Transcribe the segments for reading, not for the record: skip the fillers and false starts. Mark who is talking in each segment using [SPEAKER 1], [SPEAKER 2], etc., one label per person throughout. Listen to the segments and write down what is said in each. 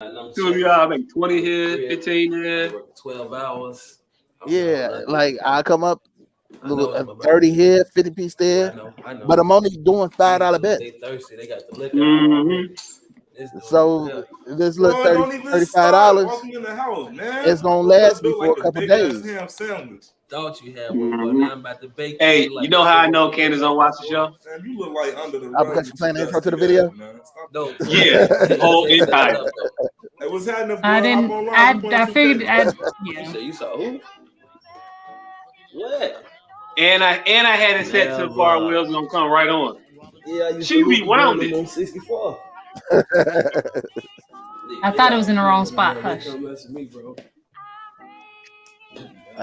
[SPEAKER 1] So you like 20 here, 15 here.
[SPEAKER 2] 12 hours.
[SPEAKER 3] Yeah, like I come up 30 here, 50 piece there.
[SPEAKER 2] I know.
[SPEAKER 3] But I'm only doing $5 bets.
[SPEAKER 2] They thirsty. They got the liquor out already.
[SPEAKER 3] So this little
[SPEAKER 4] $35.
[SPEAKER 3] Walking
[SPEAKER 4] in the house, man.
[SPEAKER 3] it's gonna last me for a couple days.
[SPEAKER 4] Ham sandwich.
[SPEAKER 2] Thought you had one, but now I'm about to bake.
[SPEAKER 1] Hey, you know how I know Candace don't watch the show?
[SPEAKER 4] Man, you look like under the
[SPEAKER 3] Because you're playing the intro to the video.
[SPEAKER 2] No,
[SPEAKER 1] yeah, the whole entire.
[SPEAKER 4] Hey, what's happening?
[SPEAKER 5] I didn't. I figured. Yeah.
[SPEAKER 2] You saw who? What?
[SPEAKER 1] And I had it set to the bar where it was gonna come right on.
[SPEAKER 2] Yeah,
[SPEAKER 1] she rewound it.
[SPEAKER 2] 64.
[SPEAKER 5] I thought it was in the wrong spot. Hush.
[SPEAKER 3] All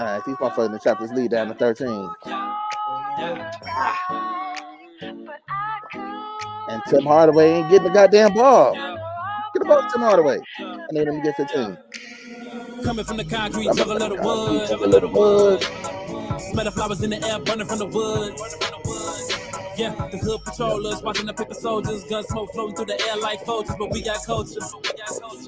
[SPEAKER 3] right, these motherfuckers in the chapters lead down to 13. And Tim Hardaway ain't getting the goddamn ball. Get the ball to Tim Hardaway. I need him to get 15.
[SPEAKER 6] Coming from the concrete, juggle a little wood. Smell the flowers in the air, burning from the woods. Yeah, the hood patrollers watching the paper soldiers, gun smoke floating through the air like vultures, but we got culture.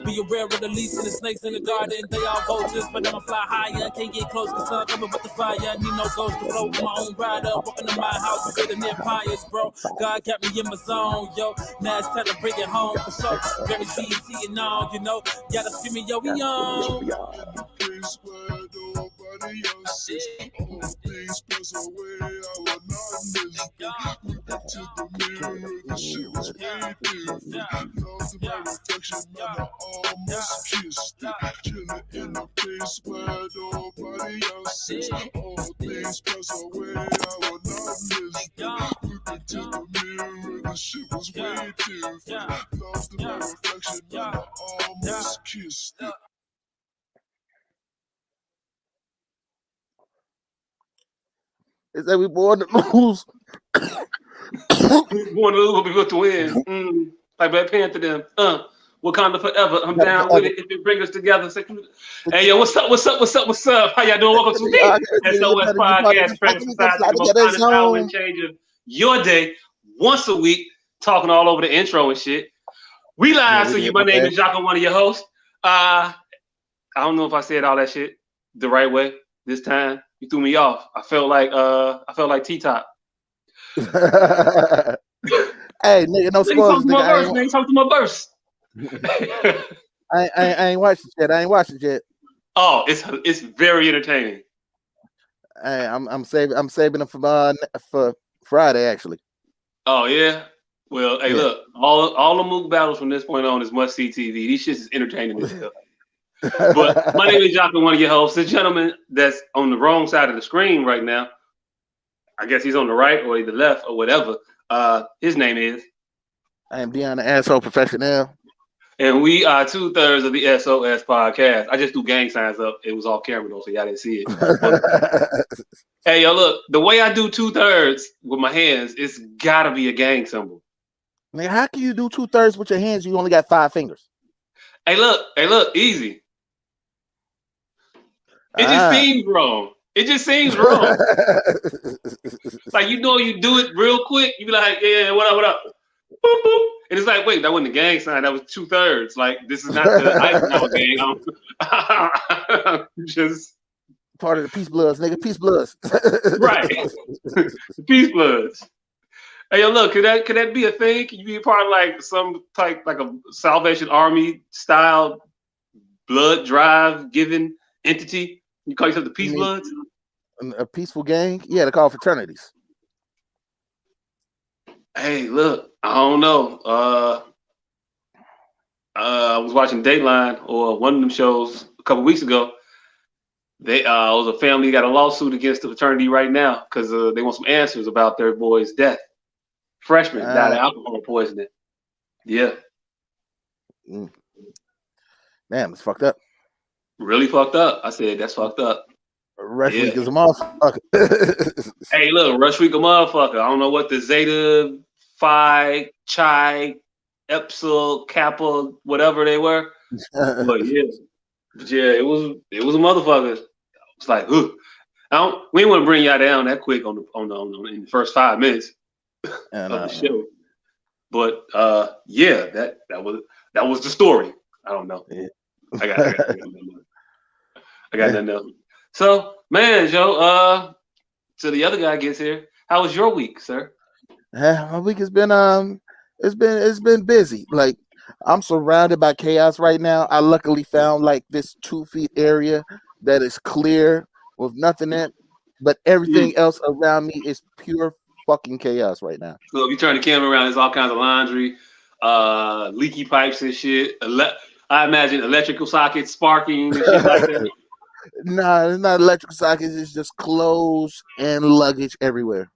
[SPEAKER 6] Be aware of the leaves and the snakes in the garden, they all vultures, but I'ma fly higher, can't get close, cause sun coming with the fire, need no ghost to float on my own rider, walking to my house, and building empires, bro. God kept me in my zone, yo, now it's time to bring it home, for sure, very CNC and all, you know, gotta see me, yo, we on.
[SPEAKER 7] Look into the mirror, the shit was way different. Lost my reflection, man, I almost kissed it. Chilling in a place where nobody else is. All things pass away, I will not miss it. Look into the mirror, the shit was way different. Lost my reflection, man, I almost kissed it.
[SPEAKER 3] Is that we born to lose?
[SPEAKER 1] Born to lose, but we got to win. Like Black Panther them. Wakanda forever. I'm down with it if it brings us together. Hey yo, what's up? How y'all doing? Welcome to the S.O.S. podcast. Present society, the most honest power and change of your day once a week. Talking all over the intro and shit. We live to you. My name is Jocko, one of your hosts. I don't know if I said all that shit the right way this time. You threw me off. I felt like T-Top.
[SPEAKER 3] Hey, nigga, no spoilers.
[SPEAKER 1] Nigga, talk to my verse.
[SPEAKER 3] I ain't watched it yet.
[SPEAKER 1] Oh, it's very entertaining.
[SPEAKER 3] Hey, I'm saving them for Friday actually.
[SPEAKER 1] Oh yeah. Well, hey, look, all the Mook battles from this point on is must see TV. These shits is entertaining as hell. But my name is Jocko, one of your hosts. The gentleman that's on the wrong side of the screen right now, I guess he's on the right or the left or whatever. His name is.
[SPEAKER 3] I am Dion, the asshole professional.
[SPEAKER 1] And we are 2/3 of the S.O.S. podcast. I just threw gang signs up. It was off camera though, so y'all didn't see it. Hey, yo, look, the way I do 2/3 with my hands, it's gotta be a gang symbol.
[SPEAKER 3] Man, how can you do 2/3 with your hands? You only got 5 fingers.
[SPEAKER 1] Hey, look, easy. It just seems wrong. It just seems wrong. Like, you know, you do it real quick. You be like, yeah, what up? Boop, boop. And it's like, wait, that wasn't a gang sign. That was 2/3. Like, this is not the Eisenhower gang. I'm just
[SPEAKER 3] part of the Peace Bloods, nigga. Peace Bloods.
[SPEAKER 1] Right. Peace Bloods. Hey, yo, look, could that be a thing? Can you be a part of like some type, like a Salvation Army style blood drive giving entity? You call yourself the Peace Bloods?
[SPEAKER 3] A peaceful gang? Yeah, they call fraternities.
[SPEAKER 1] Hey, look, I don't know. I was watching Dateline or one of them shows a couple weeks ago. They was a family got a lawsuit against the fraternity right now because they want some answers about their boy's death. Freshman died of alcohol poisoning. Yeah.
[SPEAKER 3] Damn, it's fucked up.
[SPEAKER 1] Really fucked up. I said that's fucked up.
[SPEAKER 3] Rush week is a motherfucker.
[SPEAKER 1] Hey, look, Rush week a motherfucker. I don't know what the Zeta, Phi, Chi, Epsilon, Kappa, whatever they were. But yeah, it was a motherfucker. It's like, we didn't want to bring y'all down that quick in the first 5 minutes of the show. But yeah, that was the story. I don't know.
[SPEAKER 3] Yeah.
[SPEAKER 1] I got nothing else. So, man, Joe, till the other guy gets here, how was your week, sir?
[SPEAKER 3] My week has been it's been busy. Like I'm surrounded by chaos right now. I luckily found like this 2 feet area that is clear with nothing in it, but everything else around me is pure fucking chaos right now.
[SPEAKER 1] So if you turn the camera around, there's all kinds of laundry, leaky pipes and shit. I imagine electrical sockets sparking and shit like that.
[SPEAKER 3] Nah, it's not electrical sockets. It's just clothes and luggage everywhere.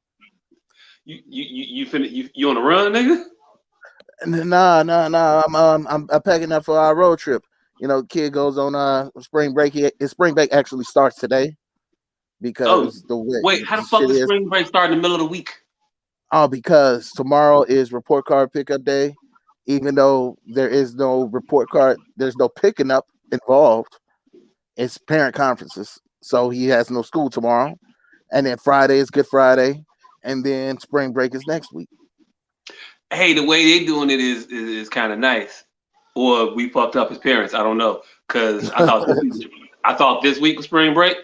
[SPEAKER 1] You on the run, nigga?
[SPEAKER 3] Nah. I'm packing up for our road trip. You know, kid goes on spring break. His spring break actually starts today because the way
[SPEAKER 1] wait, how the fuck does spring break start in the middle of the week?
[SPEAKER 3] Oh, because tomorrow is report card pickup day. Even though there is no report card, there's no picking up involved. It's parent conferences, so he has no school tomorrow. And then Friday is Good Friday, and then spring break is next week.
[SPEAKER 1] Hey, the way they doing it is kind of nice, or we fucked up as parents. I don't know, because I thought this week was spring break,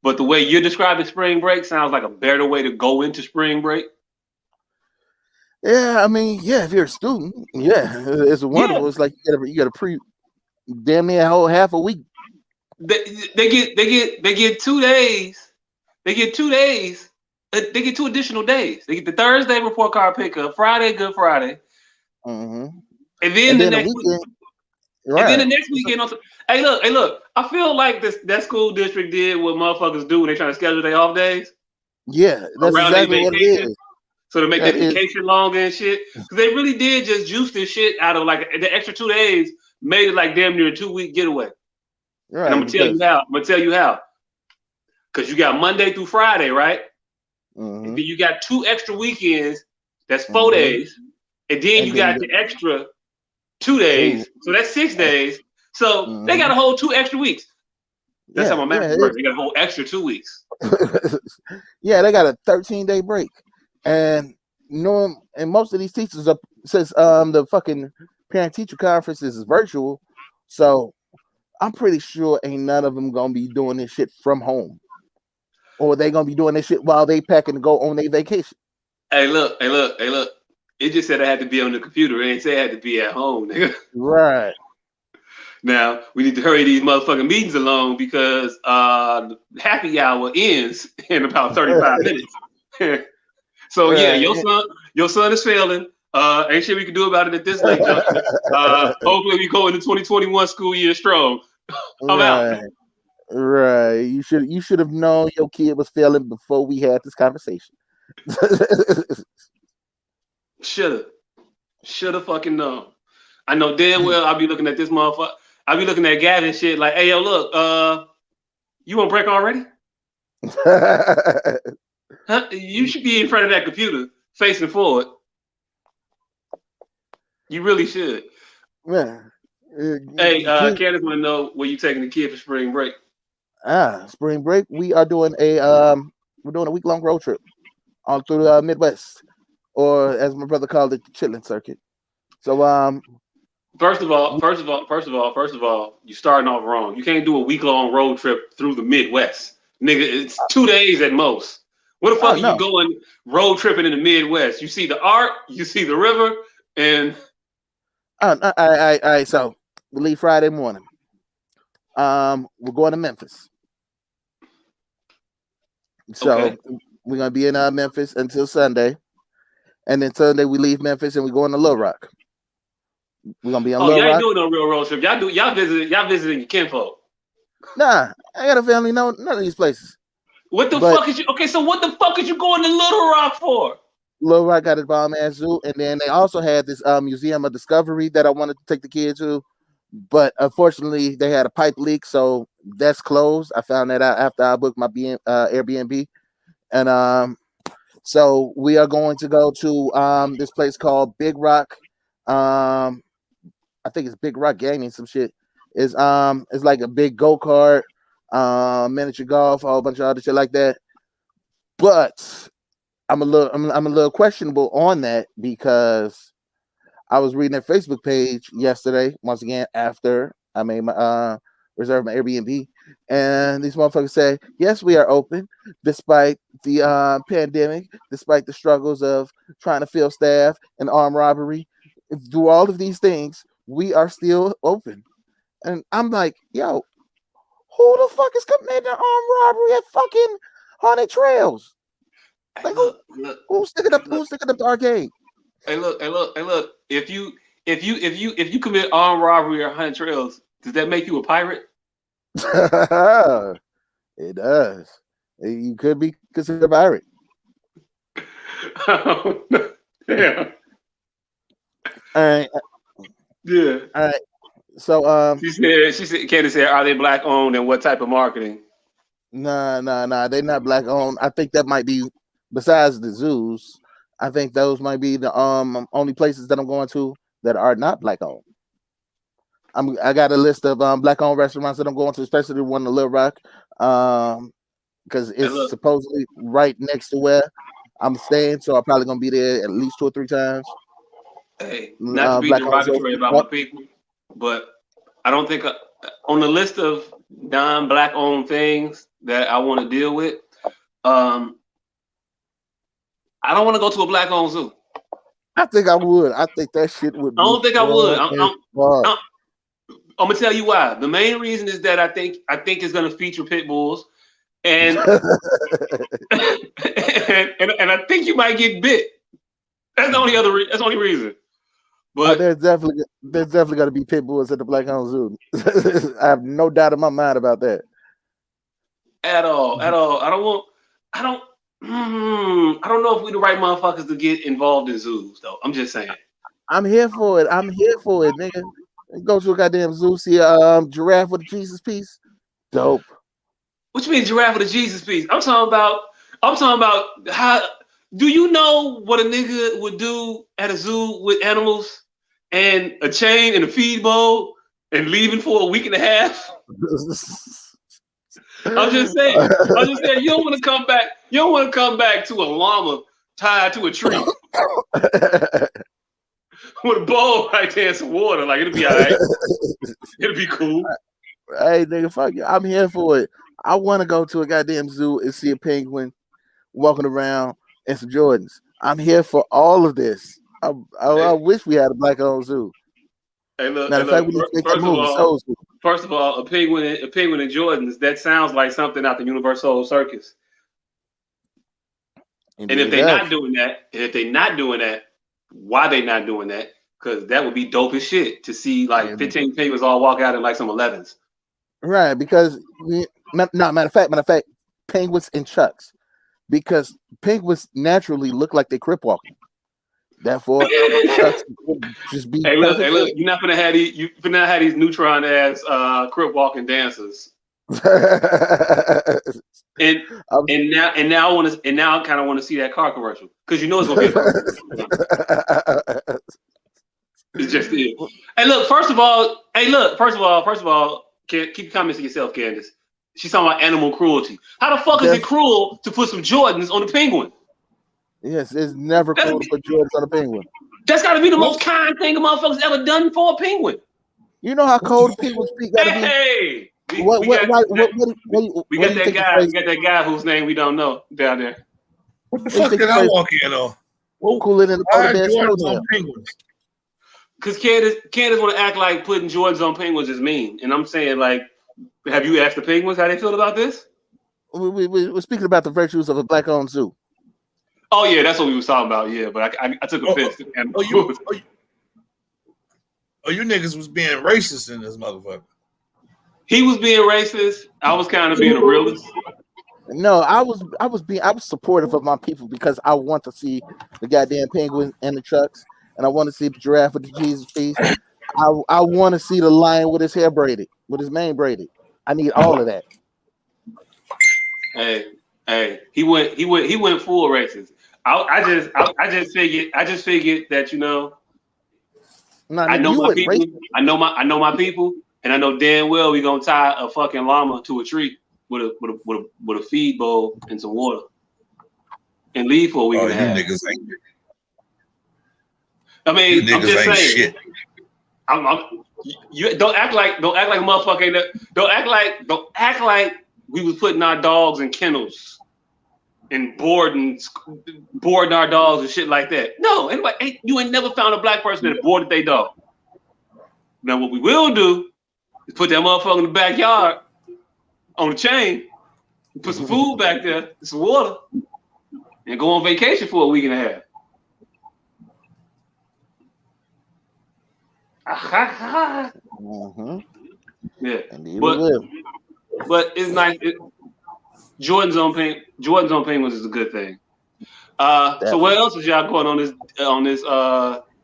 [SPEAKER 1] but the way you're describing spring break sounds like a better way to go into spring break.
[SPEAKER 3] Yeah, I mean, yeah, if you're a student, yeah, it's wonderful. Yeah. It's like you get a damn near a whole half a week.
[SPEAKER 1] They get 2 days. They get 2 days. They get 2 additional days. They get the Thursday report card pickup, Friday Good Friday, and then the next weekend. Right. And then the next weekend. Hey, look. I feel like that school district did what motherfuckers do when they trying to schedule their off days.
[SPEAKER 3] Yeah, that's exactly what it is.
[SPEAKER 1] So to make that vacation longer and shit, because they really did just juice this shit out of like the extra 2 days, made it like damn near a 2-week getaway. Right. And I'm gonna tell you how. Because you got Monday through Friday, right? And then you got 2 extra weekends. That's 4 days, and then you got the extra 2 days. So that's 6 days. So they got a whole 2 extra weeks. That's how my math works. They got a whole extra 2 weeks.
[SPEAKER 3] Yeah, they got a 13-day break. And and most of these teachers since the fucking parent teacher conferences is virtual, so I'm pretty sure ain't none of them gonna be doing this shit from home, or they gonna be doing this shit while they packing to go on their vacation.
[SPEAKER 1] Hey, look! It just said I had to be on the computer. It ain't say I had to be at home, nigga.
[SPEAKER 3] Right.
[SPEAKER 1] Now we need to hurry these motherfucking meetings along because happy hour ends in about 35 minutes. So yeah, your son is failing. Ain't shit we can do about it at this late juncture. Hopefully we go into 2021 school year strong. I'm out.
[SPEAKER 3] Right. You should have known your kid was failing before we had this conversation.
[SPEAKER 1] Should have fucking known. I know damn well I'll be looking at this motherfucker. I'll be looking at Gavin shit like, hey yo, look, you on break already? Huh? You should be in front of that computer, facing forward. You really should.
[SPEAKER 3] Yeah.
[SPEAKER 1] Hey, Candace want to know where you taking the kid for spring break.
[SPEAKER 3] Spring break. We are doing we're doing a week-long road trip all through the Midwest, or as my brother called it, the chitlin circuit. So
[SPEAKER 1] First of all, you starting off wrong. You can't do a week-long road trip through the Midwest, nigga. It's 2 days at most. What the fuck are you going road tripping in the Midwest? You see the art, you see the river, and
[SPEAKER 3] all right. So we leave Friday morning. We're going to Memphis. So we're gonna be in Memphis until Sunday, and then Sunday we leave Memphis and we're going to Little Rock. We're gonna be on Little Rock.
[SPEAKER 1] Y'all ain't doing no real road trip. Y'all visiting your kinfolk.
[SPEAKER 3] Nah, I got a family. No, none of these places.
[SPEAKER 1] What the fuck is you? Okay, so what the fuck is you going to Little Rock for?
[SPEAKER 3] Little Rock got a bomb ass zoo, and then they also had this Museum of Discovery that I wanted to take the kids to, but unfortunately they had a pipe leak, so that's closed. I found that out after I booked my Airbnb, and so we are going to go to this place called Big Rock. I think it's Big Rock Gaming, some shit. It's like a big go-kart, miniature golf, a whole bunch of other shit like that. But I'm a little questionable on that because I was reading their Facebook page yesterday, once again, after I made my reserve my Airbnb, and these motherfuckers say, yes, we are open, despite the pandemic, despite the struggles of trying to fill staff and armed robbery. Through all of these things, we are still open. And I'm like, yo, who the fuck is committing an armed robbery at fucking Haunted Trails? Like, who's sticking up the arcade?
[SPEAKER 1] Hey, look. If you commit armed robbery or Haunted Trails, does that make you a pirate?
[SPEAKER 3] It does. You could be considered a pirate.
[SPEAKER 1] Yeah.
[SPEAKER 3] All right.
[SPEAKER 1] Yeah.
[SPEAKER 3] All right. So
[SPEAKER 1] she said, Candace said, are they black owned and what type of marketing?
[SPEAKER 3] Nah. They're not black owned. I think that might be, besides the zoos, I think those might be the only places that I'm going to that are not black owned. I got a list of black owned restaurants that I'm going to, especially the one in Little Rock, because it's supposedly right next to where I'm staying, so I'm probably gonna be there at least 2 or 3 times.
[SPEAKER 1] Hey, not to be derogatory about my people, but I don't think on the list of non-black owned things that I want to deal with, I don't want to go to a black owned zoo.
[SPEAKER 3] I think I would. I think that shit would be.
[SPEAKER 1] I don't think I would. I'm gonna tell you why. The main reason is that I think it's gonna feature pit bulls, and and I think you might get bit. That's the only that's the only reason. But
[SPEAKER 3] there's definitely gonna be pit bulls at the black owned zoo. I have no doubt in my mind about that.
[SPEAKER 1] At all. I don't know if we're the right motherfuckers to get involved in zoos, though. I'm just saying.
[SPEAKER 3] I'm here for it, nigga. Go to a goddamn zoo, see a giraffe with a Jesus piece. Dope.
[SPEAKER 1] What you mean giraffe with a Jesus piece? I'm talking about how. Do you know what a nigga would do at a zoo with animals and a chain and a feed bowl and leaving for a week and a half? I'm just saying. You don't want to come back. You don't want to come back to a llama tied to a tree with a bowl right there and some water. Like, it'll be all right. It'll be cool.
[SPEAKER 3] Hey, nigga, fuck you. I'm here for it. I want to go to a goddamn zoo and see a penguin walking around and some Jordans. I'm here for all of this. I wish we had a black-owned zoo.
[SPEAKER 1] Hey, look.
[SPEAKER 3] First
[SPEAKER 1] of all, a penguin and Jordans. That sounds like something out the Universal Circus.
[SPEAKER 3] Indeed,
[SPEAKER 1] and if they're not doing that, why they not doing that? Because that would be dope as shit to see like 15 penguins all walk out in like some 11s.
[SPEAKER 3] Right, because matter of fact, penguins and chucks, because penguins naturally look like they crip walking. Therefore, chucks would just be.
[SPEAKER 1] Hey, look, you're not gonna have these neutron ass crip walking dancers. And now I kind of want to see that car commercial because you know it's gonna be. It's just it. Hey, look. First of all, keep your comments to yourself, Candace. She's talking about animal cruelty. How the fuck is it cruel to put some Jordans on a penguin?
[SPEAKER 3] Yes, it's never cool to put Jordans on a penguin.
[SPEAKER 1] That's got to be the most kind thing a motherfucker's ever done for a penguin.
[SPEAKER 3] You know how cold a penguin's feet gotta be?
[SPEAKER 1] Hey, we got that guy whose name we don't know down there.
[SPEAKER 8] What the fuck did I walk in on?
[SPEAKER 3] Cooler than the
[SPEAKER 8] Jordans on penguins.
[SPEAKER 1] Because Candace want to act like putting Jordans on penguins is mean, and I'm saying, like, have you asked the penguins how they feel about this?
[SPEAKER 3] We're speaking about the virtues of a black-owned zoo.
[SPEAKER 1] Oh yeah, that's what we was talking about. Yeah, but I took offense.
[SPEAKER 8] You niggas was being racist in this motherfucker.
[SPEAKER 1] He was being racist. I was kind of being a realist.
[SPEAKER 3] No, I was supportive of my people because I want to see the goddamn penguin and the trucks, and I want to see the giraffe with the Jesus piece. I want to see the lion with his hair braided, with his mane braided. I need all of that.
[SPEAKER 1] Hey, he went full racist. I just figured that, you know, I know my people. I know my people, and I know damn well we gonna tie a fucking llama to a tree with a feed bowl and some water, and leave for a week and a half. I mean,
[SPEAKER 8] You
[SPEAKER 1] I'm
[SPEAKER 8] niggas
[SPEAKER 1] just
[SPEAKER 8] ain't
[SPEAKER 1] saying.
[SPEAKER 8] shit.
[SPEAKER 1] You don't act like a motherfucker ain't there. Don't act like we was putting our dogs in kennels and boarding our dogs and shit like that. No, anybody, you ain't never found a black person that boarded their dog. Now, what we will do is put that motherfucker in the backyard on the chain, put some food back there, some water, and go on vacation for a week and a half. Yeah, but it's nice. Jordan's on Penguins is a good thing. So what else is y'all going on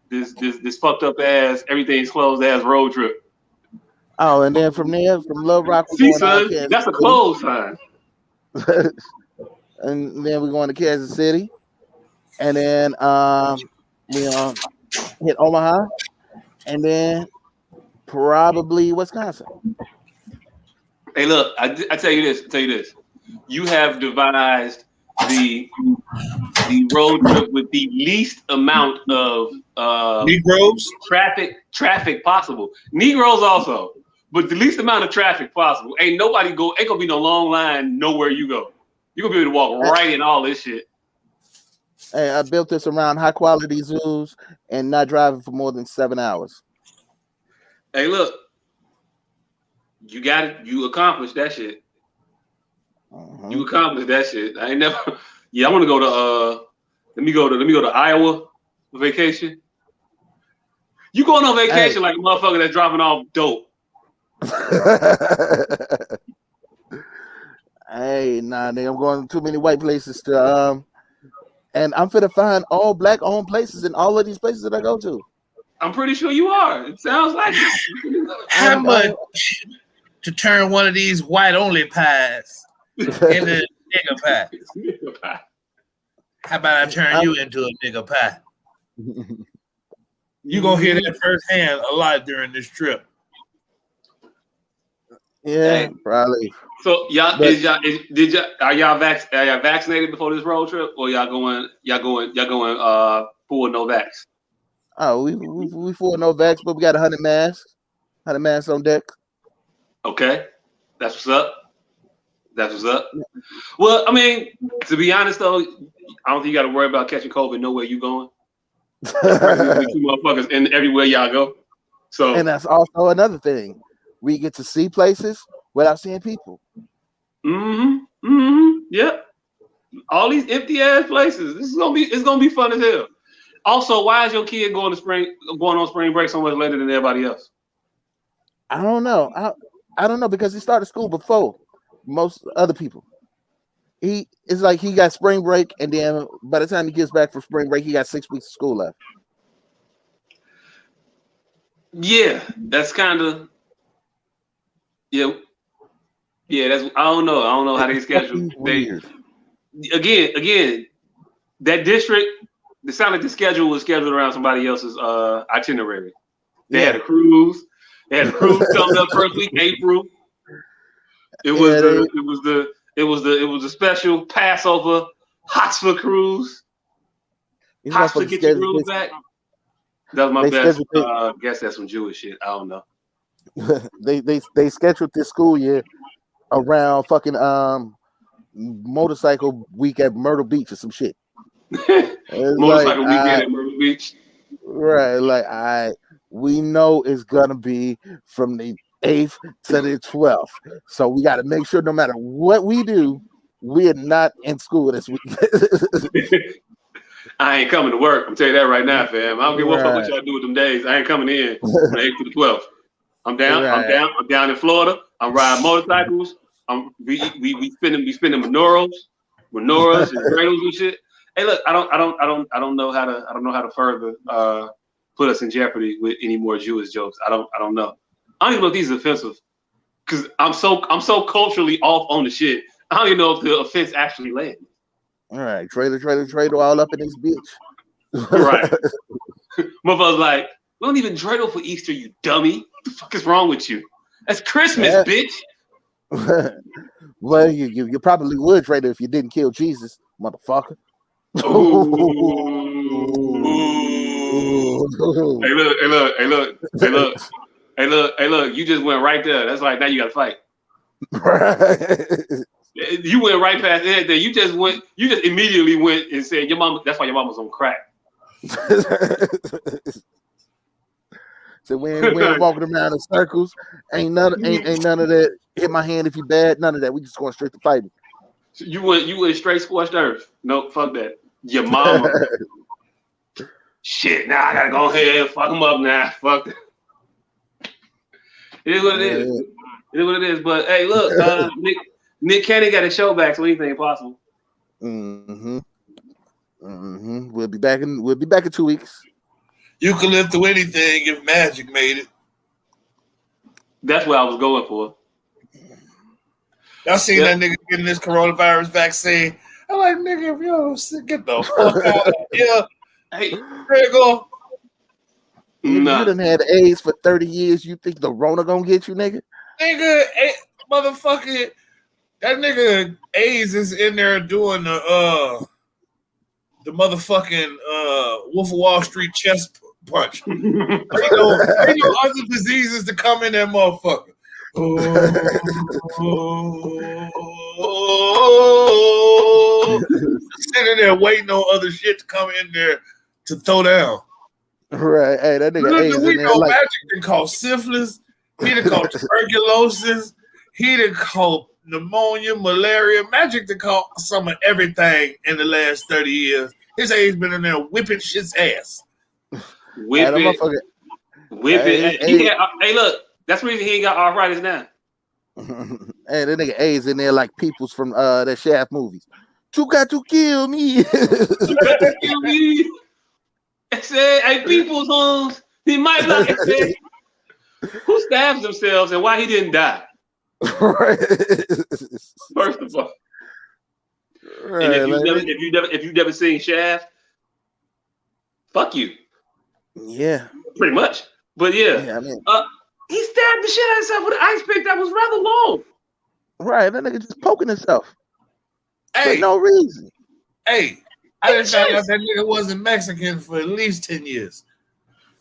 [SPEAKER 1] this fucked up ass everything's closed ass road trip?
[SPEAKER 3] Oh, and then from there, from Little Rock, we're
[SPEAKER 1] See,
[SPEAKER 3] going
[SPEAKER 1] son,
[SPEAKER 3] to
[SPEAKER 1] that's a closed sign.
[SPEAKER 3] And then we're going to Kansas City, and then we hit Omaha, and then probably Wisconsin.
[SPEAKER 1] Hey, look, I tell you this. You have devised the road trip with the least amount of
[SPEAKER 8] Negroes?
[SPEAKER 1] traffic possible. Negroes also, but the least amount of traffic possible. Ain't gonna be no long line nowhere you go. You're gonna be able to walk right in all this shit.
[SPEAKER 3] Hey, I built this around high quality zoos and not driving for more than 7 hours.
[SPEAKER 1] Hey, look, you got it. You accomplished that shit. You accomplished that shit. I ain't never. Yeah, I want to go to. Let me go to Iowa vacation. You going on vacation like a motherfucker that's dropping off dope.
[SPEAKER 3] Hey, nah, nigga, I'm going to too many white places to and I'm finna find all black owned places in all of these places that I go to.
[SPEAKER 1] I'm pretty sure you are. It sounds like it.
[SPEAKER 8] How much to turn one of these white only pies into nigger pie? How about I turn you into a nigger pie? You gonna hear that firsthand a lot during this trip.
[SPEAKER 3] Yeah, probably.
[SPEAKER 1] So are y'all vaccinated before this road trip, or y'all going full no vax?
[SPEAKER 3] Oh, we full no vax, but we got 100 masks. 100 masks on deck.
[SPEAKER 1] Okay, that's what's up. Well, I mean, to be honest though, I don't think you got to worry about catching COVID nowhere you going. There's two motherfuckers in everywhere y'all go. So,
[SPEAKER 3] and that's also another thing. We get to see places without seeing people.
[SPEAKER 1] Yep. All these empty ass places. It's gonna be fun as hell. Also, why is your kid going on spring break so much later than everybody else?
[SPEAKER 3] I don't know. I don't know because he started school before most other people. It's like he got spring break, and then by the time he gets back from spring break, he got 6 weeks of school left.
[SPEAKER 1] Yeah, that's kind of yeah. That's I don't know how they schedule.
[SPEAKER 3] Weird.
[SPEAKER 1] Again, that district. It sounded like the schedule was scheduled around somebody else's itinerary. They had a cruise. They had a cruise coming up first week, April. It was the special Passover Hotspur cruise. Hotspur get your rules back. That was my best guess. That's some Jewish shit. I don't know.
[SPEAKER 3] they scheduled this school year around fucking motorcycle week at Myrtle Beach or some shit.
[SPEAKER 1] Motorcycle weekend at Myrtle Beach.
[SPEAKER 3] Right, like we know it's gonna be from the 8th to the 12th, so we got to make sure no matter what we do, we're not in school this week.
[SPEAKER 1] I ain't coming to work. I'm telling you that right now, fam. I don't give a fuck what y'all do with them days. I ain't coming in from the 8th to the 12th. I'm down. Right. I'm down in Florida. I'm riding motorcycles. We spinning menorahs and dreidels and shit. Hey, look, I don't know how to further put us in jeopardy with any more Jewish jokes. I don't know. I don't even know if these are offensive because I'm so culturally off on the shit. I don't even know if the offense actually lands.
[SPEAKER 3] All right, trailer, all up in this bitch.
[SPEAKER 1] Right. Motherfuckers like, we don't even dreidel for Easter, you dummy. What the fuck is wrong with you? That's Christmas, bitch.
[SPEAKER 3] Well, you probably would trade it if you didn't kill Jesus, motherfucker.
[SPEAKER 1] Ooh. Hey, look, you just went right there. That's like, now you got to fight. You went right past everything. You just immediately went and said, your mom, that's why your mom was on crack.
[SPEAKER 3] So when walking around in circles, ain't none of that. Hit my hand if you bad. None of that. We just going straight to fighting.
[SPEAKER 1] So you went straight scorched earth. No, fuck that. Your mama. Shit, now I gotta go ahead and fuck him up now. Fuck that. It is what it is. It is what it is. But hey, look, Nick Cannon got his show back, so anything possible.
[SPEAKER 3] We'll be back in 2 weeks.
[SPEAKER 8] You can live through anything if Magic made it.
[SPEAKER 1] That's what I was going for.
[SPEAKER 8] Y'all seen that nigga getting this coronavirus vaccine? I'm like, nigga, if you don't get the fuck out of here. Hey, there you go.
[SPEAKER 3] You done had AIDS for 30 years. You think the Rona gonna get you, nigga?
[SPEAKER 8] Nigga, motherfucker, that nigga AIDS is in there doing the motherfucking Wolf of Wall Street chest punch. Ain't no other diseases to come in that motherfucker. Sitting there waiting on other shit to come in there to throw down.
[SPEAKER 3] Right. Hey, that nigga AIDS
[SPEAKER 8] we
[SPEAKER 3] in there
[SPEAKER 8] know
[SPEAKER 3] like
[SPEAKER 8] Magic done caught syphilis. He done caught tuberculosis. He done caught pneumonia, malaria. Magic done caught some of everything in the last 30 years. His age been in there whipping shit's ass.
[SPEAKER 1] Whip it. Hey, look. That's the reason he ain't got arthritis now.
[SPEAKER 3] Hey, that nigga AIDS in there like Peoples from that Shaft movies. You got to kill me.
[SPEAKER 1] You got to kill me. I said, hey, Peoples Holmes. He might not have said who stabs themselves and why he didn't die.
[SPEAKER 3] Right.
[SPEAKER 1] First of all.
[SPEAKER 3] Right,
[SPEAKER 1] and if you've never seen Shaft, fuck you.
[SPEAKER 3] Yeah.
[SPEAKER 1] Pretty much. But yeah.
[SPEAKER 3] I mean,
[SPEAKER 1] he stabbed the shit out of himself with an ice pick that was rather long.
[SPEAKER 3] Right, that nigga just poking himself.
[SPEAKER 8] Hey,
[SPEAKER 3] for no reason.
[SPEAKER 8] Hey, I didn't find out that nigga wasn't Mexican for at least 10 years.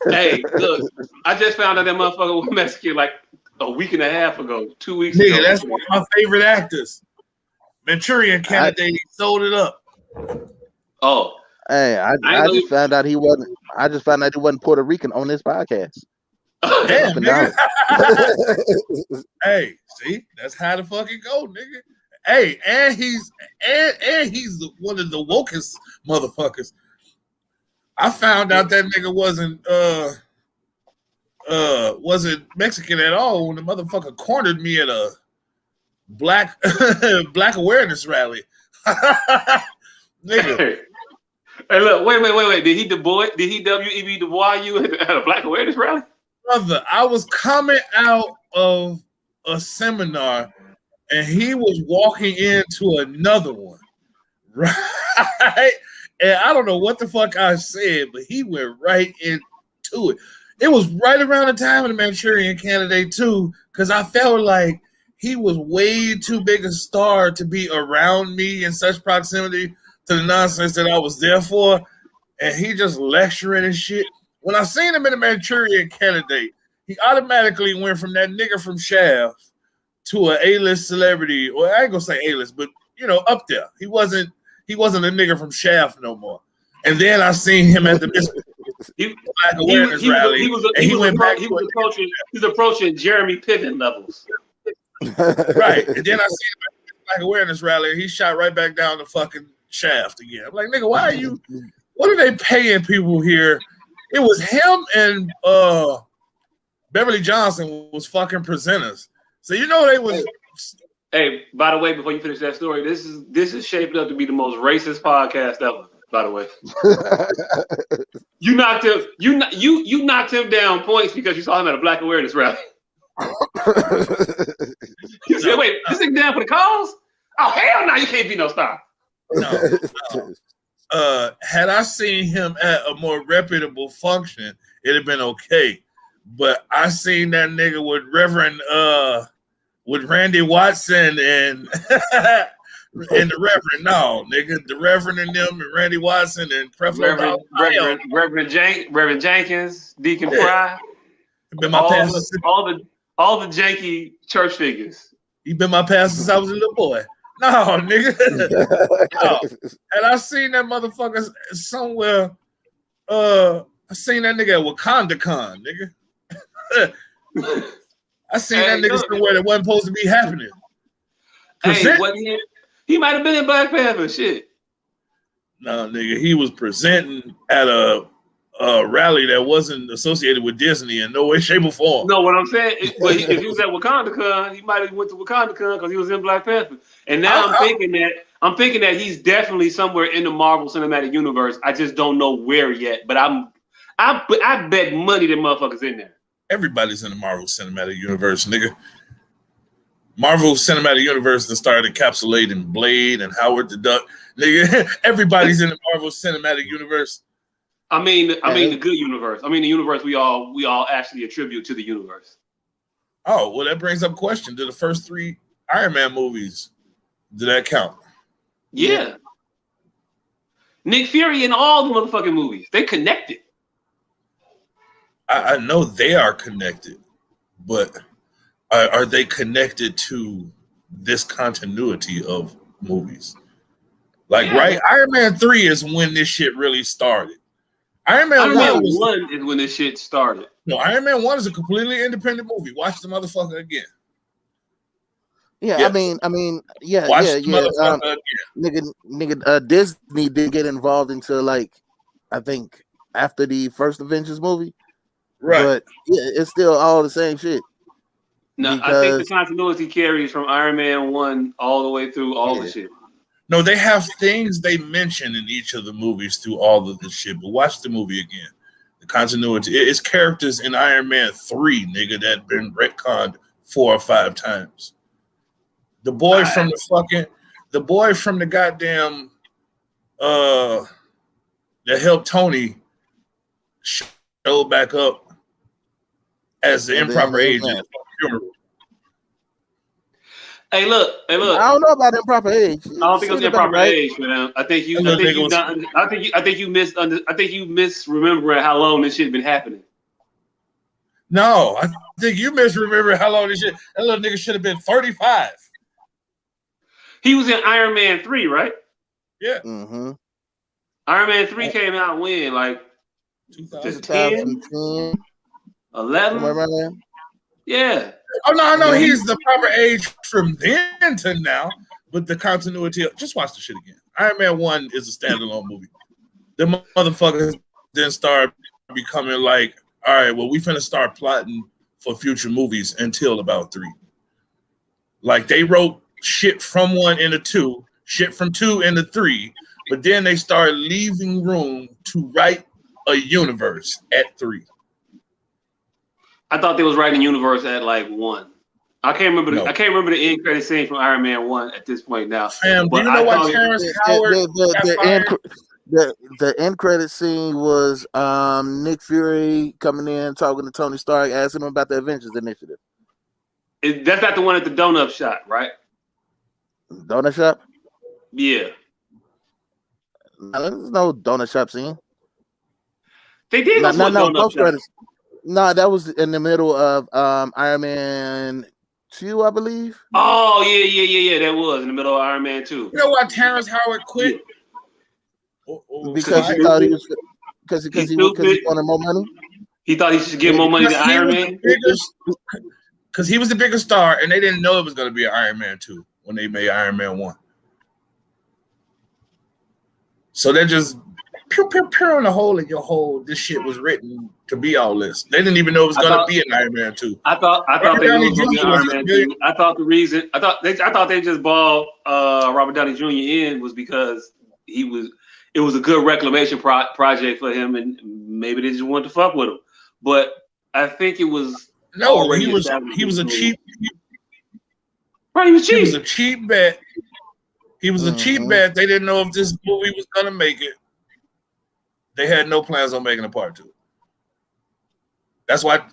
[SPEAKER 1] Hey, look, I just found out that motherfucker was Mexican like a week and a half ago, 2 weeks
[SPEAKER 8] ago.
[SPEAKER 1] Nigga,
[SPEAKER 8] that's one of my favorite actors. Manchurian Candidate, he sold it up.
[SPEAKER 3] Oh. Hey, I just found out he wasn't. I just found out he wasn't Puerto Rican on this podcast.
[SPEAKER 8] Damn, nigga. Hey, see, that's how the fucking go, nigga. Hey, and he's one of the wokest motherfuckers. I found out that nigga wasn't Mexican at all when the motherfucker cornered me at a black awareness rally. Nigga.
[SPEAKER 1] Hey, look, wait. Did he W.E.B. Du Bois you at a black awareness rally?
[SPEAKER 8] Brother, I was coming out of a seminar and he was walking into another one, right? And I don't know what the fuck I said, but he went right into it. It was right around the time of the Manchurian Candidate too, because I felt like he was way too big a star to be around me in such proximity to the nonsense that I was there for, and he just lecturing and shit. When I seen him in the Manchurian Candidate, he automatically went from that nigga from Shaft to an A-list celebrity, or I ain't gonna say A-list, but you know, up there. He wasn't a nigga from Shaft no more. And then I seen him at the Black Awareness rally. He was
[SPEAKER 1] approaching Jeremy Piven levels.
[SPEAKER 8] Right. And then I seen him at the Black Awareness rally, and he shot right back down the fucking Shaft again. I'm like, nigga, what are they paying people here? It was him and Beverly Johnson was fucking presenters. So you know they was.
[SPEAKER 1] Hey, by the way, before you finish that story, this is shaping up to be the most racist podcast ever. By the way, you knocked him down points because you saw him at a Black Awareness rally. You said, "Wait, this nigga down for the cause? Oh hell no, you can't be no star."
[SPEAKER 8] No. Had I seen him at a more reputable function, it'd have been okay. But I seen that nigga with Reverend with Randy Watson and And the Reverend, no, nigga. The Reverend and them and Randy Watson and Creflo Dollar.
[SPEAKER 1] Reverend Jenkins, Deacon Fry.
[SPEAKER 8] Been my pastor.
[SPEAKER 1] All the janky church figures.
[SPEAKER 8] He been my pastor since I was a little boy. No, nigga. No. And I seen that motherfucker somewhere. I seen that nigga at Wakanda Con, nigga. I seen that nigga somewhere that wasn't supposed to be happening.
[SPEAKER 1] He might have been in Black Panther. Shit.
[SPEAKER 8] No, nigga, he was presenting at a rally that wasn't associated with Disney in no way, shape, or form.
[SPEAKER 1] No, what I'm saying, if he was at WakandaCon, he might have went to WakandaCon because he was in Black Panther. And now I'm thinking that he's definitely somewhere in the Marvel Cinematic Universe. I just don't know where yet. But I bet money that motherfucker's in there.
[SPEAKER 8] Everybody's in the Marvel Cinematic Universe, nigga. Marvel Cinematic Universe that started encapsulating Blade and Howard the Duck. Nigga, everybody's in the Marvel Cinematic Universe.
[SPEAKER 1] I mean the good universe. I mean the universe we all actually attribute to the universe.
[SPEAKER 8] Oh, well, that brings up a question. Do the first 3 Iron Man movies, do that count?
[SPEAKER 1] Yeah. Nick Fury in all the motherfucking movies. They connected.
[SPEAKER 8] I know they are connected, but are they connected to this continuity of movies? Right? Iron Man 3 is when this shit really started. Iron Man 1
[SPEAKER 1] is when this shit started.
[SPEAKER 8] No, Iron Man 1 is a completely independent movie. Watch the motherfucker again.
[SPEAKER 3] Yeah,
[SPEAKER 8] yes.
[SPEAKER 3] I mean, yeah,
[SPEAKER 8] Watch
[SPEAKER 3] nigga, Disney didn't get involved until I think after the first Avengers movie.
[SPEAKER 8] Right.
[SPEAKER 3] But yeah, it's still all the same shit.
[SPEAKER 1] No, I think the continuity carries from Iron Man 1 all the way through all the shit.
[SPEAKER 8] No, they have things they mention in each of the movies through all of the shit. But watch the movie again. The continuity. It's characters in Iron Man 3, nigga, that been retconned 4 or 5 times. The boy from the goddamn that helped Tony show back up as the improper agent.
[SPEAKER 1] Hey, look.
[SPEAKER 3] I don't know about improper age.
[SPEAKER 1] I don't think it was improper age, man. I think you misremembering how long this shit been happening.
[SPEAKER 8] No, I think you misremember how long this shit. That little nigga should have been 35.
[SPEAKER 1] He was in Iron Man 3, right?
[SPEAKER 8] Yeah.
[SPEAKER 3] Mm-hmm.
[SPEAKER 1] Iron Man 3 came out when? 2010? 11? Yeah.
[SPEAKER 8] Oh, no, he's the proper age from then to now, but the continuity just watch the shit again. Iron Man 1 is a standalone movie. The motherfuckers then start becoming all right, well, we finna start plotting for future movies until about 3. They wrote shit from 1 into 2, shit from 2 into 3, but then they started leaving room to write a universe at 3.
[SPEAKER 1] I thought they was writing universe at 1. I can't remember. I can't remember the end credit scene from Iron Man 1 at this point now.
[SPEAKER 8] Fam, do you know why Terrence Howard?
[SPEAKER 3] The end credit scene was Nick Fury coming in, talking to Tony Stark, asking him about the Avengers Initiative.
[SPEAKER 1] That's not the one at the donut shop, right?
[SPEAKER 3] Donut shop?
[SPEAKER 1] Yeah.
[SPEAKER 3] No, there's no donut shop scene.
[SPEAKER 1] They did
[SPEAKER 3] post credits. No, that was in the middle of Iron Man 2, I believe.
[SPEAKER 1] Oh, yeah. That was in the middle of Iron Man 2.
[SPEAKER 8] You know why Terrence Howard quit?
[SPEAKER 3] Because he thought he was because he wanted more money.
[SPEAKER 1] He thought he should give more money to Iron Man.
[SPEAKER 8] Because he was the biggest star, and they didn't know it was going to be an Iron Man 2 when they made Iron Man 1. So they're just pew in the hole in your hole. This shit was written to be all this. They didn't even know it was going to be an Iron Man 2.
[SPEAKER 1] I thought they knew it was going to be Iron Man 2. I thought they just balled Robert Downey Jr. in was because it was a good reclamation project for him, and maybe they just wanted to fuck with him. But I think it was
[SPEAKER 8] he was a cheap.
[SPEAKER 1] Right, he was cheap.
[SPEAKER 8] He was a cheap bet. He was a cheap bet. They didn't know if this movie was gonna make it. They had no plans on making a part 2. That's why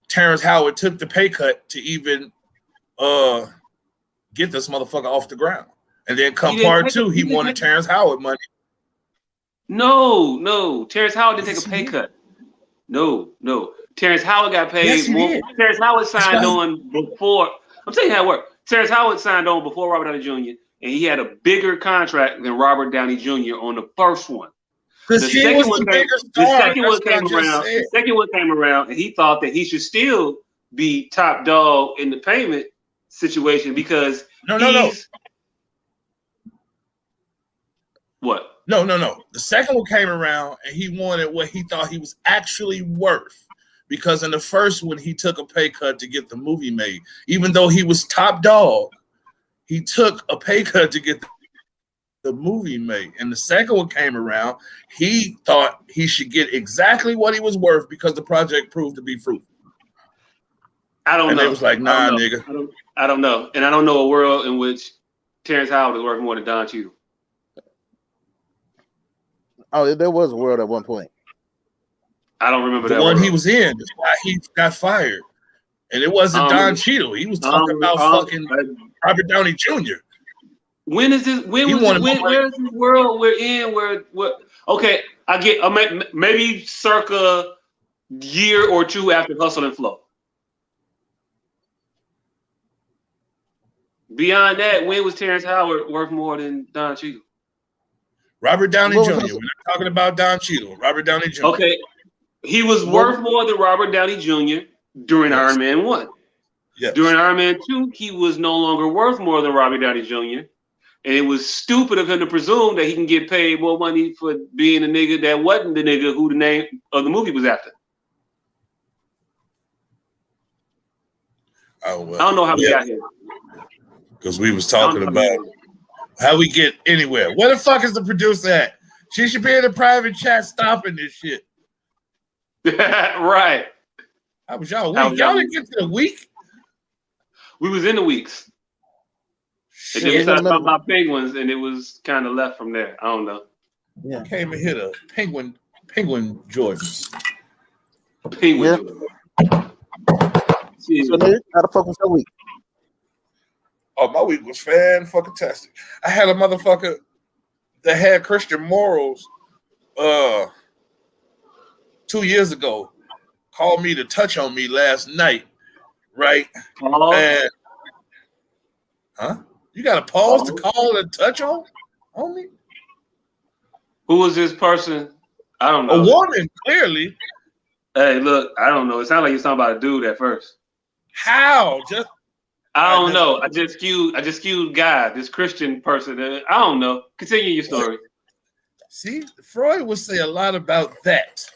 [SPEAKER 8] Terrence Howard took the pay cut to even get this motherfucker off the ground. And then come part two, he wanted Terrence Howard money.
[SPEAKER 1] No. Terrence Howard didn't take a pay cut. No. Terrence Howard got paid.
[SPEAKER 8] Yes, he did.
[SPEAKER 1] Terrence Howard signed on before. I'm telling you how it worked. Terrence Howard signed on before Robert Downey Jr. and he had a bigger contract than Robert Downey Jr. on the first one. The second one came around, and he thought that he should still be top dog in the payment situation because
[SPEAKER 8] no.
[SPEAKER 1] What?
[SPEAKER 8] No. The second one came around, and he wanted what he thought he was actually worth. Because in the first one, he took a pay cut to get the movie made. Even though he was top dog, he took a pay cut to get the movie made. And the second one came around, he thought he should get exactly what he was worth because the project proved to be fruitful.
[SPEAKER 1] I don't know.
[SPEAKER 8] And they was like, nah, nigga.
[SPEAKER 1] I don't know. And I don't know a world in which Terrence Howard is worth more than Don Cheadle.
[SPEAKER 3] Oh, there was a world at one point.
[SPEAKER 1] I don't remember
[SPEAKER 8] the
[SPEAKER 1] that
[SPEAKER 8] one
[SPEAKER 1] world.
[SPEAKER 8] he was in. That's why he got fired. And it wasn't Don Cheadle. He was talking about fucking Robert Downey Jr.
[SPEAKER 1] When is this? Where is this world we're in? Okay, I get maybe circa year or two after Hustle and Flow. Beyond that, when was Terrence Howard worth more than Don Cheadle?
[SPEAKER 8] Robert Downey Jr. We're not talking about Don Cheadle. Robert Downey Jr.
[SPEAKER 1] Okay, he was worth more than Robert Downey Jr. during Iron Man 1.
[SPEAKER 8] Yes.
[SPEAKER 1] During Iron Man 2, he was no longer worth more than Robert Downey Jr. And it was stupid of him to presume that he can get paid more money for being a nigga that wasn't the nigga who the name of the movie was after.
[SPEAKER 8] Oh, well,
[SPEAKER 1] I don't know how we got here.
[SPEAKER 8] Because we was talking about how we get anywhere. Where the fuck is the producer at? She should be in a private chat stopping this shit.
[SPEAKER 1] Right.
[SPEAKER 8] How was y'all week? Y'all didn't get to the week?
[SPEAKER 1] We was in the weeks. And then we started talking about penguins, and it was kind of left from there. I don't know.
[SPEAKER 8] Yeah. Came and hit a penguin Jordans.
[SPEAKER 1] Penguin.
[SPEAKER 3] Yeah. So, how the fuck was your week?
[SPEAKER 8] Oh, my week was fan-fucking-tastic. I had a motherfucker that had Christian morals 2 years ago called me to touch on me last night, right? And, you got to pause to call and touch on me?
[SPEAKER 1] Who was this person? I don't know.
[SPEAKER 8] A woman, clearly.
[SPEAKER 1] Hey, look, I don't know. It sounded like you were talking about a dude at first.
[SPEAKER 8] How?
[SPEAKER 1] I don't know. I just skewed guy, this Christian person. I don't know. Continue your story.
[SPEAKER 8] See, Freud would say a lot about that.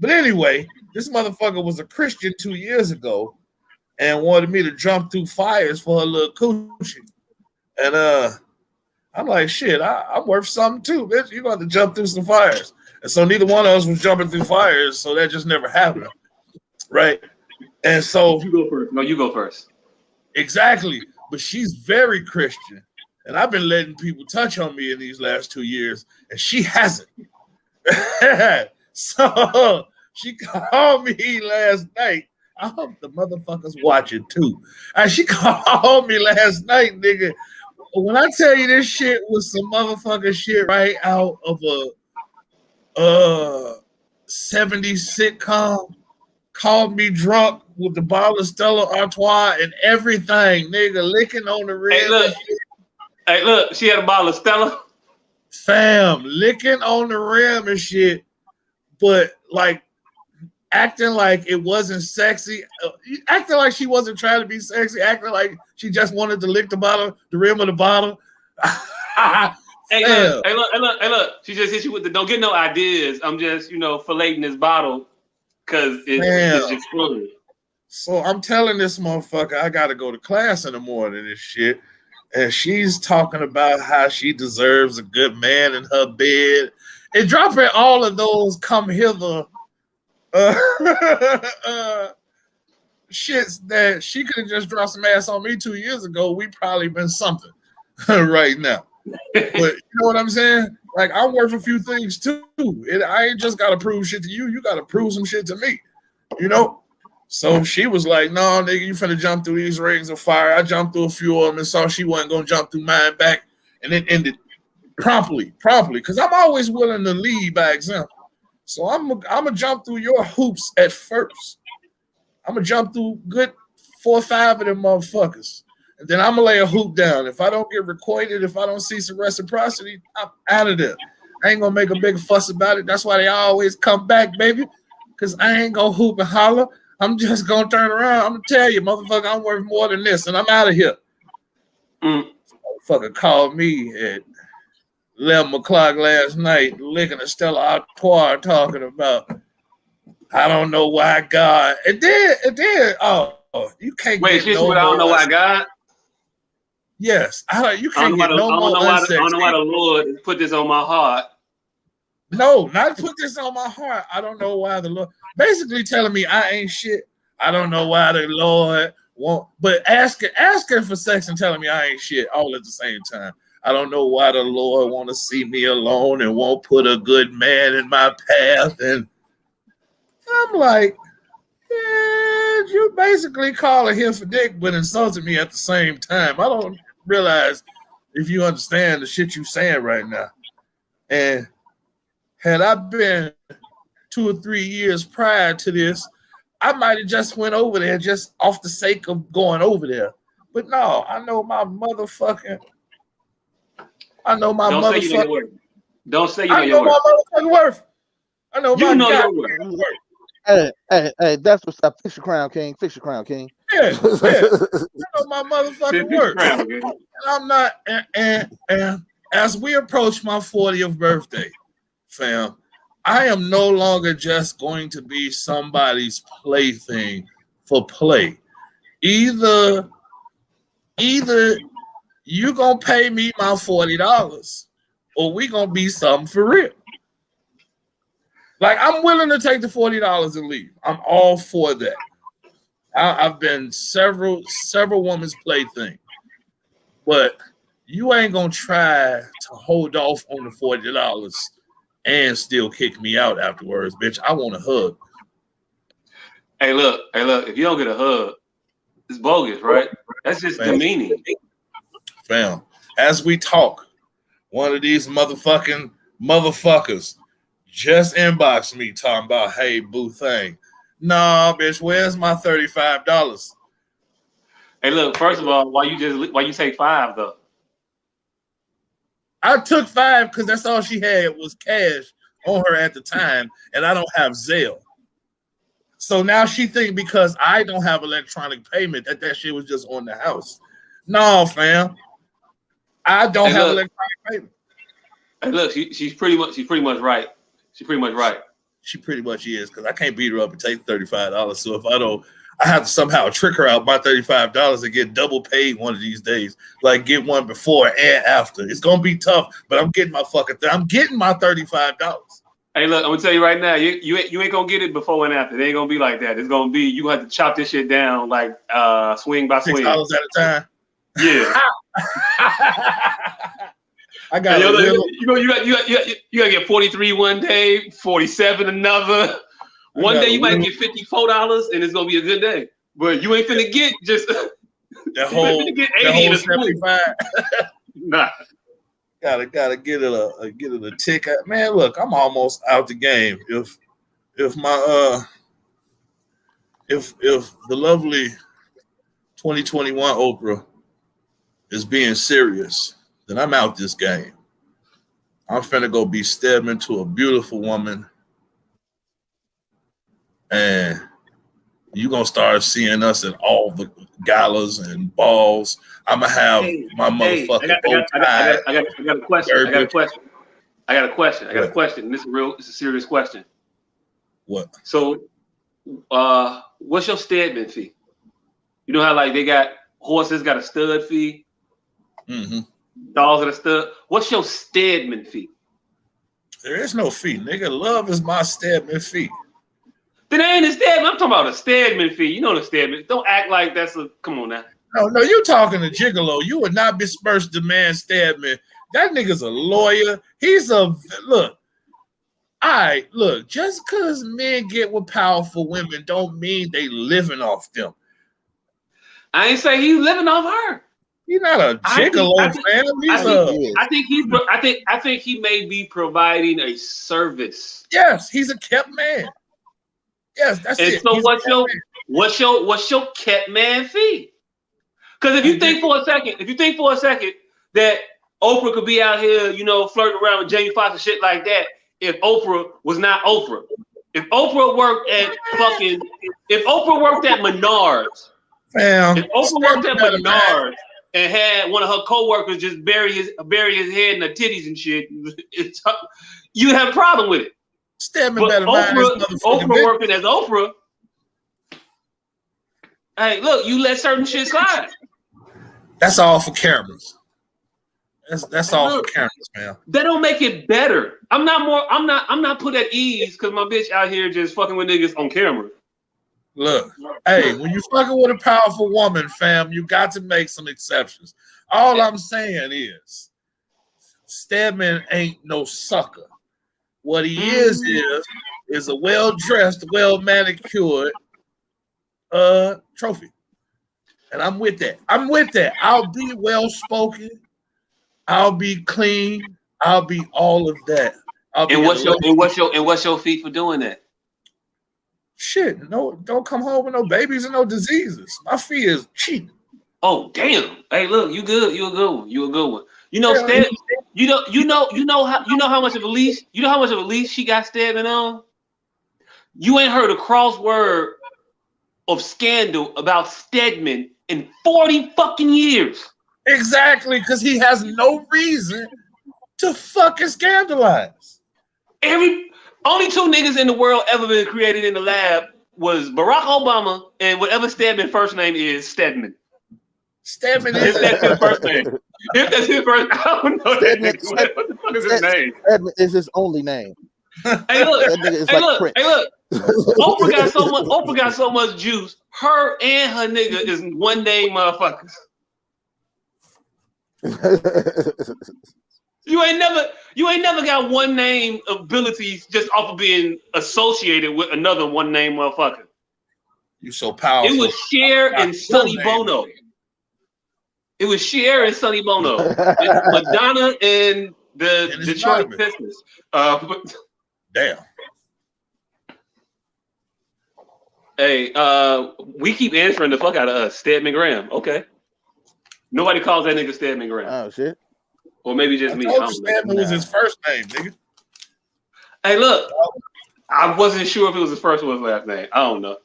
[SPEAKER 8] But anyway, this motherfucker was a Christian 2 years ago and wanted me to jump through fires for a little coochie. And I'm like, shit, I'm worth something too, bitch. You're going to jump through some fires. And so neither one of us was jumping through fires, so that just never happened. Right? And so
[SPEAKER 1] you go first. No, you go first.
[SPEAKER 8] Exactly. But she's very Christian. And I've been letting people touch on me in these last 2 years, and she hasn't. So she called me last night. I hope the motherfuckers watching too. And she called me last night, nigga. When I tell you this shit was some motherfucking shit right out of a 70s sitcom, called me drunk with the bottle of Stella Artois and everything, nigga, licking on the rim.
[SPEAKER 1] Hey, look, she had a bottle of Stella.
[SPEAKER 8] Fam, licking on the rim and shit, but like acting like it wasn't sexy, acting like she wasn't trying to be sexy, acting like she just wanted to lick the rim of the bottle.
[SPEAKER 1] Hey, look. She just hit you with the don't get no ideas. I'm just, filleting this bottle because it's just fun.
[SPEAKER 8] So I'm telling this motherfucker I gotta go to class in the morning and shit. And she's talking about how she deserves a good man in her bed and dropping all of those come hither shits that she could have just dropped some ass on me 2 years ago. We probably been something right now. But you know what I'm saying? Like, I'm worth a few things too. I ain't just got to prove shit to you. You got to prove some shit to me, So she was like, no, nigga, you finna jump through these rings of fire. I jumped through a few of them and saw she wasn't gonna jump through mine back, and it ended promptly, because I'm always willing to lead by example. So I'm gonna jump through your hoops at first. I'm gonna jump through good 4 or 5 of them motherfuckers. And then I'm gonna lay a hoop down. If I don't get requited, if I don't see some reciprocity, I'm out of there. I ain't gonna make a big fuss about it. That's why they always come back, baby. Cause I ain't gonna hoop and holler. I'm just gonna turn around. I'm gonna tell you, motherfucker, I'm worth more than this, and I'm out of here. Motherfucker called me at 11 o'clock last night, licking a Stella Artois, talking about, I don't know why God. It did. Oh, you can't
[SPEAKER 1] wait,
[SPEAKER 8] get no
[SPEAKER 1] I don't know why God.
[SPEAKER 8] Yes, you can't get no more
[SPEAKER 1] I don't know why the Lord put this on my heart.
[SPEAKER 8] No, not put this on my heart. I don't know why the Lord. Basically telling me I ain't shit. I don't know why the Lord won't. But asking for sex and telling me I ain't shit all at the same time. I don't know why the Lord want to see me alone and won't put a good man in my path. And I'm like, yeah, you basically calling him for dick, but insulting me at the same time. I don't realize if you understand the shit you saying right now. And had I been 2 or 3 years prior to this, I might have just went over there just off the sake of going over there. But no, I know my motherfucking.
[SPEAKER 1] Don't say you know your worth. Don't say you know
[SPEAKER 8] I know
[SPEAKER 1] your
[SPEAKER 8] my
[SPEAKER 1] worth.
[SPEAKER 8] motherfucking worth. I know
[SPEAKER 1] you
[SPEAKER 8] my
[SPEAKER 1] know
[SPEAKER 8] God
[SPEAKER 1] your worth.
[SPEAKER 3] Hey, that's what's up. Fix your crown, King. Fix your crown, King.
[SPEAKER 8] Yeah. I know my motherfucking worth. And I'm not, and as we approach my 40th birthday, fam, I am no longer just going to be somebody's plaything for play. Either you gonna pay me my $40 or we gonna be something for real. Like, I'm willing to take the $40 and leave. I'm all for that. I've been several women's plaything, but you ain't gonna try to hold off on the $40 and still kick me out afterwards, bitch. I want a hug.
[SPEAKER 1] Hey, look. If you don't get a hug, it's bogus, right? That's just demeaning.
[SPEAKER 8] Fam, as we talk, one of these motherfuckers just inboxed me talking about, hey, boo thing. Nah, bitch, where's my $35?
[SPEAKER 1] Hey, look, first of all, why you take 5 though?
[SPEAKER 8] I took 5 because that's all she had was cash on her at the time, and I don't have Zelle. So now she think because I don't have electronic payment that shit was just on the house. No, fam. I don't have electronic payment.
[SPEAKER 1] Hey, look, she's pretty much right. She's pretty much right.
[SPEAKER 8] She pretty much is, because I can't beat her up and take $35. So if I don't, I have to somehow trick her out my $35 and get double paid one of these days. Like, get one before and after. It's gonna be tough, but I'm getting my I'm getting my $35.
[SPEAKER 1] Hey, look, I'm gonna tell you right now, you ain't gonna get it before and after. It ain't gonna be like that. It's gonna be you have to chop this shit down like swing by swing.
[SPEAKER 8] $6 at a time.
[SPEAKER 1] Yeah.
[SPEAKER 8] I got
[SPEAKER 1] you gotta get 43 one day, 47 another. One day you might get $54 and it's gonna be a good day. But you ain't finna get just
[SPEAKER 8] that whole 75.
[SPEAKER 1] Nah.
[SPEAKER 8] Gotta get it a ticket. Man, look, I'm almost out the game. If the lovely 2021 Oprah is being serious, then I'm out this game. I'm finna go be Stedman to a beautiful woman, and you gonna start seeing us at all the galas and balls. I'm gonna have my motherfucking bow tie.
[SPEAKER 1] I got a question. I got a question. It's a serious question.
[SPEAKER 8] What?
[SPEAKER 1] So, what's your Stedman fee? You know how like they got horses got a stud fee.
[SPEAKER 8] Mm-hmm.
[SPEAKER 1] Dogs got a stud. What's your Stedman fee?
[SPEAKER 8] There is no fee, nigga. Love is my Stedman fee.
[SPEAKER 1] Then ain't a Stedman. I'm talking about a Stedman fee. You know the Stedman. Don't act like that's a. Come on now.
[SPEAKER 8] No, you talking to Gigolo. You would not besmirch the man Stedman. That nigga's a lawyer. He's a look. all right, look, just because men get with powerful women don't mean they living off them.
[SPEAKER 1] I ain't say he's living off her.
[SPEAKER 8] He's not a gigolo, man.
[SPEAKER 1] I think he may be providing a service.
[SPEAKER 8] Yes, he's a kept man. Yes, that's
[SPEAKER 1] and
[SPEAKER 8] it.
[SPEAKER 1] So
[SPEAKER 8] what's
[SPEAKER 1] your kept man fee? Because if you think for a second that Oprah could be out here, flirting around with Jamie Foxx and shit like that, if Oprah was not Oprah, if Oprah worked at Menards, if Oprah worked at Menards and had one of her coworkers just bury his head in the titties and shit, you'd have a problem with it. But Oprah working as Oprah, hey, look, you let certain shit slide.
[SPEAKER 8] That's all for cameras. That's all for cameras, man.
[SPEAKER 1] That don't make it better. I'm not put at ease because my bitch out here just fucking with niggas on camera.
[SPEAKER 8] Look, hey, when you fucking with a powerful woman, fam, you got to make some exceptions. All I'm saying Stedman ain't no sucker. What he is a well-dressed, well-manicured trophy. And I'm with that. I'll be well-spoken. I'll be clean. I'll be all of that.
[SPEAKER 1] What's your fee for doing that?
[SPEAKER 8] Shit, no, don't come home with no babies and no diseases. My fee is cheap.
[SPEAKER 1] Oh damn! Hey, look, you good? You a good one. You a good one. You know how much of a leash? You know how much of a leash she got Stedman on? You ain't heard a crossword of scandal about Stedman in 40 fucking years.
[SPEAKER 8] Exactly, because he has no reason to fucking scandalize.
[SPEAKER 1] Only two niggas in the world ever been created in the lab was Barack Obama and whatever Stedman first name is, Stedman.
[SPEAKER 8] Stedman
[SPEAKER 1] is that's his first name. If that's his first, I don't know. What the fuck is his name?
[SPEAKER 3] Stedman is his only name.
[SPEAKER 1] Hey look, Oprah got so much juice. Her and her nigga is one name motherfuckers. You ain't never got one name abilities just off of being associated with another one name motherfucker.
[SPEAKER 8] You so powerful.
[SPEAKER 1] It was Cher and Sonny Bono. It was Cher and Sonny Bono. Madonna and the Detroit Pistons.
[SPEAKER 8] Damn.
[SPEAKER 1] Hey, we keep answering the fuck out of us. Stedman Graham. Okay. Nobody calls that nigga Stedman Graham.
[SPEAKER 3] Oh shit.
[SPEAKER 1] Or maybe just me.
[SPEAKER 8] Stedman was his first name, nigga.
[SPEAKER 1] Hey, look. I wasn't sure if it was his first or his last name. I don't know.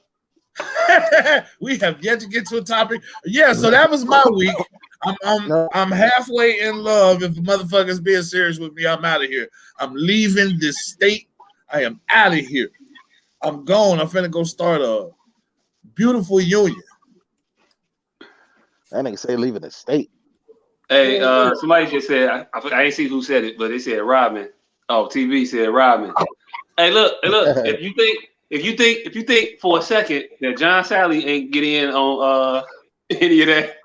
[SPEAKER 8] We have yet to get to a topic. Yeah, so that was my week. I'm halfway in love. If the motherfucker's being serious with me, I'm out of here. I'm leaving this state. I am out of here. I'm going. I'm finna go start a beautiful union.
[SPEAKER 3] That nigga say leaving the state.
[SPEAKER 1] Hey, somebody just said, I ain't see who said it, but they said Rodman. Oh, TV said Rodman. Hey, look. If you think for a second that John Sally ain't get in on any of that.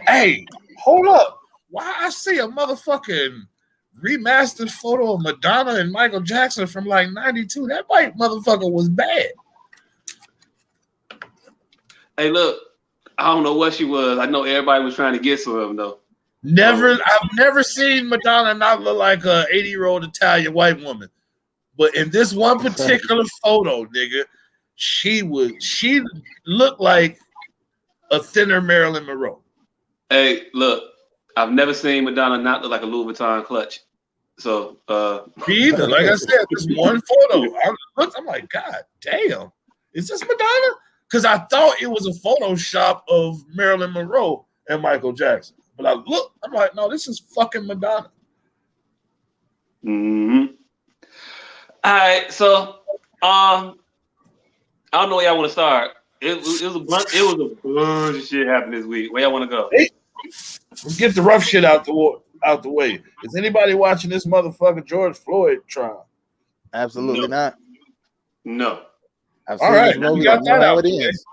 [SPEAKER 8] Hey, hold up. Why I see a motherfucking remastered photo of Madonna and Michael Jackson from like 92. That white motherfucker was bad.
[SPEAKER 1] Hey, look. I don't know what she was. I know everybody was trying to get some of them though.
[SPEAKER 8] I've never seen Madonna not look like a 80-year-old Italian white woman. But in this one particular photo, nigga, she looked like a thinner Marilyn Monroe.
[SPEAKER 1] Hey, look, I've never seen Madonna not look like a Louis Vuitton clutch. So
[SPEAKER 8] me either. Like I said, this one photo. I'm like, God damn, is this Madonna? Because I thought it was a Photoshop of Marilyn Monroe and Michael Jackson. But I'm like, no, this is fucking Madonna.
[SPEAKER 1] Mm-hmm. All right, so I don't know where y'all want to start. It was a bunch of shit happened this week. Where y'all want to go?
[SPEAKER 8] Hey, let's get the rough shit out the way. Is anybody watching this motherfucking George Floyd trial?
[SPEAKER 3] Absolutely not.
[SPEAKER 1] No.
[SPEAKER 3] I've seen this movie. I know how it ends.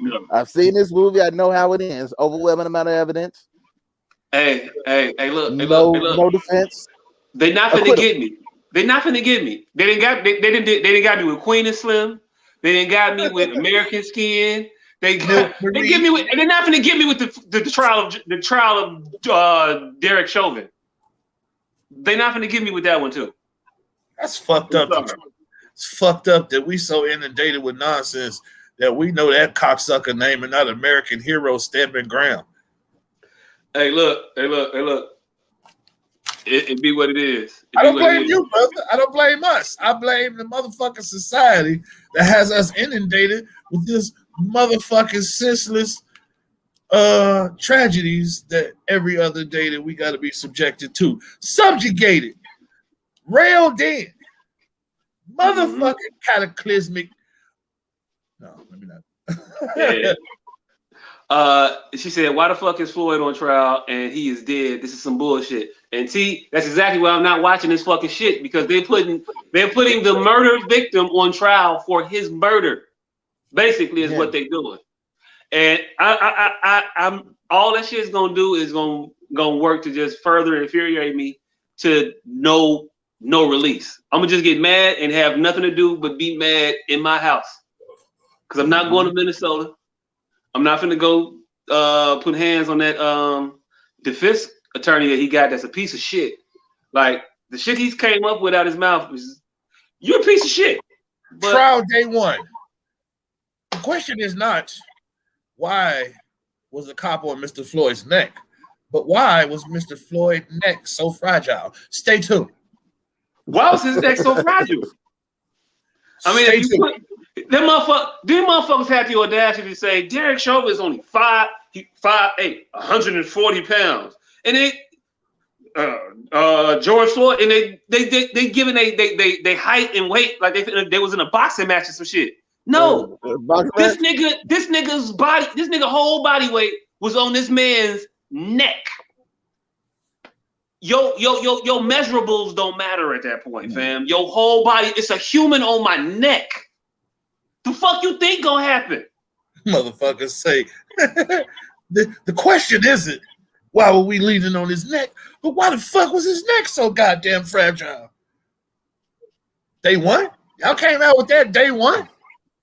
[SPEAKER 1] No.
[SPEAKER 3] I've seen this movie. I know how it ends. Overwhelming amount of evidence.
[SPEAKER 1] Hey, look.
[SPEAKER 3] No defense.
[SPEAKER 1] They not finna get me. They're not finna get me. They didn't got me with Queen and Slim. They didn't got me with American Skin. They get me with, and they're not finna get me with the trial of Derek Chauvin. They're not finna get me with that one too.
[SPEAKER 8] That's fucked up. It's fucked up that we so inundated with nonsense that we know that cocksucker name and not American hero Stedman Graham.
[SPEAKER 1] Hey, look. It be what it is.
[SPEAKER 8] I don't blame you, brother. I don't blame us. I blame the motherfucking society that has us inundated with this motherfucking senseless tragedies that every other day that we got to be subjected to. Subjugated. Railed in. Motherfucking cataclysmic. No, let me not.
[SPEAKER 1] Yeah. She said, why the fuck is Floyd on trial and he is dead? This is some bullshit. And T, that's exactly why I'm not watching this fucking shit, because they're putting the murder victim on trial for his murder. Basically is what they're doing. And I'm all that shit is gonna do is gonna work to just further infuriate me to no release. I'm gonna just get mad and have nothing to do but be mad in my house. Because I'm not going to Minnesota. I'm not finna go put hands on that defense attorney that he got that's a piece of shit. Like, the shit he's came up with out his mouth is, you're a piece of shit. But
[SPEAKER 8] trial day one. The question is not why was the cop on Mr. Floyd's neck, but why was Mr. Floyd's neck so fragile? Stay tuned.
[SPEAKER 1] Why was his neck so fragile? I mean, if you put, them motherfuckers had the audacity to say Derek Chauvin is only 5'8", 140 pounds, and George Floyd, and they giving they height and weight like they was in a boxing match or some shit. No, this nigga's body, this nigga whole body weight was on this man's neck. Your measurables don't matter at that point, fam. Your whole body, it's a human on my neck. The fuck you think gonna happen?
[SPEAKER 8] Motherfuckers say the question isn't why were we leaning on his neck, but why the fuck was his neck so goddamn fragile? Day one? Y'all came out with that day one?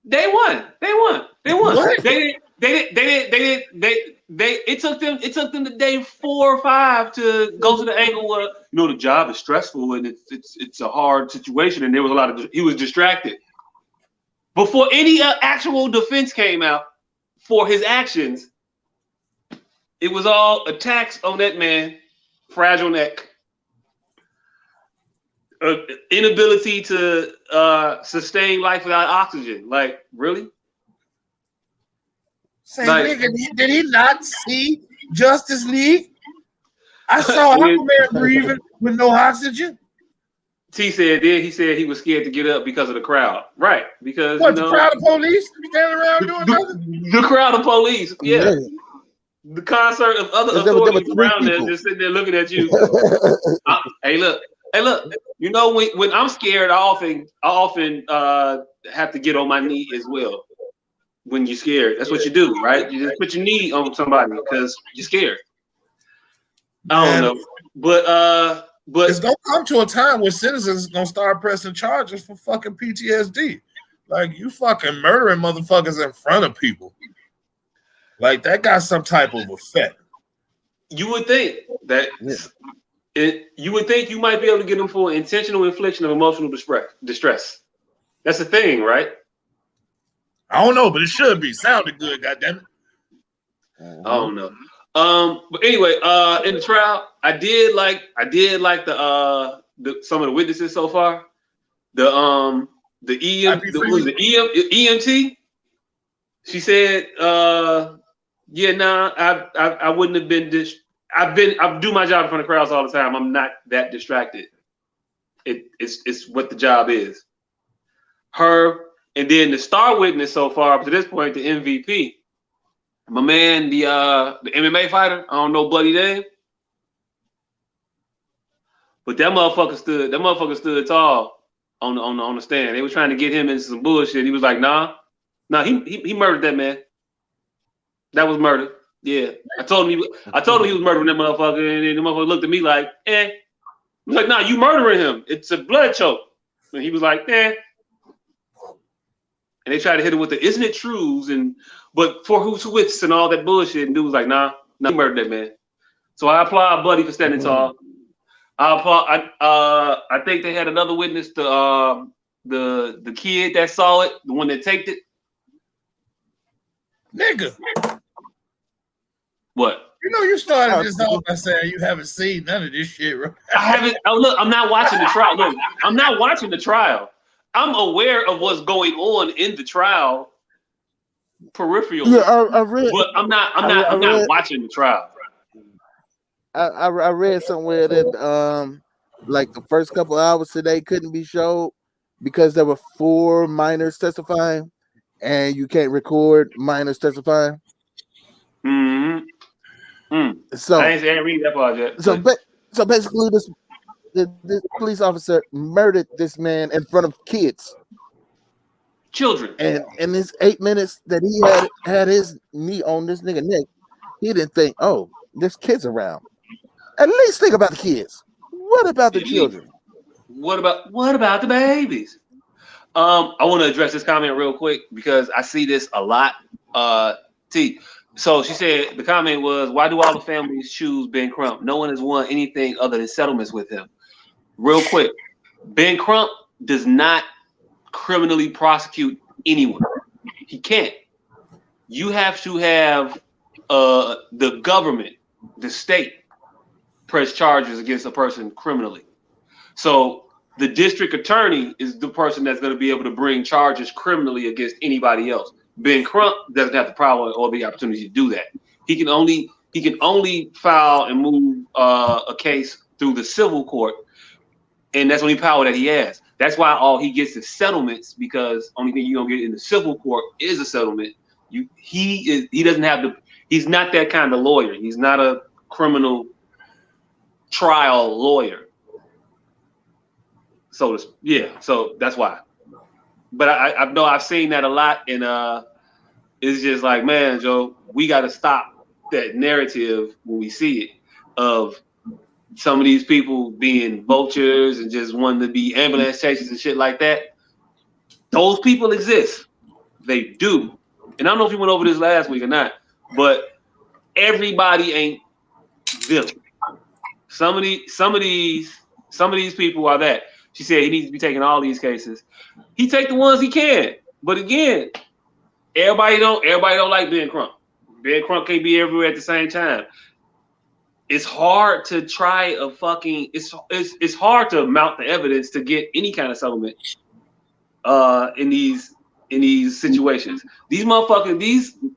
[SPEAKER 1] They won.
[SPEAKER 8] What?
[SPEAKER 1] It took them the day 4 or 5 to go to the angle where, the job is stressful and it's a hard situation, and there was he was distracted. Before any actual defense came out for his actions, it was all attacks on that man, fragile neck, inability to sustain life without oxygen. Like, really?
[SPEAKER 8] Say, nigga, did he not see Justice League? I saw Aquaman breathing with no oxygen.
[SPEAKER 1] T said he was scared to get up because of the crowd. Right. Because
[SPEAKER 8] the crowd of police standing around doing nothing?
[SPEAKER 1] The crowd of police, yeah. The concert of other authorities around there just sitting there looking at you. Hey, look. When I'm scared, I often have to get on my knee as well. When you're scared, that's what you do, right? You just put your knee on somebody because you're scared. I don't know, but
[SPEAKER 8] it's gonna come to a time where citizens gonna start pressing charges for fucking PTSD. Like, you fucking murdering motherfuckers in front of people. Like, that got some type of effect.
[SPEAKER 1] You would think that you would think you might be able to get them for intentional infliction of emotional distress. That's the thing, right?
[SPEAKER 8] I don't know, but it should be. Sounded good, goddammit.
[SPEAKER 1] I don't know. But anyway, in the trial, I did like the some of the witnesses so far. The EMT. She said, I wouldn't have been I do my job in front of crowds all the time. I'm not that distracted. It's what the job is. Her, and then the star witness so far up to this point, the MVP. My man, the MMA fighter, I don't know Buddy name, but that motherfucker stood tall on the stand. They were trying to get him into some bullshit. He was like, nah, he murdered that man. That was murder. Yeah, I told him he was murdering that motherfucker, and the motherfucker looked at me like, was like, nah, you murdering him. It's a blood choke. And he was like, nah. And they tried to hit him with the isn't it trues but for who's wits and all that bullshit. And dude was like, nah, you murdered that man. So I applaud Buddy for standing tall. I think they had another witness, the kid that saw it, the one that taped it.
[SPEAKER 8] Nigga.
[SPEAKER 1] What?
[SPEAKER 8] You know, you started this off by saying you haven't seen none of this shit, right?
[SPEAKER 1] I haven't. Oh, look, I'm not watching the trial. Look, I'm not watching the trial. I'm aware of what's going on in the trial peripherally.
[SPEAKER 3] Yeah, I read.
[SPEAKER 1] But I'm not watching the trial.
[SPEAKER 3] I read somewhere that like the first couple hours today couldn't be showed because there were 4 minors testifying, and you can't record minors testifying.
[SPEAKER 1] Mm-hmm.
[SPEAKER 3] So
[SPEAKER 1] I didn't read that part yet.
[SPEAKER 3] So basically, this police officer murdered this man in front of kids,
[SPEAKER 1] children,
[SPEAKER 3] and in this 8 minutes that he had his knee on this nigga neck, he didn't think, oh, there's kids around. At least think about the kids. What about the children?
[SPEAKER 1] What about the babies? I want to address this comment real quick because I see this a lot. So she said the comment was, why do all the families choose Ben Crump? No one has won anything other than settlements with him. Real quick, Ben Crump does not criminally prosecute anyone. He can't. You have to have the government, the state, press charges against a person criminally. So the district attorney is the person that's going to be able to bring charges criminally against anybody else. Ben Crump doesn't have the power or the opportunity to do that. He can only file and move a case through the civil court, and that's the only power that he has. That's why all he gets is settlements, because only thing you're gonna get in the civil court is a settlement. He's not that kind of lawyer. He's not a criminal trial lawyer. So that's why. But I've seen that a lot, and it's just like, man, Joe, we got to stop that narrative when we see it of some of these people being vultures and just wanting to be ambulance chasers and shit like that. Those people exist. They do. And I don't know if you went over this last week or not, but everybody ain't them. Some of these people are that. She said he needs to be taking all these cases. He take the ones he can. But again, everybody don't like Ben Crump. Ben Crump can't be everywhere at the same time. It's hard to try it's hard to mount the evidence to get any kind of settlement in these situations. These motherfuckers,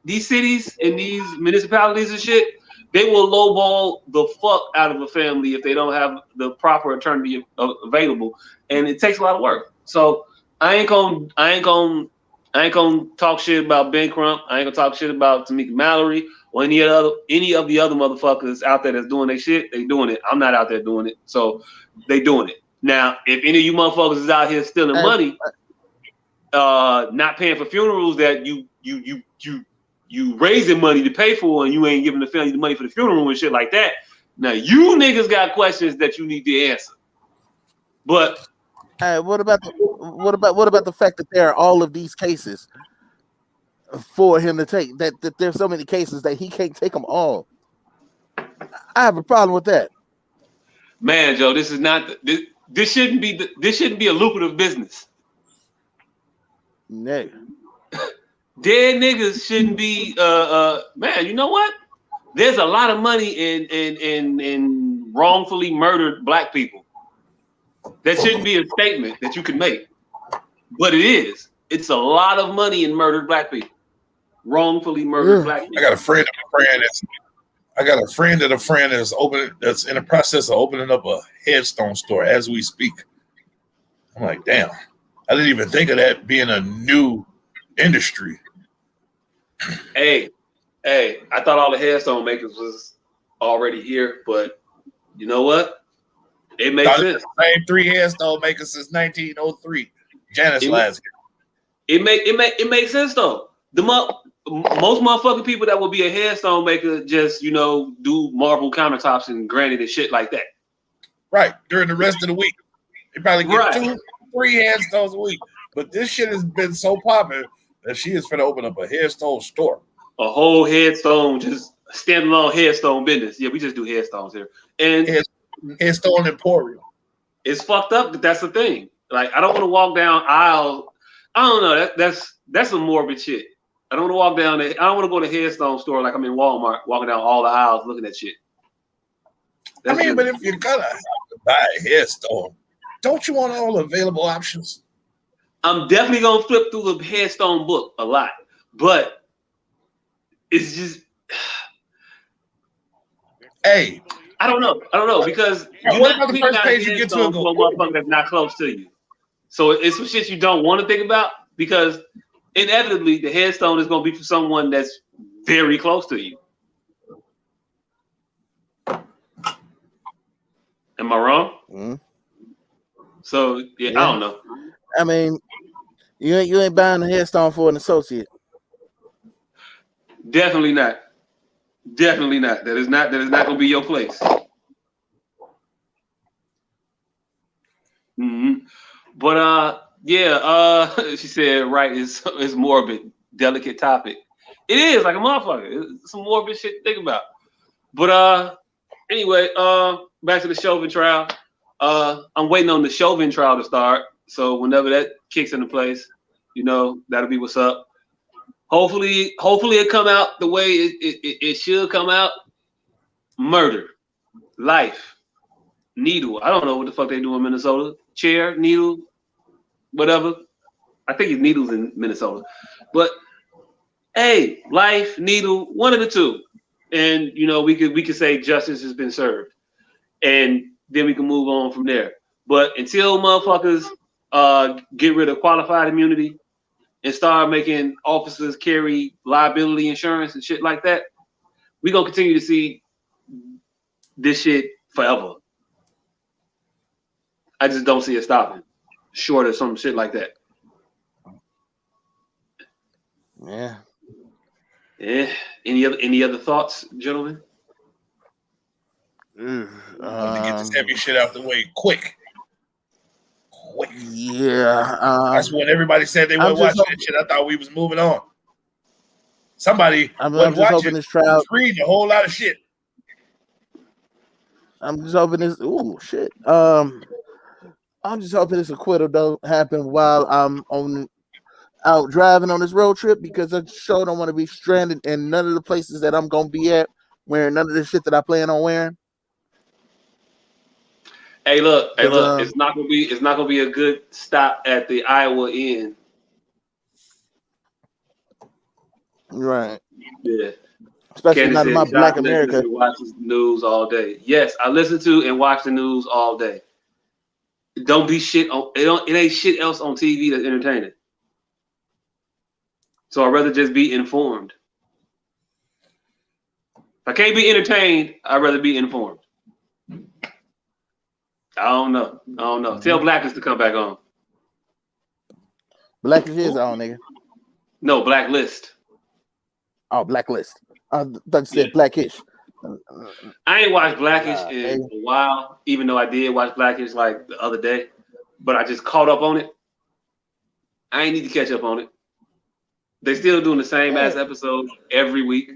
[SPEAKER 1] these cities and these municipalities and shit, they will lowball the fuck out of a family if they don't have the proper attorney available, and it takes a lot of work. So I ain't gonna talk shit about Ben Crump. I ain't gonna talk shit about Tamika Mallory or any of the other motherfuckers out there that's doing their shit. They doing it. I'm not out there doing it, so they doing it. Now, if any of you motherfuckers is out here stealing money, not paying for funerals that you raising money to pay for, and you ain't giving the family the money for the funeral and shit like that. Now you niggas got questions that you need to answer. But
[SPEAKER 3] what about the fact that there are all of these cases for him to take? That there's so many cases that he can't take them all. I have a problem with that.
[SPEAKER 1] Man, Joe, this shouldn't be a lucrative business.
[SPEAKER 3] No.
[SPEAKER 1] Dead niggas shouldn't be man, you know what? There's a lot of money in wrongfully murdered black people. That shouldn't be a statement that you can make. But it is. It's a lot of money in murdered black people. Wrongfully murdered black people.
[SPEAKER 8] I got a friend of a friend that's in the process of opening up a headstone store as we speak. I'm like, damn. I didn't even think of that being a new industry.
[SPEAKER 1] Hey, I thought all the headstone makers was already here, but you know what? It makes sense.
[SPEAKER 8] Same 3 headstone makers since 1903. Janice last year.
[SPEAKER 1] It makes sense though. Most motherfucking people that will be a headstone maker just do marble countertops and granite and shit like that.
[SPEAKER 8] Right, during the rest of the week. They probably get
[SPEAKER 1] Right.
[SPEAKER 8] 2-3 headstones a week. But this shit has been so popular that she is finna open up a headstone store.
[SPEAKER 1] A whole headstone, just standalone headstone business. Yeah, we just do headstones here. And
[SPEAKER 8] Headstone Emporium.
[SPEAKER 1] it's fucked up that that's the thing. Like, I don't want to walk down aisles. I don't know. That's some morbid shit. I don't want to walk down there. I don't want to go to the headstone store like I'm in Walmart, walking down all the aisles looking at shit.
[SPEAKER 8] But if you're gonna have to buy a headstone, don't you want all the available options?
[SPEAKER 1] I'm definitely gonna flip through the headstone book a lot, but it's just,
[SPEAKER 8] hey,
[SPEAKER 1] I don't know because
[SPEAKER 8] what about the first page you get to a
[SPEAKER 1] motherfucker that's not close to you. So it's some shit you don't want to think about because inevitably the headstone is gonna be for someone that's very close to you. Am I wrong?
[SPEAKER 3] Mm-hmm.
[SPEAKER 1] So yeah, I don't know.
[SPEAKER 3] I mean, you ain't buying a headstone for an associate.
[SPEAKER 1] Definitely not. Definitely not. That is not gonna be your place. Mm-hmm. But she said right, it's morbid, delicate topic. It is like a motherfucker. It's some morbid shit to think about. But anyway, back to the Chauvin trial. I'm waiting on the Chauvin trial to start. So whenever that kicks into place, that'll be what's up. Hopefully it come out the way it should come out. Murder, life, needle. I don't know what the fuck they do in Minnesota. Chair, needle, whatever. I think it's needles in Minnesota. But hey, life, needle, one of the two. And we could say justice has been served. And then we can move on from there. But until motherfuckers get rid of qualified immunity and start making officers carry liability insurance and shit like that, we're gonna continue to see this shit forever. I just don't see it stopping, short of some shit like that.
[SPEAKER 3] Yeah.
[SPEAKER 1] Yeah. Any other thoughts, gentlemen?
[SPEAKER 8] To get this heavy shit out the way quick.
[SPEAKER 3] Yeah.
[SPEAKER 8] That's when everybody said they weren't watching that shit. I thought we was moving on. Somebody
[SPEAKER 3] I'm just hoping this trial
[SPEAKER 8] reading a whole lot of shit.
[SPEAKER 3] I'm just hoping this. Ooh, shit. I'm just hoping this acquittal don't happen while I'm out driving on this road trip because I sure don't want to be stranded in none of the places that I'm gonna be at wearing none of the shit that I plan on wearing.
[SPEAKER 1] Hey, look, it's not gonna be a good stop at the Iowa end.
[SPEAKER 3] Right.
[SPEAKER 1] Yeah.
[SPEAKER 3] Especially not in my Black America.
[SPEAKER 1] Watches the news all day. Yes, I listen to and watch the news all day. Don't be shit on it ain't shit else on TV that's entertaining. So I'd rather just be informed. If I can't be entertained, I'd rather be informed. I don't know. Tell Blacklist to come back on.
[SPEAKER 3] Blacklist is on, nigga.
[SPEAKER 1] No, Blacklist.
[SPEAKER 3] Oh, Blacklist. I thought you said Blackish.
[SPEAKER 1] I ain't watched Blackish in a while, even though I did watch Blackish like the other day, but I just caught up on it. I ain't need to catch up on it. They still doing the same ass episodes every week.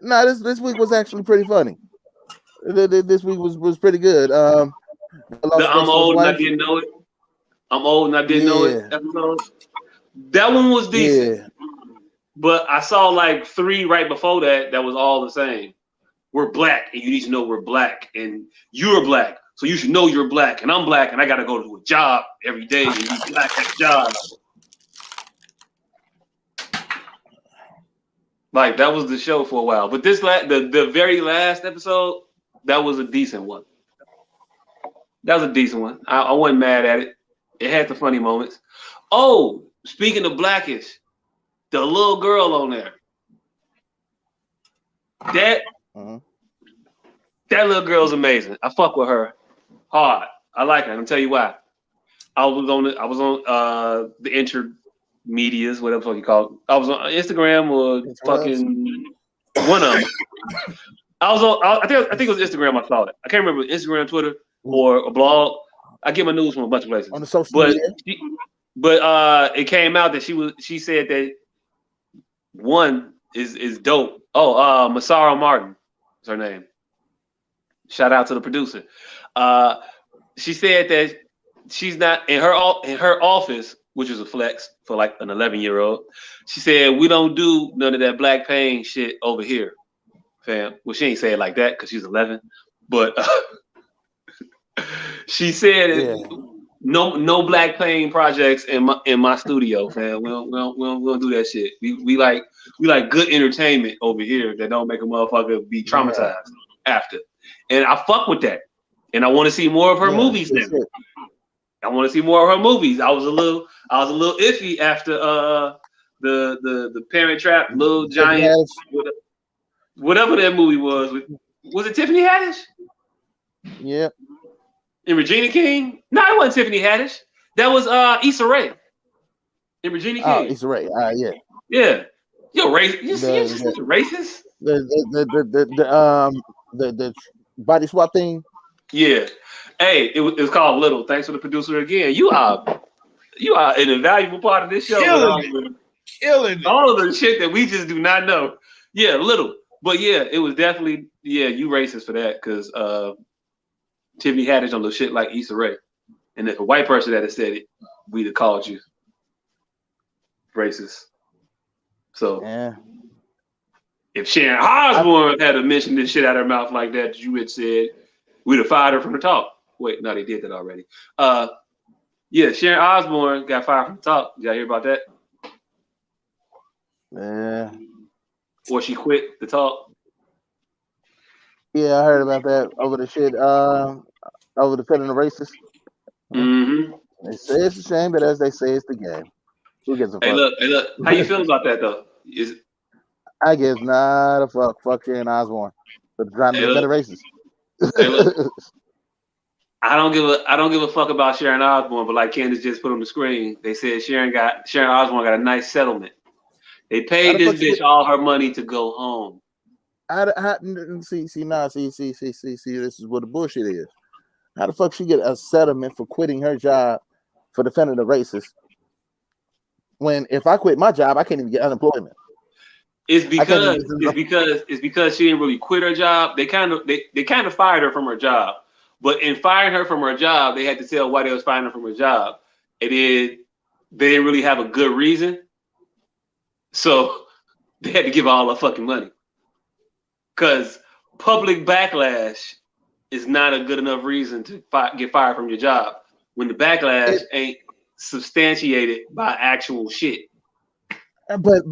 [SPEAKER 3] No, this week was actually pretty funny. This week was pretty good.
[SPEAKER 1] I'm old and I didn't know it. I'm old and I didn't know it episode. That one was decent. Yeah. But I saw like 3 right before that was all the same. We're black and you need to know we're black and you're black. So you should know you're black and I'm black and I got to go to a job every day and be black at a job. Like that was the show for a while. But this the very last episode, that was a decent one. That was a decent one. I wasn't mad at it. It had the funny moments. Oh, speaking of Blackish, the little girl on there. That little girl's amazing. I fuck with her hard. I like her. I'm gonna tell you why. I was on the intermedias, whatever the fuck you call it. I was on Instagram or fucking one of them. I think it was Instagram. I saw it. I can't remember Instagram, Twitter, or a blog. I get my news from a bunch of places.
[SPEAKER 3] On the social media.
[SPEAKER 1] But it came out that she said that one is dope. Oh, Masara Martin is her name. Shout out to the producer. She said that she's not in her office, which is a flex for like an 11-year-old. She said we don't do none of that black pain shit over here, fam. Well, she ain't say it like that because she's 11, but she said no black pain projects in my studio, fam. We don't do that shit. We like good entertainment over here that don't make a motherfucker be traumatized after. And I fuck with that. And I want to see more of her movies now. I want to see more of her movies. I was a little iffy after the Parent Trap, Little Giant, whatever that movie was. Was it Tiffany Haddish?
[SPEAKER 3] Yep.
[SPEAKER 1] And Regina King? No, it wasn't Tiffany Haddish. That was Issa Rae. And Regina King.
[SPEAKER 3] Oh, Issa Rae. Yeah.
[SPEAKER 1] Yeah. You're racist. You're just racist.
[SPEAKER 3] The body swap thing.
[SPEAKER 1] Yeah. Hey, it was called Little. Thanks for the producer again. You are an invaluable part of this show.
[SPEAKER 8] Killing it.
[SPEAKER 1] All of the shit that we just do not know. Yeah, Little. But yeah, it was definitely, you racist for that because Tiffany Haddish on the shit like Issa Rae. And if a white person that had said it, we'd have called you racist. So if Sharon Osbourne had mentioned this shit out of her mouth like that you had said, we'd have fired her from the talk. Wait, no, they did that already. Sharon Osbourne got fired from the talk. Did y'all hear about that?
[SPEAKER 3] Yeah.
[SPEAKER 1] Or she quit the talk.
[SPEAKER 3] Yeah, I heard about that over the shit. Over the feeling of racist.
[SPEAKER 1] Mm-hmm.
[SPEAKER 3] They say it's a shame, but as they say, it's the game. Who gives a fuck?
[SPEAKER 1] Hey, look. How you feel about that though?
[SPEAKER 3] I guess not a fuck. Fuck Sharon Osbourne. But trying to be better racist.
[SPEAKER 1] Hey, look. I don't give a fuck about Sharon Osbourne, but like Candace just put on the screen, they said Sharon Osbourne got a nice settlement. They paid this bitch all her money to go home.
[SPEAKER 3] See, this is what the bullshit is. How the fuck she get a settlement for quitting her job for defending the racist? When if I quit my job, I can't even get unemployment. It's
[SPEAKER 1] because she didn't really quit her job. They kind of fired her from her job. But in firing her from her job, they had to tell why they was firing her from her job. And then they didn't really have a good reason. So they had to give all her fucking money. Because public backlash is not a good enough reason to get fired from your job when the backlash ain't substantiated by actual shit.
[SPEAKER 3] But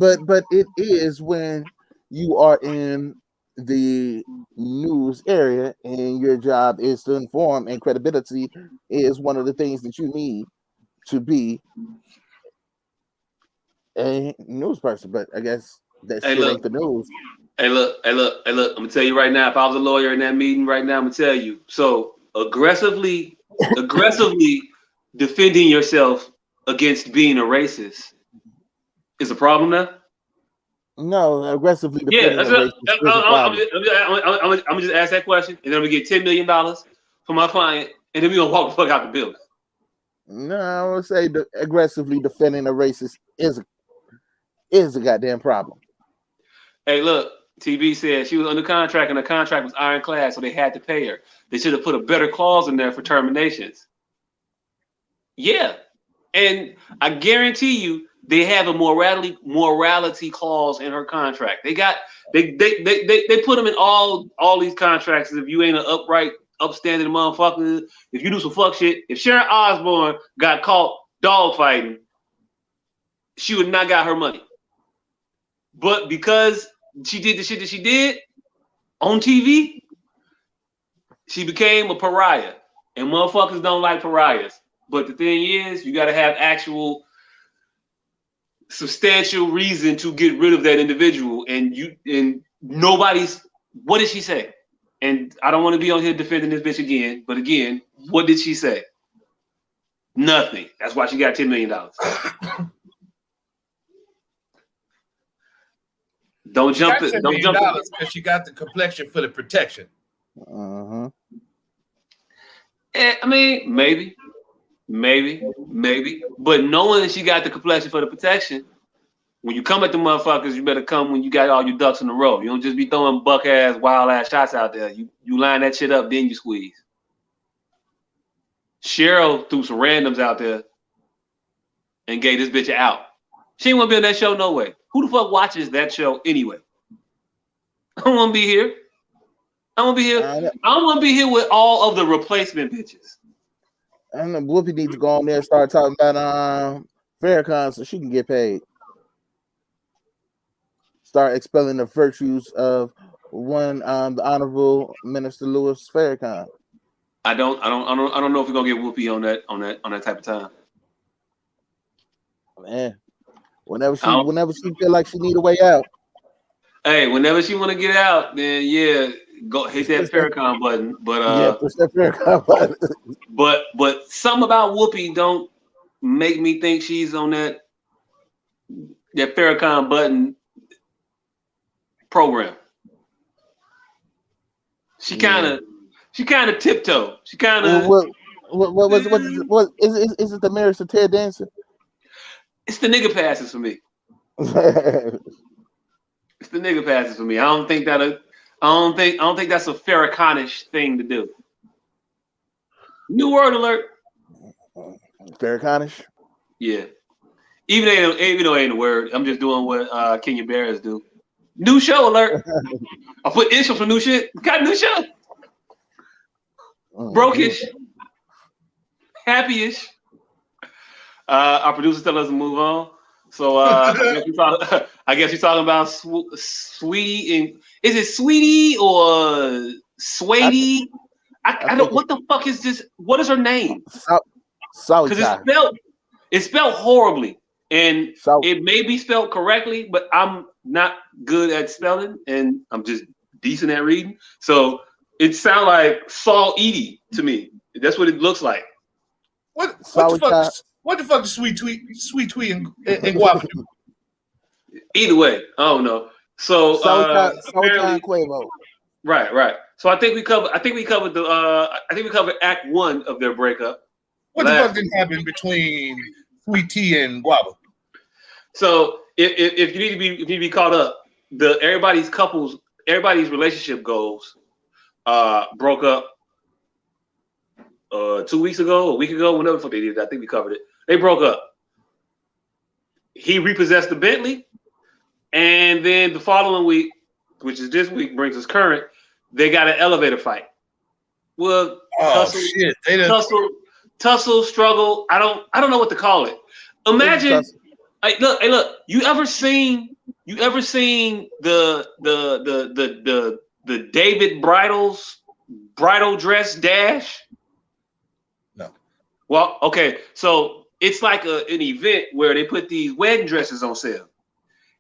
[SPEAKER 3] it is when you are in the news area and your job is to inform, and credibility is one of the things that you need to be a news person. But I guess that shit ain't the news.
[SPEAKER 1] Hey, look. I'm gonna tell you right now. If I was a lawyer in that meeting right now, I'm gonna tell you. So aggressively defending yourself against being a racist is a problem now.
[SPEAKER 3] No, aggressively defending
[SPEAKER 1] I'm gonna just ask that question, and then I'm gonna get $10 million for my client, and then we gonna walk the fuck out the building.
[SPEAKER 3] No, I would say aggressively defending a racist is a goddamn problem.
[SPEAKER 1] Hey, look, TB said she was under contract, and the contract was ironclad, so they had to pay her. They should have put a better clause in there for terminations. Yeah, and I guarantee you, they have a morality clause in her contract. They put them in all these contracts. If you ain't an upright, upstanding motherfucker, if you do some fuck shit, if Sharon Osbourne got caught dogfighting, she would not got her money. But because she did the shit that she did on TV, she became a pariah. And motherfuckers don't like pariahs. But the thing is, you gotta have actual substantial reason to get rid of that individual, and nobody's. What did she say? And I don't want to be on here defending this bitch again, but again, what did she say? Nothing. That's why she got $10 million. Don't
[SPEAKER 8] She
[SPEAKER 1] jump
[SPEAKER 8] got
[SPEAKER 1] it.
[SPEAKER 8] $10
[SPEAKER 1] Don't
[SPEAKER 8] million
[SPEAKER 1] jump it.
[SPEAKER 8] because she got the complexion for the protection.
[SPEAKER 3] Uh-huh.
[SPEAKER 1] I mean, maybe. But knowing that she got the complexion for the protection, when you come at the motherfuckers, you better come when you got all your ducks in a row. You don't just be throwing buck ass, wild ass shots out there. You line that shit up, then you squeeze. Cheryl threw some randoms out there and gave this bitch out. She ain't want to be on that show no way. Who the fuck watches that show anyway? I don't want to be here. I don't want to be here with all of the replacement bitches.
[SPEAKER 3] I don't know. Whoopi needs to go on there and start talking about Farrakhan so she can get paid. Start expelling the virtues of one the Honorable Minister Louis Farrakhan.
[SPEAKER 1] I don't know if we're gonna get Whoopi on that type of time.
[SPEAKER 3] Man, whenever she feel like she need a way out.
[SPEAKER 1] Hey, whenever she want to get out, then yeah, go hit that Farrakhan button. But
[SPEAKER 3] push that Farrakhan button.
[SPEAKER 1] but something about Whoopi don't make me think she's on that Farrakhan button program. She kind of tiptoe. She kind of.
[SPEAKER 3] What is it? The marriage to Ted Danson?
[SPEAKER 1] It's the nigga passes for me. It's the nigga passes for me. I don't think that's a Farrakhan-ish thing to do. New word alert.
[SPEAKER 3] Farrakhan-ish?
[SPEAKER 1] Yeah. Even though it ain't a word, I'm just doing what Kenya Barris do. New show alert. I put initials for new shit. Got a new show. Broke-ish. Happy-ish. Our producers tell us to move on. So I guess you're talking about Sweetie and is it Sweetie or Sweetie? I don't. What the fuck is this? What is her name? Because it's spelled horribly, and it may be spelled correctly, but I'm not good at spelling, and I'm just decent at reading. So it sounds like Saul Edie to me. That's what it looks like.
[SPEAKER 8] What the fuck? What the fuck is Sweet Tweet and Guava do?
[SPEAKER 1] Either way, I don't know. So apparently,
[SPEAKER 3] Quavo.
[SPEAKER 1] Right. So I think we covered Act 1 of their breakup.
[SPEAKER 8] What the fuck didn't happen between Sweet Tea and Guava?
[SPEAKER 1] So if you need to be caught up, everybody's relationship goals broke up 2 weeks ago, a week ago, whenever the fuck they did. I think we covered it. They broke up. He repossessed the Bentley, and then the following week, which is this week, brings us current. They got an elevator fight. Well, tussle, struggle. I don't know what to call it. Imagine, look. You ever seen the David Bridal's bridal dress dash?
[SPEAKER 8] No.
[SPEAKER 1] Well, okay, so it's like an event where they put these wedding dresses on sale,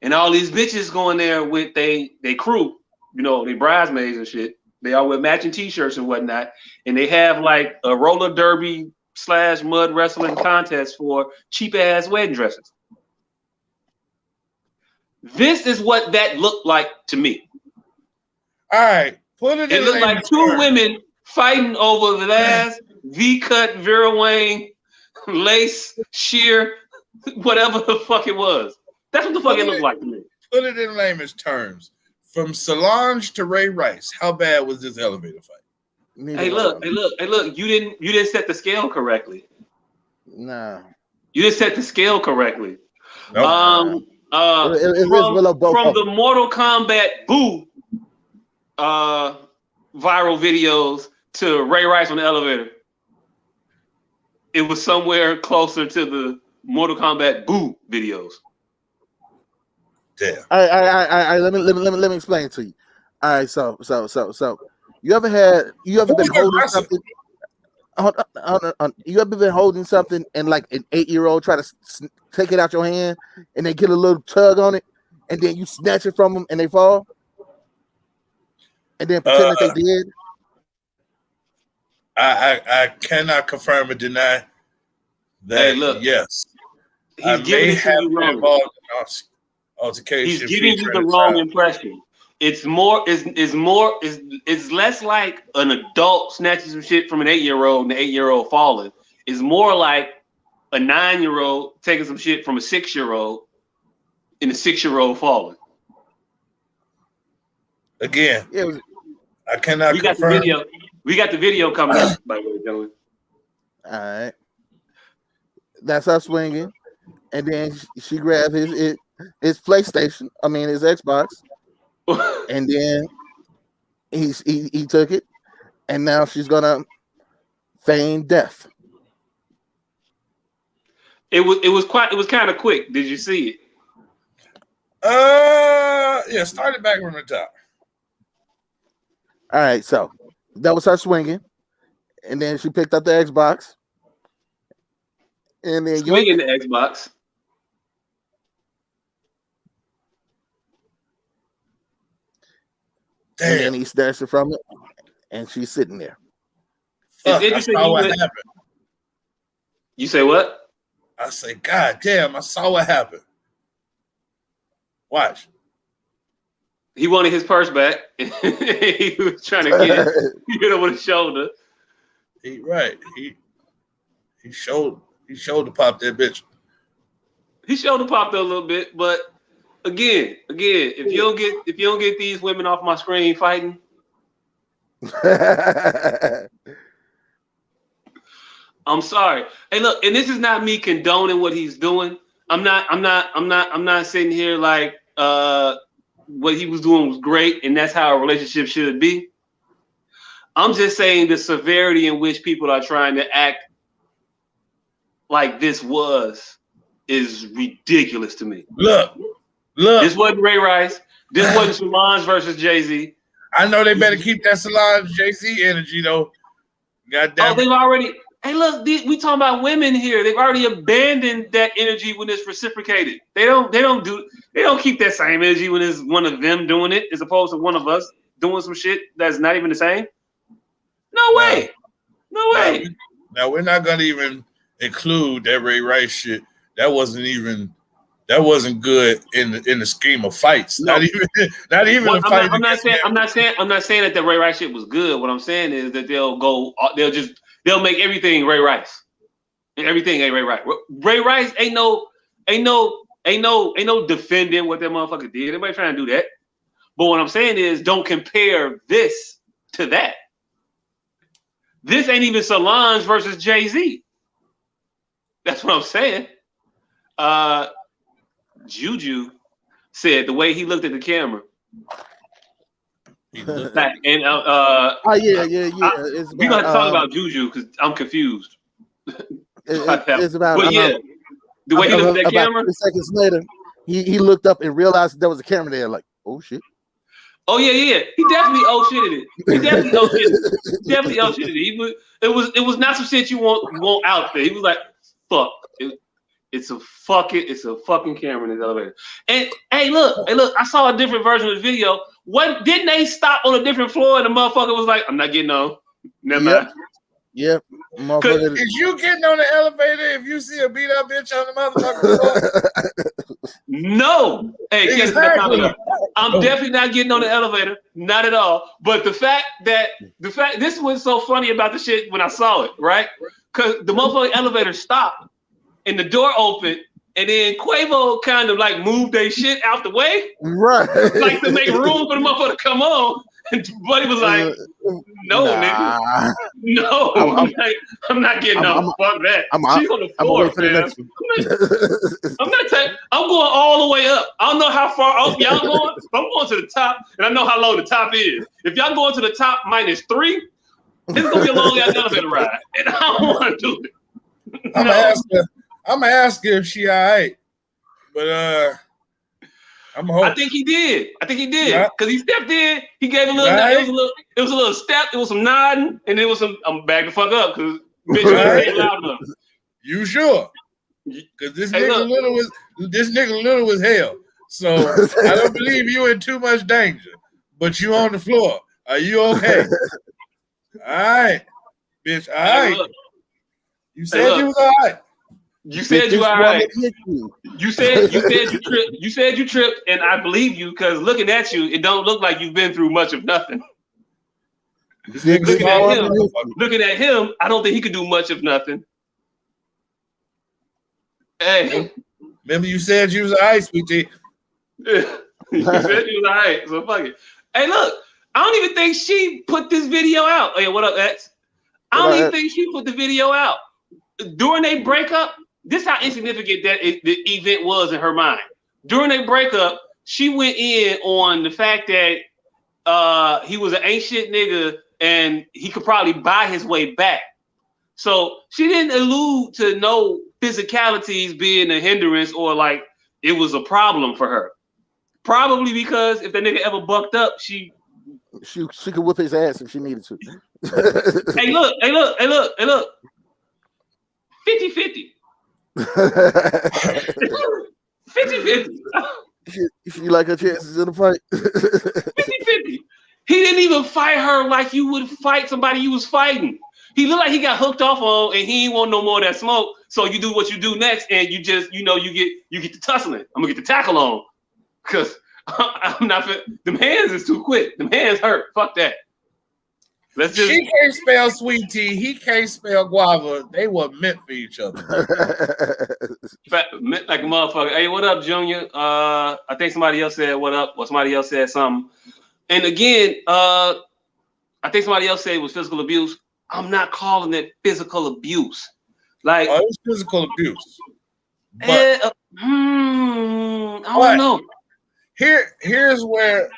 [SPEAKER 1] and all these bitches go in there with they crew, they bridesmaids and shit. They all wear matching t-shirts and whatnot, and they have like a roller derby / mud wrestling contest for cheap ass wedding dresses. This is what that looked like to me.
[SPEAKER 8] All right, put it.
[SPEAKER 1] It looked like two women fighting over the last V-cut Vera Wang lace sheer, whatever the fuck it was. That's what the fuck it looked like to me.
[SPEAKER 8] Put it in layman's terms. From Solange to Ray Rice, how bad was this elevator fight?
[SPEAKER 1] Hey, look. You didn't set the scale correctly.
[SPEAKER 3] Nah.
[SPEAKER 1] You didn't set the scale correctly.
[SPEAKER 8] Nope.
[SPEAKER 1] From the Mortal Kombat Boo viral videos to Ray Rice on the elevator, it was somewhere closer to the Mortal Kombat Boo videos.
[SPEAKER 8] Damn.
[SPEAKER 3] All right. Let me explain it to you. All right. So you ever been holding something? You ever been holding something and like an 8-year-old try to take it out your hand and they get a little tug on it and then you snatch it from them and they fall and then pretend that they did?
[SPEAKER 8] I cannot confirm or deny that.
[SPEAKER 1] Hey, look.
[SPEAKER 8] Yes,
[SPEAKER 1] he's giving it to you wrong.
[SPEAKER 8] altercation.
[SPEAKER 1] He's giving you the wrong impression. It's less like an adult snatching some shit from an 8-year-old and the 8-year-old falling. It's more like a 9-year-old taking some shit from a 6-year-old and a 6-year-old falling.
[SPEAKER 8] Again,
[SPEAKER 3] Yeah,
[SPEAKER 8] I cannot
[SPEAKER 1] we got
[SPEAKER 8] confirm.
[SPEAKER 1] the video. We got the video coming up, by the way, gentlemen.
[SPEAKER 3] all right. That's her swinging, and then she grabbed his PlayStation. I mean his Xbox, and then he took it, and now she's gonna feign death.
[SPEAKER 1] It was kind of quick. Did you see it?
[SPEAKER 8] Yeah, started back from the top.
[SPEAKER 3] All right, so that was her swinging, and then she picked up the Xbox, and then
[SPEAKER 1] swinging the Xbox.
[SPEAKER 3] Damn. And then he snatched her from it, and she's sitting there.
[SPEAKER 8] Fuck, I saw what happened.
[SPEAKER 1] You say what?
[SPEAKER 8] I say, God damn, I saw what happened. Watch.
[SPEAKER 1] He wanted his purse back. He was trying to get over the shoulder.
[SPEAKER 8] He showed to pop that bitch.
[SPEAKER 1] He showed to pop a little bit, but again, if you don't get these women off my screen fighting, I'm sorry. Hey, look, and this is not me condoning what he's doing. I'm not sitting here like what he was doing was great, and that's how a relationship should be. I'm just saying the severity in which people are trying to act like this is ridiculous to me.
[SPEAKER 8] Look.
[SPEAKER 1] This wasn't Ray Rice. This wasn't Solange versus Jay-Z.
[SPEAKER 8] I know they better keep that Solange Jay-Z energy though. Goddamn.
[SPEAKER 1] Oh, they've already. Hey, look, we talking about women here. They've already abandoned that energy when it's reciprocated. They don't keep that same energy when it's one of them doing it, as opposed to one of us doing some shit that's not even the same. No way. No way.
[SPEAKER 8] Now we're not gonna even include that Ray Rice shit. That wasn't good in the scheme of fights. No. Not even a fight.
[SPEAKER 1] I'm not saying that the Ray Rice shit was good. What I'm saying is that they'll make everything Ray Rice. And everything ain't Ray Rice. Ray Rice ain't no defending what that motherfucker did. Everybody trying to do that. But what I'm saying is don't compare this to that. This ain't even Solange versus Jay-Z. That's what I'm saying. Juju said the way he looked at the camera.
[SPEAKER 3] Yeah. We're
[SPEAKER 1] gonna talk about Juju because I'm confused.
[SPEAKER 3] It's about
[SPEAKER 1] the way he looked at the camera.
[SPEAKER 3] 3 seconds later, he looked up and realized there was a camera there. Like, oh shit.
[SPEAKER 1] Oh yeah. He definitely shitted it. He definitely shitted it. It was not some shit you want out there. He was like, fuck. It's a fucking camera in the elevator. And hey, look, I saw a different version of the video. Didn't they stop on a different floor and the motherfucker was like, I'm not getting on. Never mind.
[SPEAKER 3] Yep.
[SPEAKER 8] Is you getting on the elevator if you see a beat up bitch on the motherfucker?
[SPEAKER 1] No. Hey, exactly. I'm definitely not getting on the elevator. Not at all. But the fact this was so funny about the shit when I saw it, right? Because the motherfucking elevator stopped and the door opened, and then Quavo kind of like moved their shit out the way,
[SPEAKER 3] right?
[SPEAKER 1] Like to make room for the motherfucker to come on. And Buddy was like, "No, nigga, no, I'm not getting on. Fuck that. She's on the floor, man. I'm going all the way up. I don't know how far up y'all going. I'm going to the top, and I know how low the top is. If y'all going to the top -3, it's gonna be a long ass elevator ride, and I don't want to do it.
[SPEAKER 8] I'm gonna ask her if she all right, but I'm hoping.
[SPEAKER 1] I think he did because he stepped in. He gave a little. Right. It was a little step. It was some nodding, and it was some. I'm back the fuck up because bitch ain't loud enough.
[SPEAKER 8] You sure? Because this nigga little was hell. So I don't believe you in too much danger. But you on the floor. Are you okay? All right, bitch. All right. You said you was all right.
[SPEAKER 1] You said you all right. You said you tripped. You said you tripped, and I believe you because looking at you, it don't look like you've been through much of nothing. Looking at him, I don't think he could do much of nothing. Hey,
[SPEAKER 8] remember you said you was all right, sweet G.
[SPEAKER 1] You said you was all right, so fuck it. Hey, look, I don't even think she put this video out. Hey, what up, X? I don't even think she put the video out during their breakup. This is how insignificant that the event was in her mind. During their breakup, she went in on the fact that he was an ain't shit nigga and he could probably buy his way back. So she didn't allude to no physicalities being a hindrance or like it was a problem for her. Probably because if that nigga ever bucked up, she
[SPEAKER 3] could whip his ass if she needed to.
[SPEAKER 1] Hey, look. 50-50. 50-50.
[SPEAKER 3] You like her chances in the fight?
[SPEAKER 1] 50-50. He didn't even fight her like you would fight somebody you was fighting. He looked like he got hooked off on and he ain't want no more of that smoke. So you do what you do next and you just, you get the tussling. I'm gonna get the tackle on. Cause I'm not them hands is too quick. Them hands hurt. Fuck that.
[SPEAKER 8] She can't spell sweet tea. He can't spell guava. They were meant for each other.
[SPEAKER 1] Meant like a motherfucker. Hey, what up, Junior? I think somebody else said what up, or somebody else said something. And again, I think somebody else said it was physical abuse. I'm not calling it physical abuse. Like
[SPEAKER 8] it was physical abuse. But,
[SPEAKER 1] I don't know.
[SPEAKER 8] Here's where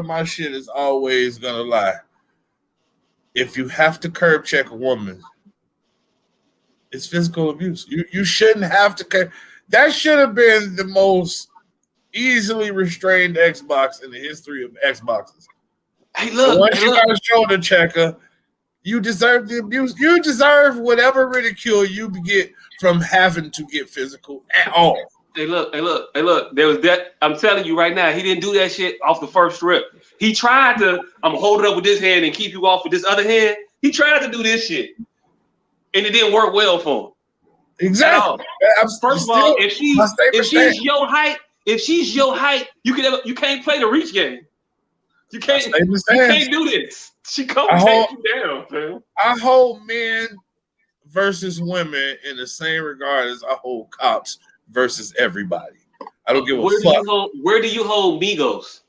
[SPEAKER 8] my shit is always gonna lie. If you have to curb check a woman, it's physical abuse. You shouldn't have to curb. That should have been the most easily restrained Xbox in the history of Xboxes.
[SPEAKER 1] Hey, look.
[SPEAKER 8] Once you got a shoulder checker, you deserve the abuse. You deserve whatever ridicule you get from having to get physical at all.
[SPEAKER 1] Hey, look. There was that. I'm telling you right now, he didn't do that shit off the first rip. He tried to, I'm gonna hold it up with this hand and keep you off with this other hand. He tried to do this shit. And it didn't work well for him.
[SPEAKER 8] Exactly.
[SPEAKER 1] First of all, if she's your height, you can't play the reach game. You can't do this. She come take you down, man.
[SPEAKER 8] I hold men versus women in the same regard as I hold cops versus everybody. I don't give a fuck.
[SPEAKER 1] Where do you hold Migos?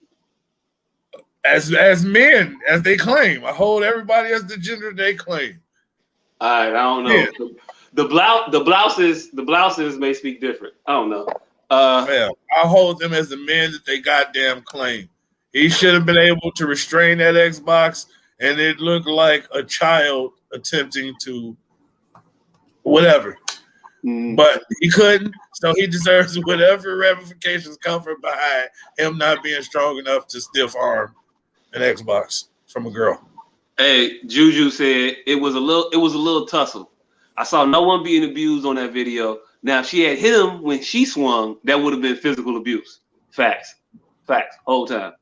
[SPEAKER 8] As men, as they claim. I hold everybody as the gender they claim.
[SPEAKER 1] All right, I don't know. Yeah. The blouses may speak different. I don't know.
[SPEAKER 8] I hold them as the men that they goddamn claim. He should have been able to restrain that Xbox, and it looked like a child attempting to whatever. But he couldn't, so he deserves whatever ramifications come from behind him not being strong enough to stiff arm an Xbox from a girl.
[SPEAKER 1] Hey, Juju said it was a little tussle. I saw no one being abused on that video. Now, if she had hit him when she swung, that would have been physical abuse. Facts. Whole time.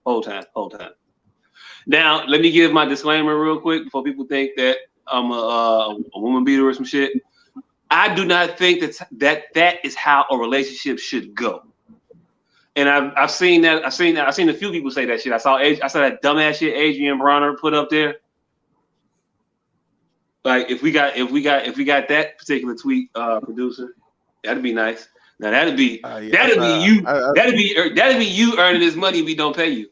[SPEAKER 1] Now, let me give my disclaimer real quick before people think that I'm a woman beater or some shit. I do not think that is how a relationship should go. And I've seen a few people say that shit. I saw that dumbass shit Adrian Bronner put up there. Like if we got that particular tweet, producer, that'd be nice. Now that'd be you earning this money we don't pay you.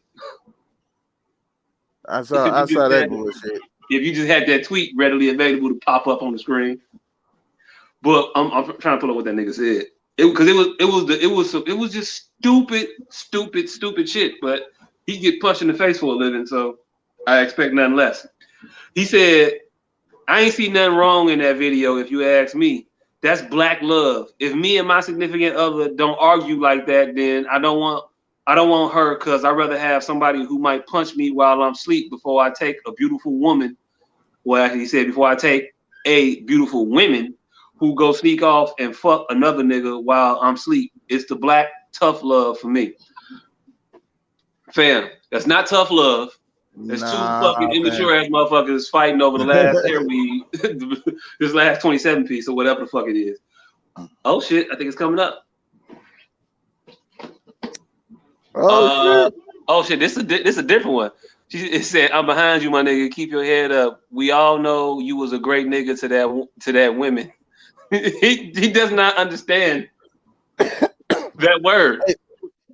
[SPEAKER 3] I saw that bullshit.
[SPEAKER 1] If you just had that tweet readily available to pop up on the screen. But I'm trying to pull up what that nigga said. It was just stupid shit. But he get punched in the face for a living, so I expect nothing less. He said, "I ain't see nothing wrong in that video. If you ask me, that's black love. If me and my significant other don't argue like that, then I don't want her because I'd rather have somebody who might punch me while I'm asleep before I take a beautiful woman. Well, he said before I take a beautiful woman who go sneak off and fuck another nigga while I'm asleep. It's the black tough love for me." Fam, that's not tough love. There's two fucking immature ass motherfuckers fighting over the last airweed, this last 27 piece or whatever the fuck it is. Oh shit! I think it's coming up.
[SPEAKER 3] Oh shit!
[SPEAKER 1] Oh shit! This is a different one. It said, "I'm behind you, my nigga. Keep your head up. We all know you was a great nigga to that women." he does not understand that word.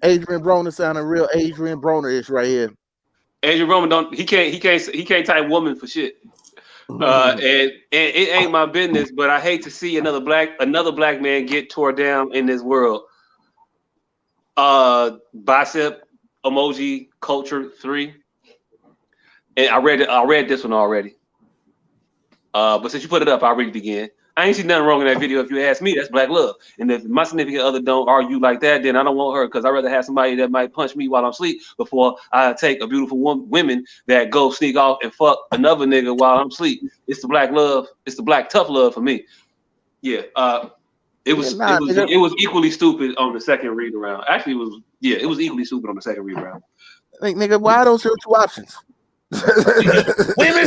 [SPEAKER 3] Adrian Broner sounding real Adrian Broner-ish right here.
[SPEAKER 1] Adrian Broner he can't type woman for shit. And it ain't my business, but I hate to see another black man get tore down in this world. Bicep emoji culture 3. And I read this one already. But since you put it up, I'll read it again. I ain't seen nothing wrong in that video. If you ask me, that's black love. And if my significant other don't argue like that, then I don't want her, because I'd rather have somebody that might punch me while I'm asleep before I take a beautiful woman that go sneak off and fuck another nigga while I'm asleep. It's the black love. It's the black tough love for me. Yeah. It was equally stupid on the second read around. Actually, it was equally stupid on the second read around.
[SPEAKER 3] Like, nigga, why don't you have 2 options?
[SPEAKER 8] women.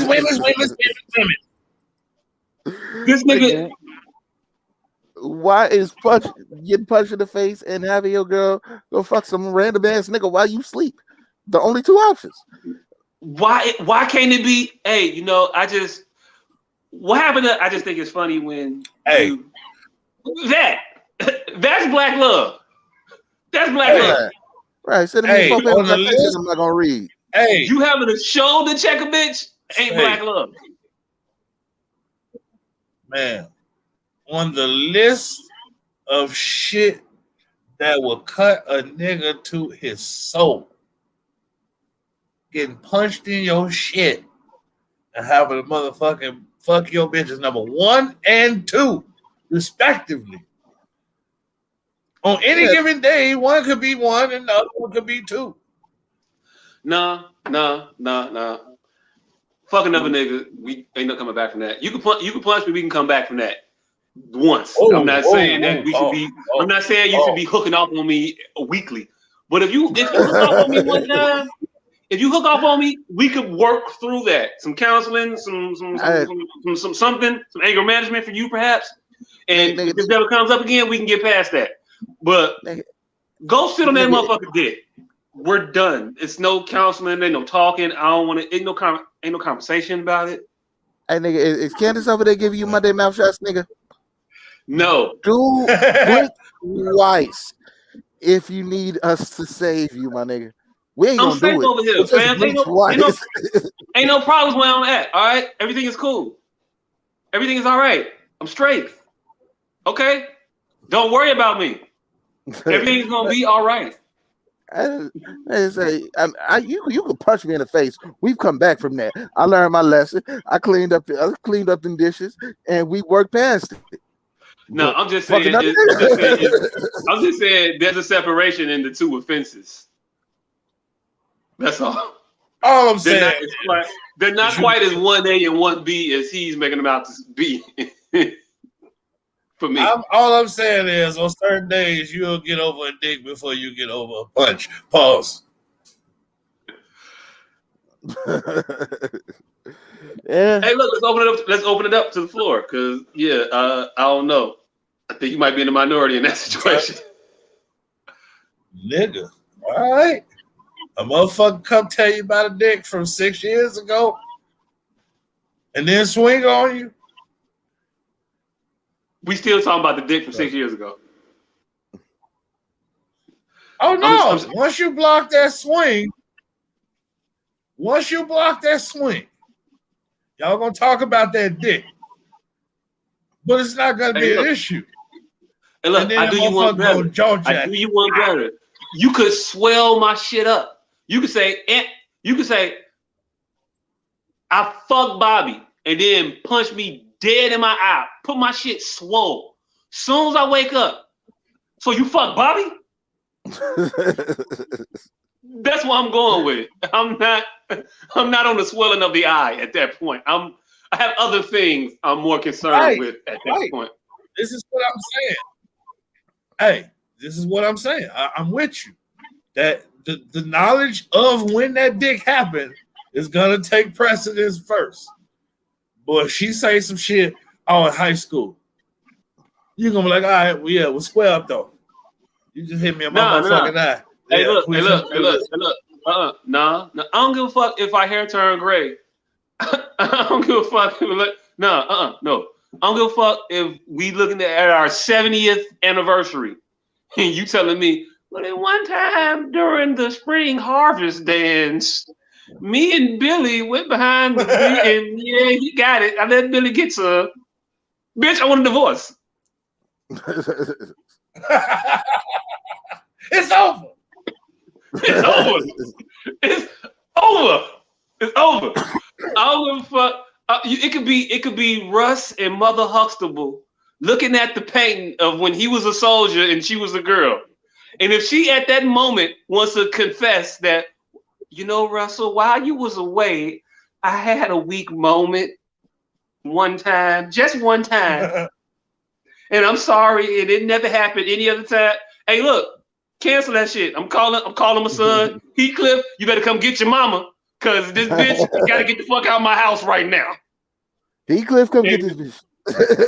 [SPEAKER 1] This nigga.
[SPEAKER 3] Why is getting punched in the face and having your girl go fuck some random ass nigga while you sleep? The only 2 options.
[SPEAKER 1] Why can't it be? Hey, what happened? I just think it's funny when that's black love. That's black love.
[SPEAKER 3] Right. So on the list, I'm not gonna read.
[SPEAKER 8] Hey,
[SPEAKER 1] you having a show to check a bitch ain't black love.
[SPEAKER 8] Man, on the list of shit that will cut a nigga to his soul, getting punched in your shit and having a motherfucking fuck your bitches number 1 and 2, respectively. On any given day, one could be 1 and the other one could be 2.
[SPEAKER 1] Nah. Fuck another nigga. We ain't no coming back from that. You can punch me. We can come back from that once. I'm not saying that we should be. I'm not saying you should be hooking off on me weekly. But if you hook off on me one time, we could work through that. Some counseling, some anger management for you perhaps. And if this never comes up again, we can get past that. But go sit on that motherfucking dick. We're done. It's no counseling. Ain't no talking. I don't want to. Ain't no conversation about it.
[SPEAKER 3] Hey nigga, is Candace over there giving you Monday mouth shots, nigga?
[SPEAKER 1] No.
[SPEAKER 3] Do blink twice if you need us to save you, my nigga. We ain't gonna do it.
[SPEAKER 1] Over here, fam. Ain't no problems where I'm at. All right, everything is cool. Everything is all right. I'm straight. Okay, don't worry about me. Everything's gonna be all right.
[SPEAKER 3] I say, you can punch me in the face. We've come back from that. I learned my lesson. I cleaned up the dishes, and we worked past it.
[SPEAKER 1] No, I'm just saying. I'm just saying. There's a separation in the 2 offenses. That's all.
[SPEAKER 8] All I'm saying.
[SPEAKER 1] They're not quite as 1A and 1B as he's making them out to be. For me.
[SPEAKER 8] All I'm saying is on certain days you'll get over a dick before you get over a punch. Pause.
[SPEAKER 3] Yeah.
[SPEAKER 1] Hey, look, let's open it up to the floor, because I don't know. I think you might be in the minority in that situation.
[SPEAKER 8] Nigga. All right. A motherfucker come tell you about a dick from 6 years ago and then swing on you.
[SPEAKER 1] We still talking about the dick from 6 years ago.
[SPEAKER 8] Oh no! Once you block that swing, y'all gonna talk about that dick, but it's not gonna be an issue.
[SPEAKER 1] Hey, look, I do you one better. You could swell my shit up. You could say, I fuck Bobby, and then punch me dead in my eye. Put my shit swole. Soon as I wake up. So you fuck Bobby? That's what I'm going with. I'm not on the swelling of the eye at that point. I have other things I'm more concerned with at that point.
[SPEAKER 8] This is what I'm saying. Hey, this is what I'm saying. I'm with you. That the knowledge of when that dick happened is gonna take precedence first. Boy, she say some shit in high school. You're gonna be like, all right, well, yeah, we'll square up though. You just hit me in my motherfucking eye.
[SPEAKER 1] Hey,
[SPEAKER 8] Yeah,
[SPEAKER 1] look.
[SPEAKER 8] we
[SPEAKER 1] Hey,
[SPEAKER 8] finna
[SPEAKER 1] look.
[SPEAKER 8] do this.
[SPEAKER 1] Nah. I don't give a fuck if our hair turn gray. I don't give a fuck. No. I don't give a fuck if we looking at our 70th anniversary and you telling me, well, at one time during the spring harvest dance, me and Billy went behind the and yeah, he got it. I let Billy get some. Bitch, I want a divorce.
[SPEAKER 8] It's over.
[SPEAKER 1] It's over. It's over. It's over. I don't give a fuck. It could be Russ and Mother Huxtable looking at the painting of when he was a soldier and she was a girl. And if she at that moment wants to confess that, you know, Russell, while you was away, I had a weak moment one time, just one time. And I'm sorry, and it never happened any other time. Hey, look, cancel that shit. I'm calling my son, Heathcliff, you better come get your mama. Cause this bitch gotta get the fuck out of my house right now.
[SPEAKER 3] Heathcliff, come get this bitch.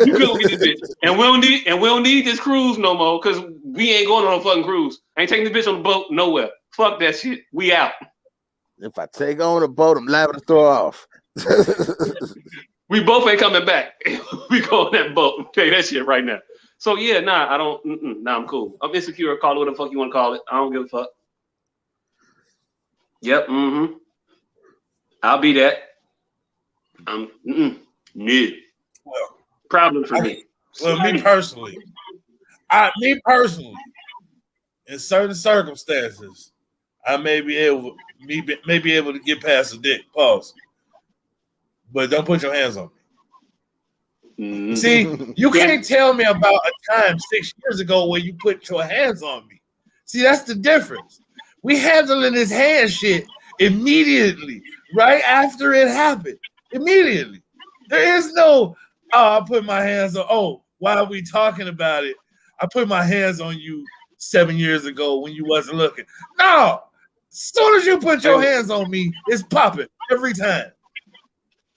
[SPEAKER 1] You come get this bitch. And we don't need this cruise no more, cause we ain't going on a fucking cruise. I ain't taking this bitch on the boat nowhere. Fuck that shit. We out.
[SPEAKER 3] If I take on a boat, I'm liable to throw off.
[SPEAKER 1] We both ain't coming back. We go on that boat. Tell you that shit right now. So yeah, I don't. Nah, I'm cool. I'm insecure. Call it what the fuck you want to call it. I don't give a fuck. Yep. I'll be that. No.
[SPEAKER 8] Well,
[SPEAKER 1] problem for me.
[SPEAKER 8] Well, me personally, in certain circumstances, I may be able to get past a dick. Pause. But don't put your hands on me. See, you can't tell me about a time 6 years ago where you put your hands on me. See, that's the difference. We handling this hand shit immediately, right after it happened. Immediately. There is no, I put my hands on, why are we talking about it? I put my hands on you 7 years ago when you wasn't looking. No! As soon as you put your hands on me, it's popping every time.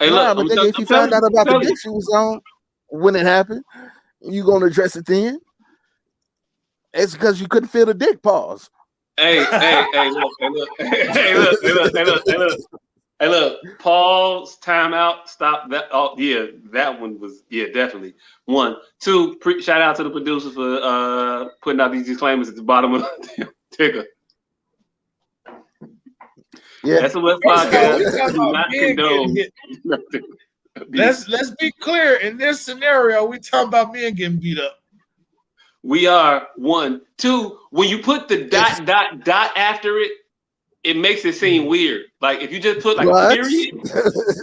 [SPEAKER 1] Hey, look,
[SPEAKER 3] but then if you found out about the dick she was on when it happened, you gonna address it then? It's because you couldn't feel the dick. Pause.
[SPEAKER 1] Hey, look. Pause. Time out. Stop that. Oh, yeah, that one was definitely 1, 2. Shout out to the producers for putting out these disclaimers at the bottom of the ticker.
[SPEAKER 3] Yeah,
[SPEAKER 1] S.O.S. podcast do not condone.
[SPEAKER 8] Let's be clear. In this scenario, we talking about men getting beat up.
[SPEAKER 1] We are 1, 2. When you put the dot after it, it makes it seem weird. Like if you just put like a period,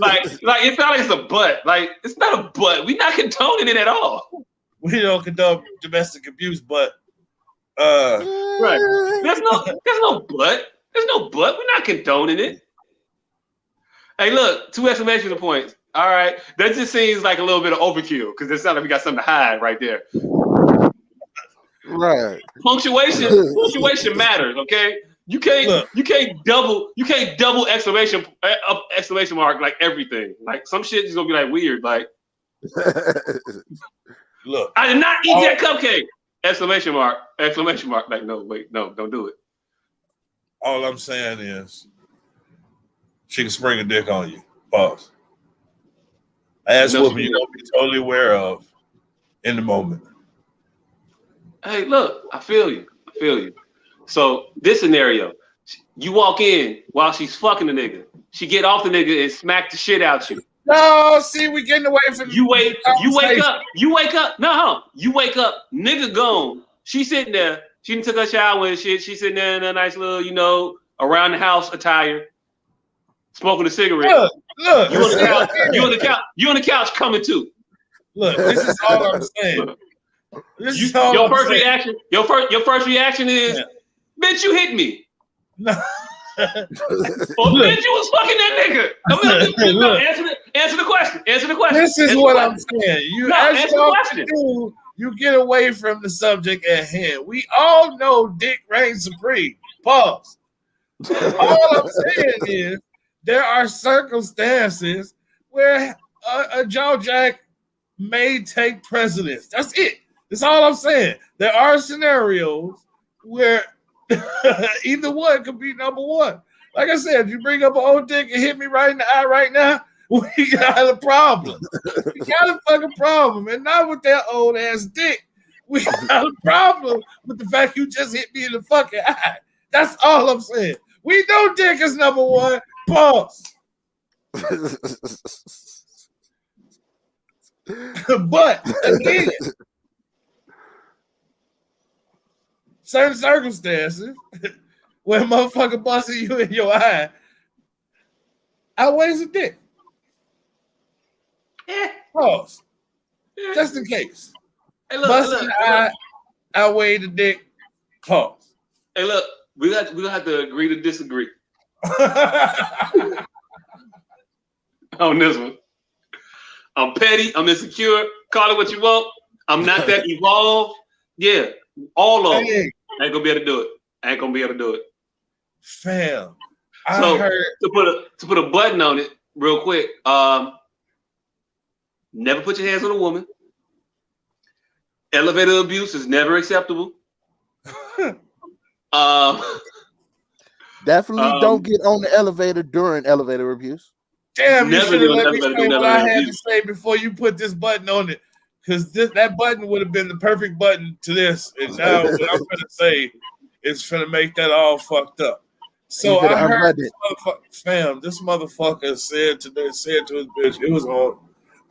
[SPEAKER 1] like it sounds like it's a butt. Like it's not a butt. We're not condoning it at all.
[SPEAKER 8] We don't condone domestic abuse, but
[SPEAKER 1] right. There's no butt. There's no butt. We're not condoning it. Hey, look, 2 exclamation points. All right, that just seems like a little bit of overkill because it sounds like we got something to hide right there.
[SPEAKER 3] Right.
[SPEAKER 1] Punctuation matters. Okay, you can't double exclamation mark like everything. Like some shit is gonna be like weird. Like,
[SPEAKER 8] look,
[SPEAKER 1] I did not eat that cupcake! Exclamation mark. Like, no, wait, no, don't do it.
[SPEAKER 8] All I'm saying is, she can spring a dick on you. Pause. Ass whooping you don't be totally aware of in the moment.
[SPEAKER 1] Hey, look, I feel you. So this scenario, you walk in while she's fucking the nigga. She get off the nigga and smack the shit out you.
[SPEAKER 8] No, see, we getting away from
[SPEAKER 1] you wake up. No, you wake up. Nigga gone. She sitting there. She didn't took her shower and shit. She's sitting there in a nice little, around the house attire, smoking a cigarette.
[SPEAKER 8] Look,
[SPEAKER 1] you on the couch coming too.
[SPEAKER 8] Look, this is all I'm saying.
[SPEAKER 1] Your first reaction is, bitch, you hit me. Or bitch, you was fucking that nigga. Answer the question.
[SPEAKER 8] This is what I'm saying. You get away from the subject at hand. We all know dick reigns supreme. Pause. All I'm saying is there are circumstances where a jaw jack may take precedence. That's it. That's all I'm saying. There are scenarios where either one could be number one. Like I said, if you bring up an old dick and hit me right in the eye right now, we got a problem. We got a fucking problem. And not with that old ass dick. We got a problem with the fact you just hit me in the fucking eye. That's all I'm saying. We know dick is number one. Pause. But again, certain circumstances where motherfucker busting you in your eye outweighs a dick. Pause. Just in case.
[SPEAKER 1] Hey, look,
[SPEAKER 8] Busting the eye outweigh the dick. Pause.
[SPEAKER 1] Hey, look, we gonna have to agree to disagree on this one. I'm petty. I'm insecure. Call it what you want. I'm not that evolved. Yeah, all of them. Ain't gonna be able to do it. Ain't gonna be able to do it.
[SPEAKER 8] Fam,
[SPEAKER 1] so to put a button on it real quick. Never put your hands on a woman. Elevator abuse is never acceptable.
[SPEAKER 3] Definitely don't get on the elevator during elevator abuse.
[SPEAKER 8] Damn, you should have let me say what I had to say before you put this button on it. Because that button would have been the perfect button to this. And now what I'm going to say is going to make that all fucked up. So I heard this motherfucker said to his bitch, it was on,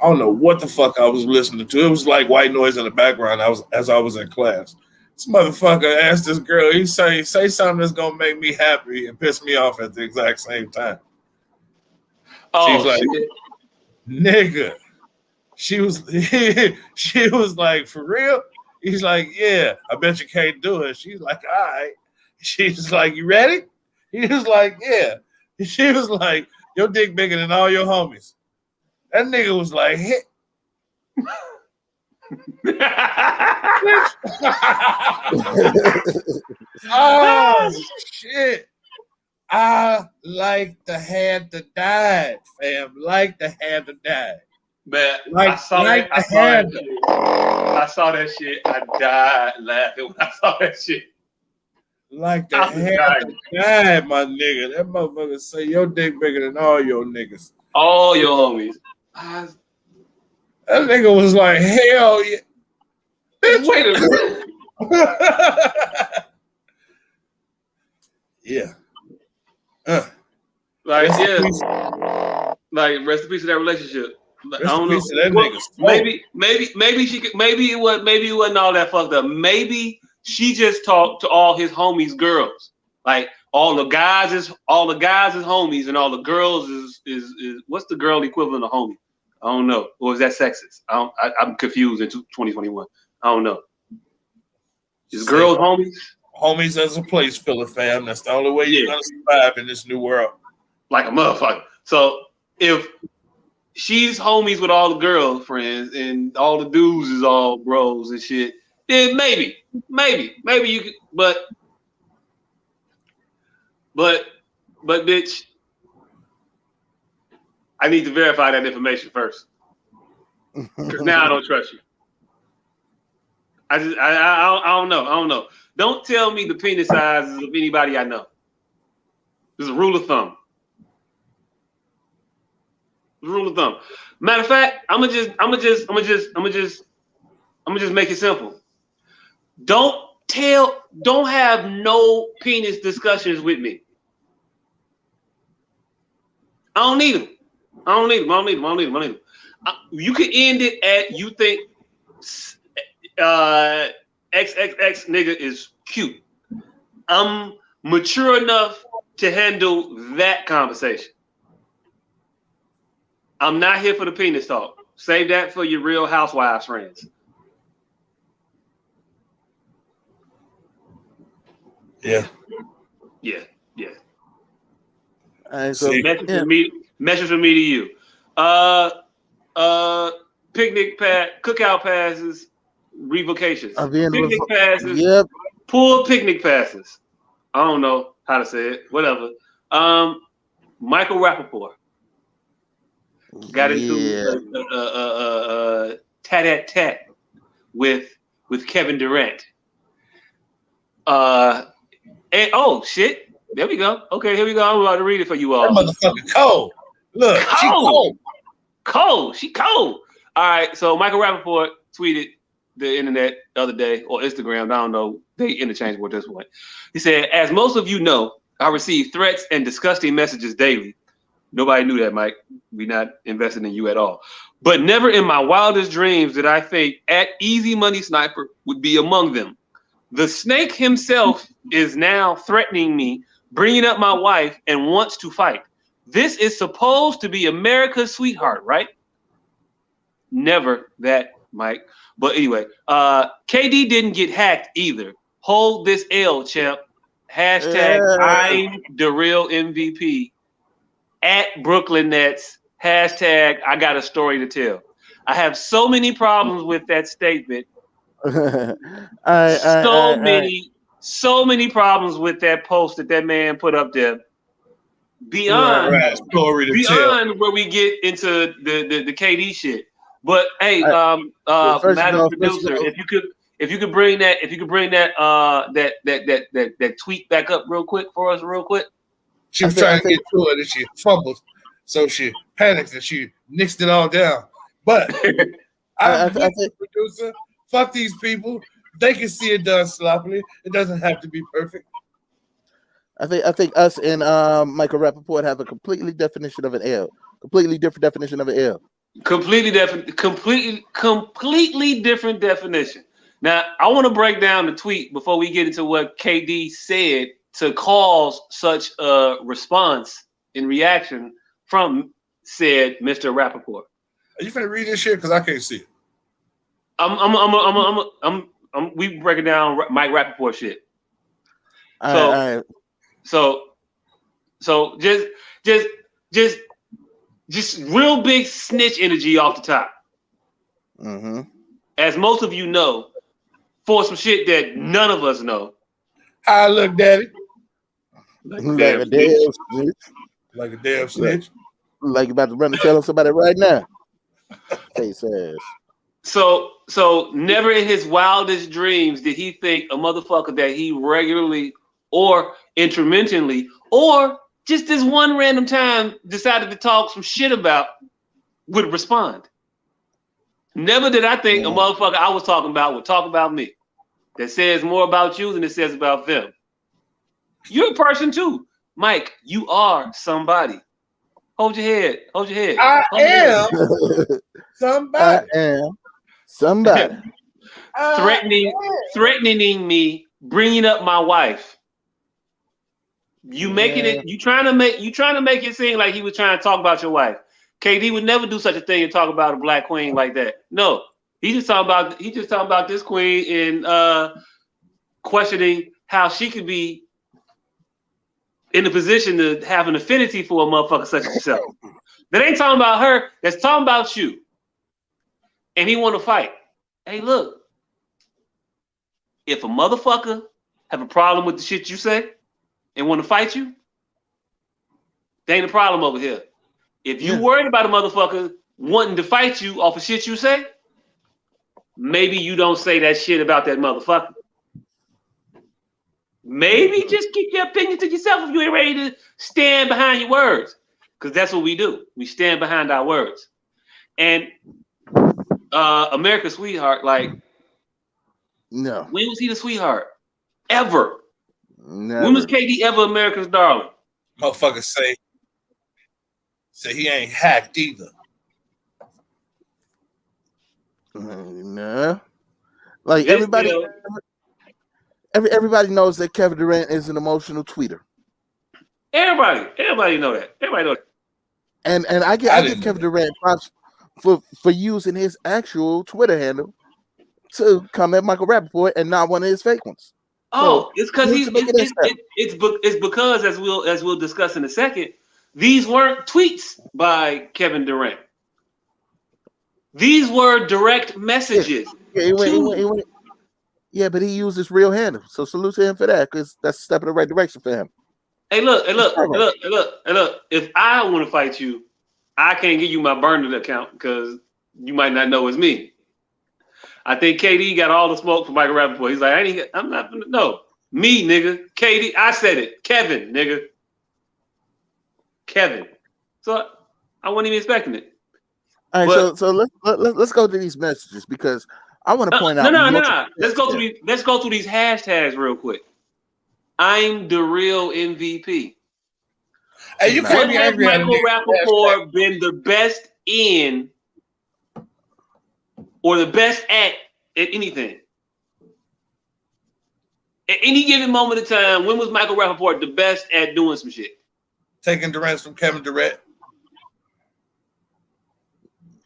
[SPEAKER 8] I don't know what the fuck I was listening to. It was like white noise in the background as I was in class. This motherfucker asked this girl, he say something that's going to make me happy and piss me off at the exact same time. She was like, nigga. She was like, for real? He's like, yeah, I bet you can't do it. She's like, all right. She's like, you ready? He was like, yeah. She was like, your dick bigger than all your homies. That nigga was like, hit. Oh, shit. I like to have to die, fam. Like to have to die.
[SPEAKER 1] Man, I saw that shit. I died laughing when I saw that shit.
[SPEAKER 8] Like to have to die, my nigga. That motherfucker say your dick bigger than all your niggas.
[SPEAKER 1] All your homies.
[SPEAKER 8] That nigga was like, hell yeah.
[SPEAKER 1] Bitch, wait a minute.
[SPEAKER 8] Yeah.
[SPEAKER 1] Like, yeah. Like, rest in peace to that relationship. I don't know. Maybe she could. Maybe it wasn't all that fucked up. Maybe she just talked to all his homies' girls. Like all the guys is homies, and all the girls is what's the girl equivalent of homie? I don't know. Or is that sexist? I'm confused in 2021. I don't know. Is girls homies?
[SPEAKER 8] Homies as a place filler, fam. That's the only way you're gonna survive in this new world.
[SPEAKER 1] Like a motherfucker. So if she's homies with all the girlfriends and all the dudes is all bros and shit, then maybe you could, but bitch, I need to verify that information first. Because now I don't trust you. I don't know. Don't tell me the penis sizes of anybody I know. This is a rule of thumb. Rule of thumb. Matter of fact, I'm gonna just make it simple. Don't have no penis discussions with me. I don't need them. You can end it at you think XXX nigga is cute. I'm mature enough to handle that conversation. I'm not here for the penis talk. Save that for your Real Housewives friends.
[SPEAKER 8] Yeah.
[SPEAKER 3] So
[SPEAKER 1] message from me to you. Picnic cookout passes, revocations. Picnic passes.
[SPEAKER 3] Yep.
[SPEAKER 1] Pool picnic passes. I don't know how to say it. Whatever. Michael Rappaport got into tat-at-tat with with Kevin Durant. And oh shit, there we go. Okay, here we go. I'm about to read it for you all.
[SPEAKER 8] That motherfucker cold. Look, she cold.
[SPEAKER 1] Cold. She cold. All right, so Michael Rappaport tweeted the internet the other day, or Instagram, I don't know, they interchangeable at this point. He said, as most of you know, I receive threats and disgusting messages daily. Nobody knew that, Mike. We're not invested in you at all. But never in my wildest dreams did I think at Easy Money Sniper would be among them. The snake himself is now threatening me, bringing up my wife, and wants to fight. This is supposed to be America's sweetheart, right? Never that, Mike. But anyway, KD didn't get hacked either. Hold this L, champ. Hashtag I'm the real MVP. At Brooklyn Nets. Hashtag I got a story to tell. I have so many problems with that statement. So many problems with that post that man put up there. Beyond where we get into the KD shit. But hey, Madam Producer, if you could bring that tweet back up real quick for us, real quick.
[SPEAKER 8] She was trying to get to it and she fumbled, so she panicked and she nixed it all down. But I think producer, fuck these people. They can see it done sloppily. It doesn't have to be perfect.
[SPEAKER 3] I think us and Michael Rappaport have a completely definition of an L. Completely different definition of an L. Completely different definition. Now, I want to break down the tweet before we get into what KD said to cause such a response in reaction from said Mr. Rappaport.
[SPEAKER 8] Are you finna read this shit? Because I can't see it.
[SPEAKER 1] We breaking down Mike Rappaport shit. So just real big snitch energy off the top. Mm-hmm. As most of you know, for some shit that none of us know.
[SPEAKER 8] I look, Daddy.
[SPEAKER 3] Like a damn snitch.
[SPEAKER 8] Like a damn snitch.
[SPEAKER 3] Like about to run and tell somebody right now. Face ass.
[SPEAKER 1] So never in his wildest dreams did he think a motherfucker that he regularly or intermittently or just this one random time decided to talk some shit about would respond. Never did I think a motherfucker I was talking about would talk about me. That says more about you than it says about them. You're a person too. Mike, you are somebody. Hold your head. Hold your head.
[SPEAKER 8] I am somebody.
[SPEAKER 3] I am somebody.
[SPEAKER 1] Threatening me, bringing up my wife. You making it. You trying to make it seem like he was trying to talk about your wife. KD would never do such a thing and talk about a black queen like that. No, he's just talking about this queen and questioning how she could be in a position to have an affinity for a motherfucker such as yourself. That ain't talking about her. That's talking about you. And he want to fight. Hey, look. If a motherfucker have a problem with the shit you say and want to fight you, there ain't a problem over here. If you worried about a motherfucker wanting to fight you off of shit you say, maybe you don't say that shit about that motherfucker. Maybe just keep your opinion to yourself if you ain't ready to stand behind your words. Because that's what we do. We stand behind our words. And America's sweetheart, like,
[SPEAKER 3] no.
[SPEAKER 1] When was he the sweetheart? Ever.
[SPEAKER 3] Never.
[SPEAKER 1] When was KD ever America's darling?
[SPEAKER 8] Motherfuckers say he ain't hacked either.
[SPEAKER 3] No. Like everybody, everybody knows that Kevin Durant is an emotional tweeter.
[SPEAKER 1] Everybody know that. Everybody know that.
[SPEAKER 3] And I give Kevin Durant props for using his actual Twitter handle to come at Michael Rappaport and not one of his fake ones.
[SPEAKER 1] Oh, so it's because it's because as we'll discuss in a second, these weren't tweets by Kevin Durant. These were direct messages.
[SPEAKER 3] Yeah, yeah, but he used his real handle. So salute to him for that, because that's a step in the right direction for him.
[SPEAKER 1] Hey, look. If I want to fight you, I can't give you my burner account because you might not know it's me. I think KD got all the smoke for Michael Rappaport. He's like, I'm not gonna no. Me, nigga. KD, I said it. Kevin, nigga. Kevin. So I wasn't even expecting it.
[SPEAKER 3] All right, so let's go to these messages because I want to point out.
[SPEAKER 1] No. Let's go through these hashtags real quick. I'm the real MVP.
[SPEAKER 8] Hey, you can't be angry at
[SPEAKER 1] Michael Rappaport been the best in or the best at anything? At any given moment of time, when was Michael Rappaport the best at doing some shit?
[SPEAKER 8] Taking Durant from Kevin Durant.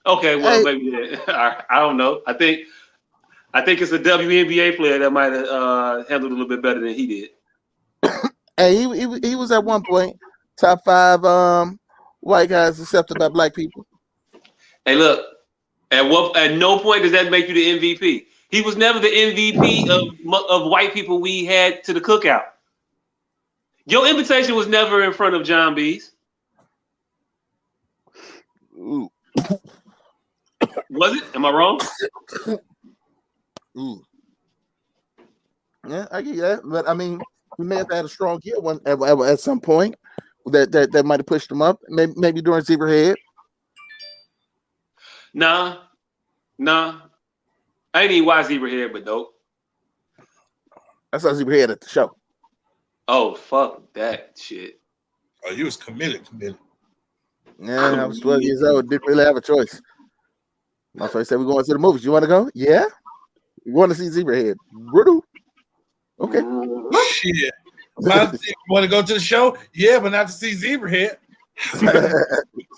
[SPEAKER 1] Okay, well, maybe I don't know. I think it's a WNBA player that might have handled it a little bit better than he did.
[SPEAKER 3] Hey, he was at one point top 5 white guys accepted by black people.
[SPEAKER 1] Hey, look, at no point does that make you the MVP. He was never the MVP of white people we had to the cookout. Your invitation was never in front of John B's.
[SPEAKER 3] Ooh.
[SPEAKER 1] Was it? Am I wrong?
[SPEAKER 3] Ooh. Yeah, I get that, but I mean, we may have had a strong year at some point that might have pushed him up. Maybe during Zebrahead.
[SPEAKER 1] Nah. I ain't even watch Zebrahead, but dope.
[SPEAKER 3] I saw Zebrahead at the show.
[SPEAKER 1] Oh, fuck that shit.
[SPEAKER 8] Oh, you was committed.
[SPEAKER 3] Yeah, I was 12 years old. Didn't really have a choice. My friend said, we're going to the movies. You want to go? Yeah. You want to see Zebrahead? Okay.
[SPEAKER 8] Shit. You want to go to the show? Yeah, but not to see Zebrahead.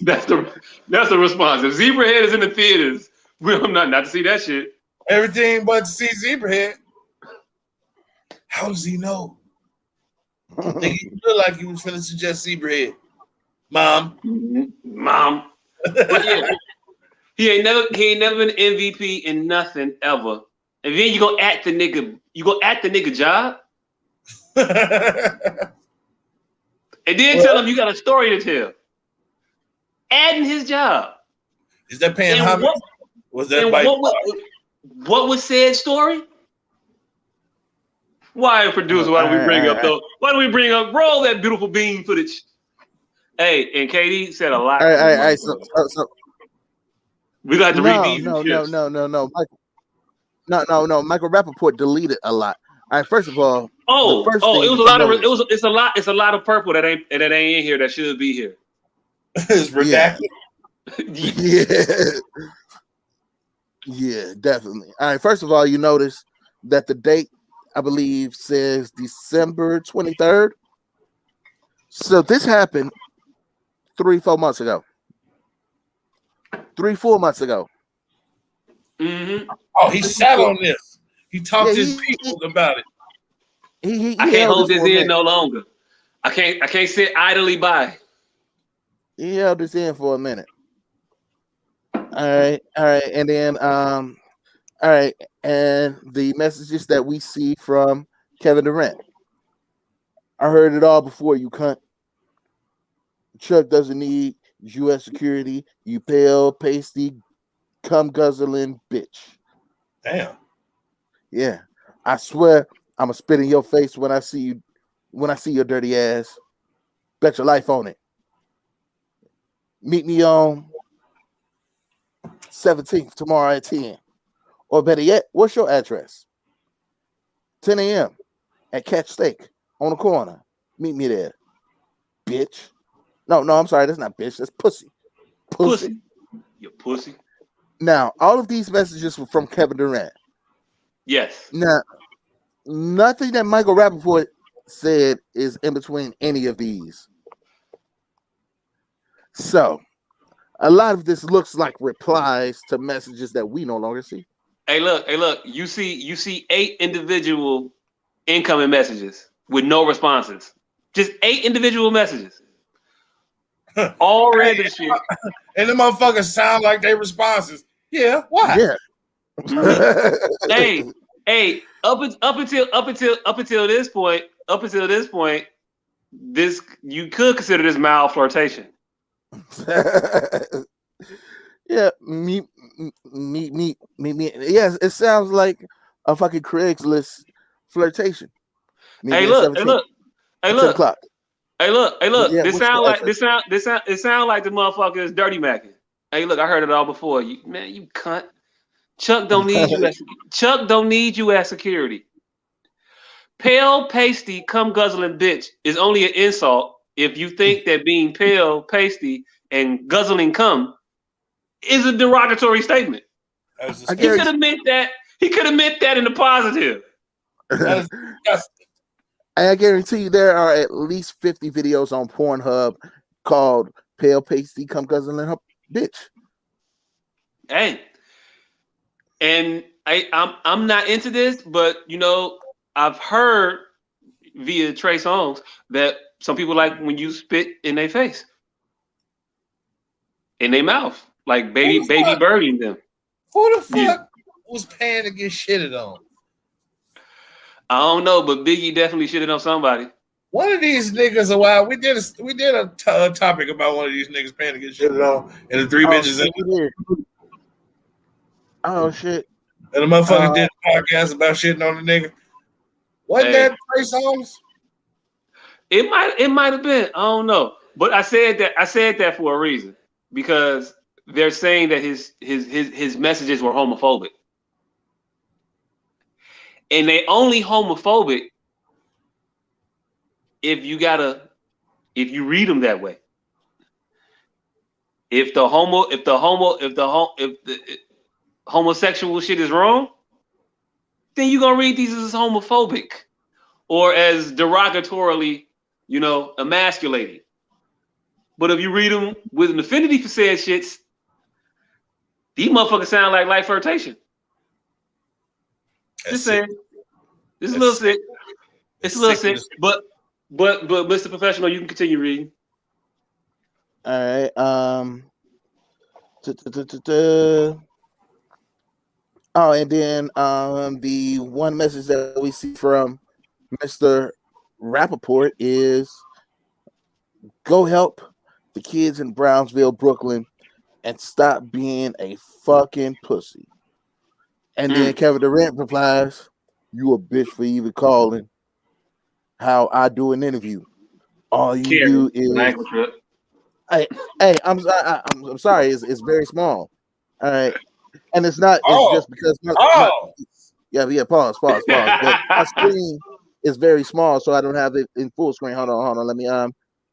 [SPEAKER 1] That's the response. If Zebrahead is in the theaters, I'm not to see that shit.
[SPEAKER 8] Everything but to see Zebrahead. How does he know? Nigga, you look like you was finna suggest Zebrahead. Mom.
[SPEAKER 1] But yeah, he ain't never been MVP in nothing ever. And then you go at the nigga job. And then tell him you got a story to tell. Adding his job.
[SPEAKER 8] Is that paying homage? Was that
[SPEAKER 1] what was said story? Why, producer? Why do we bring up roll that beautiful bean footage? Hey, and KD said a lot.
[SPEAKER 3] All right. So
[SPEAKER 1] we got to read these.
[SPEAKER 3] No. Michael Rappaport deleted a lot. All right, first of all,
[SPEAKER 1] it's a lot of purple that ain't in here that should be here.
[SPEAKER 8] It's redacted.
[SPEAKER 3] Yeah, definitely. All right, first of all, you notice that the date, I believe, says December 23rd. So this happened 3-4 months ago. 3-4 months ago.
[SPEAKER 1] Mm-hmm.
[SPEAKER 8] Oh, he sat on this. He talked to his people about it.
[SPEAKER 1] I can't hold this in no longer. I can't sit idly by.
[SPEAKER 3] He held this in for a minute. All right, and then all right, and the messages that we see from Kevin Durant. I heard it all before, you cunt. Chuck doesn't need U.S. security, you pale, pasty, cum guzzling bitch.
[SPEAKER 8] Damn.
[SPEAKER 3] Yeah, I swear I'm gonna spit in your face when I see your dirty ass. Bet your life on it. Meet me on 17th tomorrow at 10. Or better yet, what's your address? 10 a.m. at Catch Steak on the corner. Meet me there, bitch. No, I'm sorry, that's not bitch. That's pussy. Pussy.
[SPEAKER 1] You pussy.
[SPEAKER 3] Now, all of these messages were from Kevin Durant.
[SPEAKER 1] Yes.
[SPEAKER 3] Now, nothing that Michael Rappaport said is in between any of these. So, a lot of this looks like replies to messages that we no longer see.
[SPEAKER 1] Hey, look. You see 8 individual incoming messages with no responses. Just 8 individual messages. All random shit.
[SPEAKER 8] And the motherfuckers sound like they responses. Yeah, why?
[SPEAKER 3] Yeah.
[SPEAKER 1] Hey, up until this point, this you could consider this mild flirtation.
[SPEAKER 3] Yeah, meet me. Yes, it sounds like a fucking Craigslist flirtation.
[SPEAKER 1] Hey, look, hey, look, hey,
[SPEAKER 3] 10
[SPEAKER 1] look,
[SPEAKER 3] o'clock.
[SPEAKER 1] hey, look, hey, look.
[SPEAKER 3] Yeah,
[SPEAKER 1] This
[SPEAKER 3] what's
[SPEAKER 1] sound
[SPEAKER 3] the
[SPEAKER 1] like
[SPEAKER 3] effort?
[SPEAKER 1] it sound like the motherfucker is dirty macking. Hey, look, I heard it all before. You man, you cunt. Chuck don't need you as security. Pale, pasty, cum guzzling bitch is only an insult if you think that being pale, pasty, and guzzling cum is a derogatory statement.
[SPEAKER 8] That's
[SPEAKER 1] He could have meant that. He could have meant that in the positive.
[SPEAKER 8] That is disgusting.
[SPEAKER 3] I guarantee you there are at least 50 videos on Pornhub called Pale Pasty Come Guzzling Her Bitch.
[SPEAKER 1] Hey, and I'm not into this, but you know, I've heard via Trey Songz that some people like when you spit in their face, in their mouth, like baby birding them.
[SPEAKER 8] Who the fuck was paying to get shitted on?
[SPEAKER 1] I don't know, but Biggie definitely shitted on somebody.
[SPEAKER 8] One of these niggas a while we did a topic about one of these niggas paying to get shitted on, and the three bitches
[SPEAKER 3] Oh shit!
[SPEAKER 8] And the motherfucker did a podcast about shitting on the nigga. Wasn't that Trey Songz?
[SPEAKER 1] It might have been. I don't know, but I said that for a reason because they're saying that his messages were homophobic, and they only homophobic if you read them that way. If the homosexual shit is wrong, then you're gonna read these as homophobic or as derogatorily, emasculating. But if you read them with an affinity for said shits, these motherfuckers sound like light flirtation. Just saying. It's a little sick. It's a little sick. But Mr. Professional, you can continue reading.
[SPEAKER 3] All right. Oh, and then the one message that we see from Mr. Rappaport is go help the kids in Brownsville, Brooklyn, and stop being a fucking pussy. And then Kevin Durant replies, you a bitch for even calling how I do an interview. All you do is I'm sorry, it's very small. All right. And it's not it's just because pause. But my screen is very small, so I don't have it in full screen. Hold on. Let me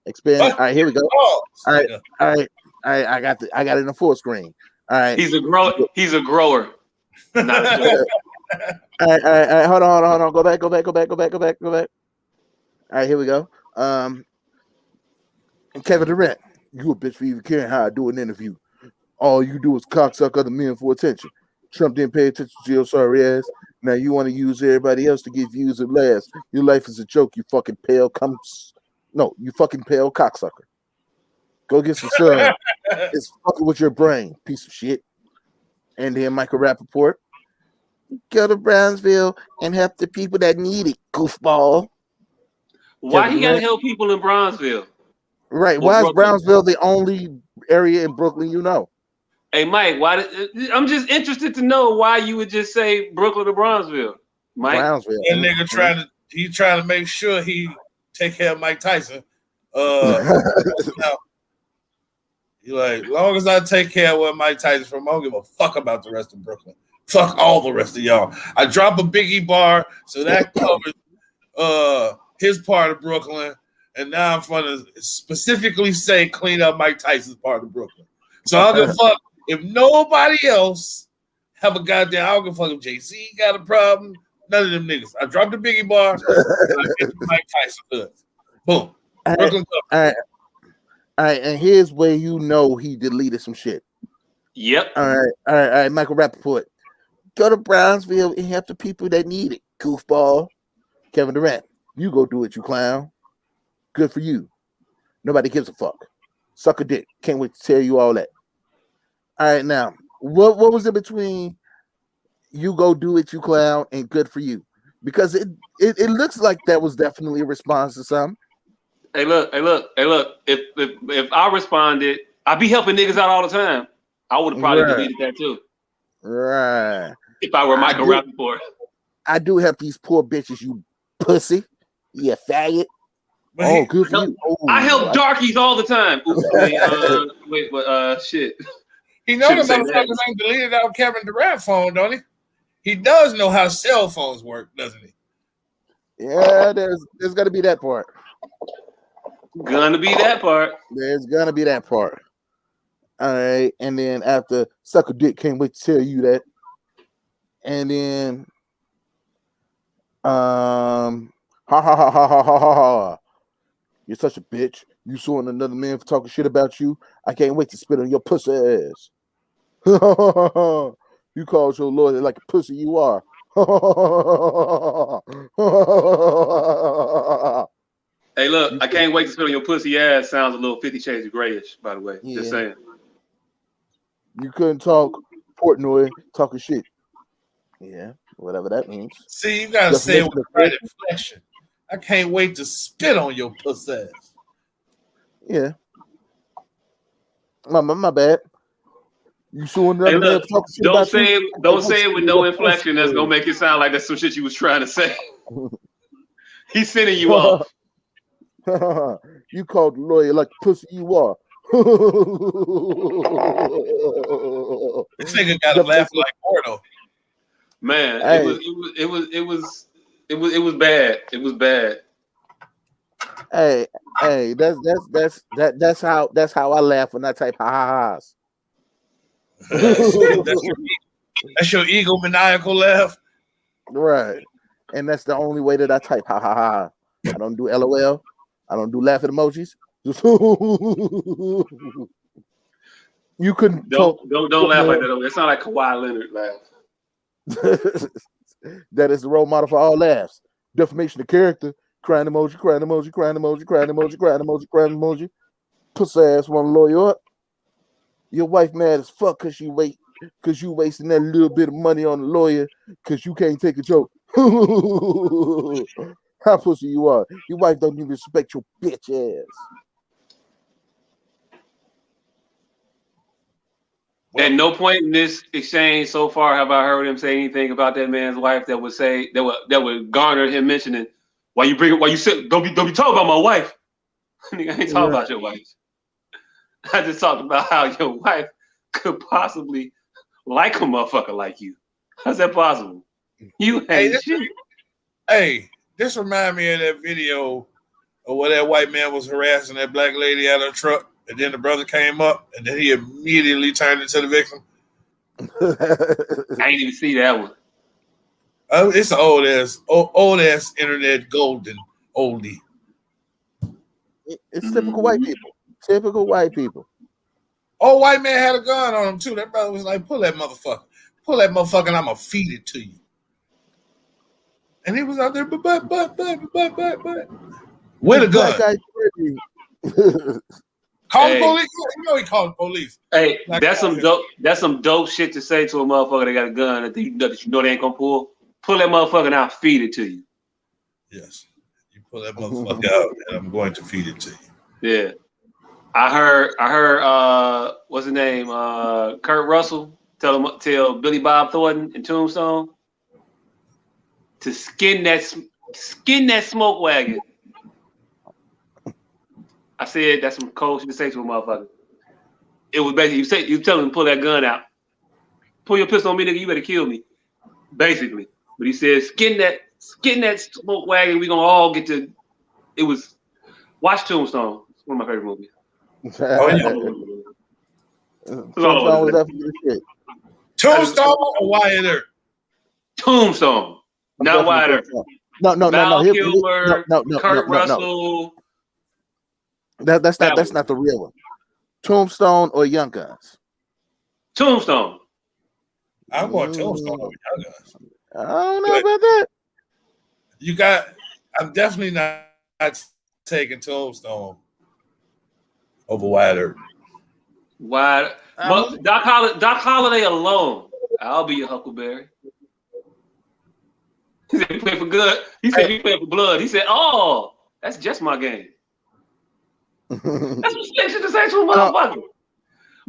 [SPEAKER 3] expand. All right, here we go. All right. I got it in a full screen. All right.
[SPEAKER 1] He's a grower. Not a
[SPEAKER 3] all right. Hold on. Go back. All right, here we go. And Kevin Durant, you a bitch for even caring how I do an interview. All you do is cocksuck other men for attention. Trump didn't pay attention to your sorry ass. Now you want to use everybody else to get views at last. Your life is a joke, you fucking pale you fucking pale cocksucker. Go get some sun. It's fucking with your brain, piece of shit. And then Michael Rappaport, go to Brownsville and help the people that need it, goofball.
[SPEAKER 1] Why he gotta help people in Brownsville?
[SPEAKER 3] Right. Why is Brownsville the only area in Brooklyn you know?
[SPEAKER 1] Hey Mike, I'm just interested to know why you would just say Brooklyn or Brownsville. Mike,
[SPEAKER 3] Brownsville.
[SPEAKER 8] That nigga trying to make sure he take care of Mike Tyson. He like, long as I take care of where Mike Tyson's from, I don't give a fuck about the rest of Brooklyn. Fuck all the rest of y'all. I drop a Biggie bar, so that covers his part of Brooklyn. And now I'm going to specifically say clean up Mike Tyson's part of Brooklyn. So I don't give a fuck if nobody else have a goddamn. I don't give a fuck if JC got a problem. None of them niggas. I dropped the Biggie bar. And I get Mike Tyson good. Boom. Brooklyn.
[SPEAKER 3] All right. And here's where you know he deleted some shit.
[SPEAKER 1] Yep.
[SPEAKER 3] All right. Michael Rappaport, go to Brownsville and help the people that need it, goofball. Kevin Durant, you go do it, you clown. Good for you. Nobody gives a fuck. Suck a dick. Can't wait to tell you all that. All right, now, what was it between you go do it, you clown, and good for you? Because it looks like that was definitely a response to something.
[SPEAKER 1] Hey, look. If I responded, I'd be helping niggas out all the time. I would have probably deleted that too.
[SPEAKER 3] Right.
[SPEAKER 1] If I were Michael Rappaport.
[SPEAKER 3] I do help these poor bitches, you pussy. You faggot. Oh, good for you. Oh,
[SPEAKER 1] I help darkies all the time. Shit.
[SPEAKER 8] He knows the motherfuckers ain't deleted out Kevin Durant phone, don't he? He does know how cell phones work, doesn't he?
[SPEAKER 3] Yeah, there's gonna be that part.
[SPEAKER 1] Gonna be that part.
[SPEAKER 3] There's gonna be that part. All right, and then after suck a dick, can't wait to tell you that. And then ha ha ha ha ha ha ha. You're such a bitch. You suing another man for talking shit about you. I can't wait to spit on your pussy ass. You called your lawyer like a pussy you are.
[SPEAKER 1] Hey, look, I can't wait to spit on your pussy ass. Sounds a little 50 Shades of Grayish, by the way.
[SPEAKER 3] Yeah.
[SPEAKER 1] Just saying.
[SPEAKER 3] You couldn't talk Portnoy talking shit. Yeah, whatever that means.
[SPEAKER 8] See, you gotta say it with the right inflection. I can't wait to spit on your pussy ass.
[SPEAKER 3] Yeah. My bad. You suing another man for talking shit
[SPEAKER 1] don't
[SPEAKER 3] about
[SPEAKER 1] say
[SPEAKER 3] you?
[SPEAKER 1] it. Don't say it with no inflection. That's gonna make it sound like that's some shit you was trying to say. He's sending you off.
[SPEAKER 3] You called the lawyer like the pussy you are.
[SPEAKER 8] This nigga got to laugh like Gordo.
[SPEAKER 1] Man,
[SPEAKER 3] hey.
[SPEAKER 1] it was bad. It was bad.
[SPEAKER 3] Hey, that's how I laugh when I type ha ha ha's.
[SPEAKER 8] That's your egomaniacal laugh,
[SPEAKER 3] right? And that's the only way that I type ha ha ha. I don't do LOL. I don't do laughing emojis. You couldn't
[SPEAKER 1] don't laugh like that. It sounds like Kawhi Leonard laugh.
[SPEAKER 3] That is the role model for all laughs. Defamation of character. Crying emoji, crying emoji, crying emoji, crying emoji, crying emoji, crying emoji. Pussy ass want to lawyer up. Your wife mad as fuck because you wasting that little bit of money on a lawyer because you can't take a joke. How pussy you are. Your wife don't even respect your bitch ass.
[SPEAKER 1] At no point in this exchange so far have I heard him say anything about that man's wife that would garner him mentioning why you said don't be talking about my wife. I ain't talking about your wife. I just talked about how your wife could possibly like a motherfucker like you. How's that possible? You ain't shit.
[SPEAKER 8] Hey, this reminds me of that video of where that white man was harassing that black lady out of her truck, and then the brother came up, and then he immediately turned into the victim.
[SPEAKER 1] I ain't even see that one.
[SPEAKER 8] It's an old ass internet golden oldie.
[SPEAKER 3] It's typical white people. Typical white people.
[SPEAKER 8] Old white man had a gun on him too. That brother was like, pull that motherfucker, and I'm gonna feed it to you. And he was out there, but. With a gun. Call the police. You know he called the police.
[SPEAKER 1] Hey, that's some dope shit to say to a motherfucker that got a gun that you know they ain't gonna pull. Pull that motherfucker and I'll feed it to you.
[SPEAKER 8] Yes. You pull that motherfucker out and I'm going to feed it to you.
[SPEAKER 1] Yeah. I heard what's his name? Kurt Russell tell Billy Bob Thornton in Tombstone to skin that smoke wagon. I said that's some cold shit to say to a motherfucker. It was basically you tell him to pull that gun out. Pull your pistol on me, nigga, you better kill me. Basically. But he said skin that smoke wagon, we gonna all get to watch Tombstone. It's one of my favorite movies.
[SPEAKER 8] Tombstone or Wyatt Earp?
[SPEAKER 1] Tombstone. Not Wyatt Earp.
[SPEAKER 3] No.
[SPEAKER 1] Val Kilmer, Kurt Russell.
[SPEAKER 3] That's not the real one. Tombstone or Young Guns?
[SPEAKER 1] Tombstone.
[SPEAKER 8] I'm going Tombstone over Young Guns.
[SPEAKER 3] I don't know about that.
[SPEAKER 8] I'm definitely not taking Tombstone over Wyatt Earp.
[SPEAKER 1] Doc Holliday alone. I'll be your Huckleberry. He said we play for good. He said we play for blood. He said, "Oh, that's just my game." That's what slick shit to say to a motherfucker.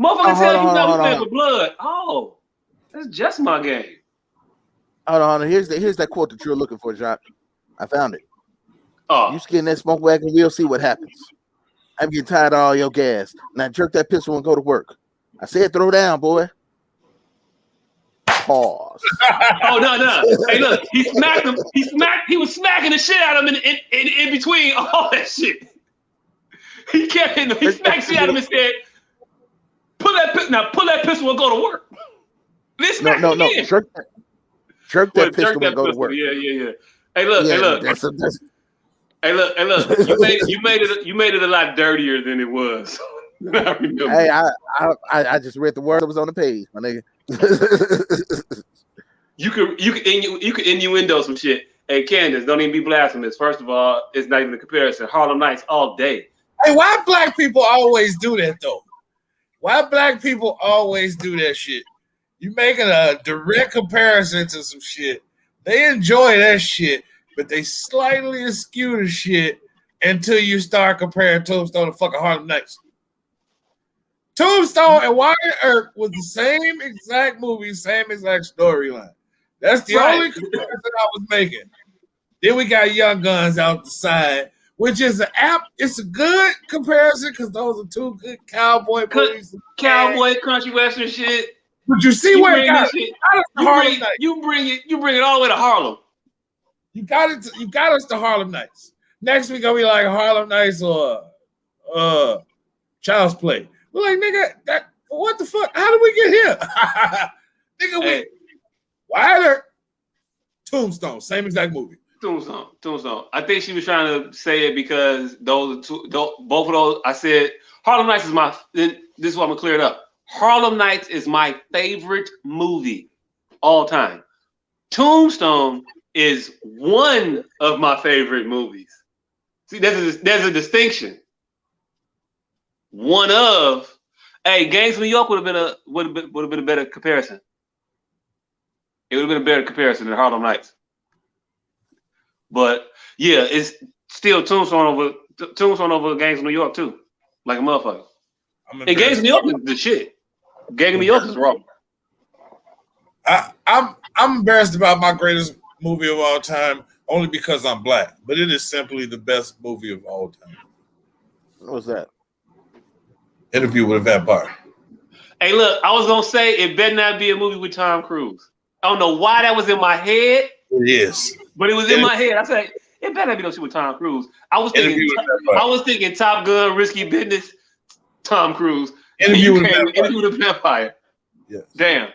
[SPEAKER 1] Motherfucker tell you we play for blood. Oh, that's just my game.
[SPEAKER 3] Hold on. Here's that quote that you're looking for, Jacques. I found it.
[SPEAKER 1] Oh,
[SPEAKER 3] You get in that smoke wagon, we'll see what happens. I'm getting tired of all your gas. Now jerk that pistol and go to work. I said throw down, boy. Pause.
[SPEAKER 1] oh no. Hey, look, he smacked him. He was smacking the shit out of him in between all that shit. He kept hitting him. He smacked shit out of him and said, pull that pistol and go to work.
[SPEAKER 3] No. Jerk that pistol and go to work.
[SPEAKER 1] Yeah. Hey, look. Hey, look. You made it a lot dirtier than it was. I remember.
[SPEAKER 3] Hey, I just read the word that was on the page, my nigga.
[SPEAKER 1] You could innuendo some shit. Hey, Candace, don't even be blasphemous. First of all, it's not even a comparison. Harlem Nights all day.
[SPEAKER 8] Hey, why black people always do that though? Why black people always do that shit? You making a direct comparison to some shit. They enjoy that shit, but they slightly askew the shit until you start comparing Tombstone to fucking Harlem Nights. Tombstone and Wyatt Earp was the same exact movie, same exact storyline. That's the only comparison I was making. Then we got Young Guns out the side, which is it's a good comparison because those are two good cowboy movies.
[SPEAKER 1] Cowboy country western shit.
[SPEAKER 8] But you see where it got it?
[SPEAKER 1] You bring it all the way to Harlem.
[SPEAKER 8] You got us to Harlem Nights. Next week gonna be like Harlem Nights or Child's Play. We're like, nigga, what the fuck? How did we get here? Nigga, Wyatt Earp, Tombstone, same exact movie.
[SPEAKER 1] Tombstone. I think she was trying to say it because both of those. I said Harlem Nights is my. This is what I'm gonna clear it up. Harlem Nights is my favorite movie all time. Tombstone is one of my favorite movies. See, there's a distinction. One of, Gangs of New York would have been a better comparison. It would have been a better comparison than Harlem Nights. But yeah, it's still Tombstone over Gangs of New York too, like a motherfucker. And Gangs of New York is the shit. Gangs of New York is wrong.
[SPEAKER 8] I'm embarrassed about my greatest movie of all time only because I'm black, but it is simply the best movie of all time.
[SPEAKER 3] What was that?
[SPEAKER 8] Interview with a Vampire.
[SPEAKER 1] Hey, look, I was gonna say it better not be a movie with Tom Cruise. I don't know why that was in my head.
[SPEAKER 8] It is,
[SPEAKER 1] but it was in my head. I said it better not be no shit with Tom Cruise. I was thinking Top Gun, Risky Business, Tom Cruise. Interview with a Vampire.
[SPEAKER 8] Yes.
[SPEAKER 1] Damn.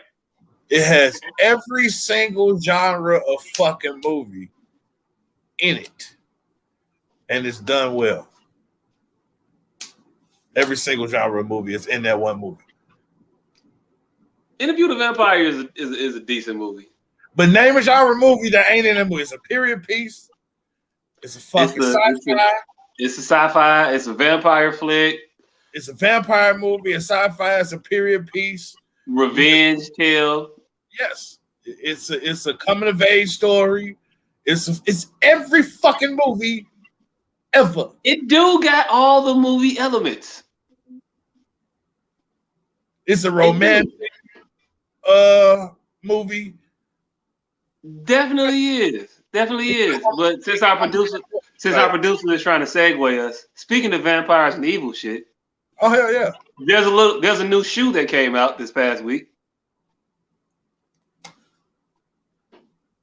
[SPEAKER 8] It has every single genre of fucking movie in it, and it's done well. Every single genre of movie is in that one movie.
[SPEAKER 1] Interview with a Vampire is a decent movie.
[SPEAKER 8] But name a genre movie that ain't in that movie. It's a period piece. It's a fucking sci-fi.
[SPEAKER 1] It's a sci-fi. It's a vampire flick.
[SPEAKER 8] It's a vampire movie. It's sci-fi. It's a period piece.
[SPEAKER 1] Revenge tale.
[SPEAKER 8] Yes. It's a coming of age story. It's every fucking movie ever.
[SPEAKER 1] It do got all the movie elements.
[SPEAKER 8] It's a romantic movie.
[SPEAKER 1] Definitely is. But since our producer is trying to segue us, speaking of vampires and evil shit.
[SPEAKER 8] Oh hell yeah!
[SPEAKER 1] There's a new shoe that came out this past week.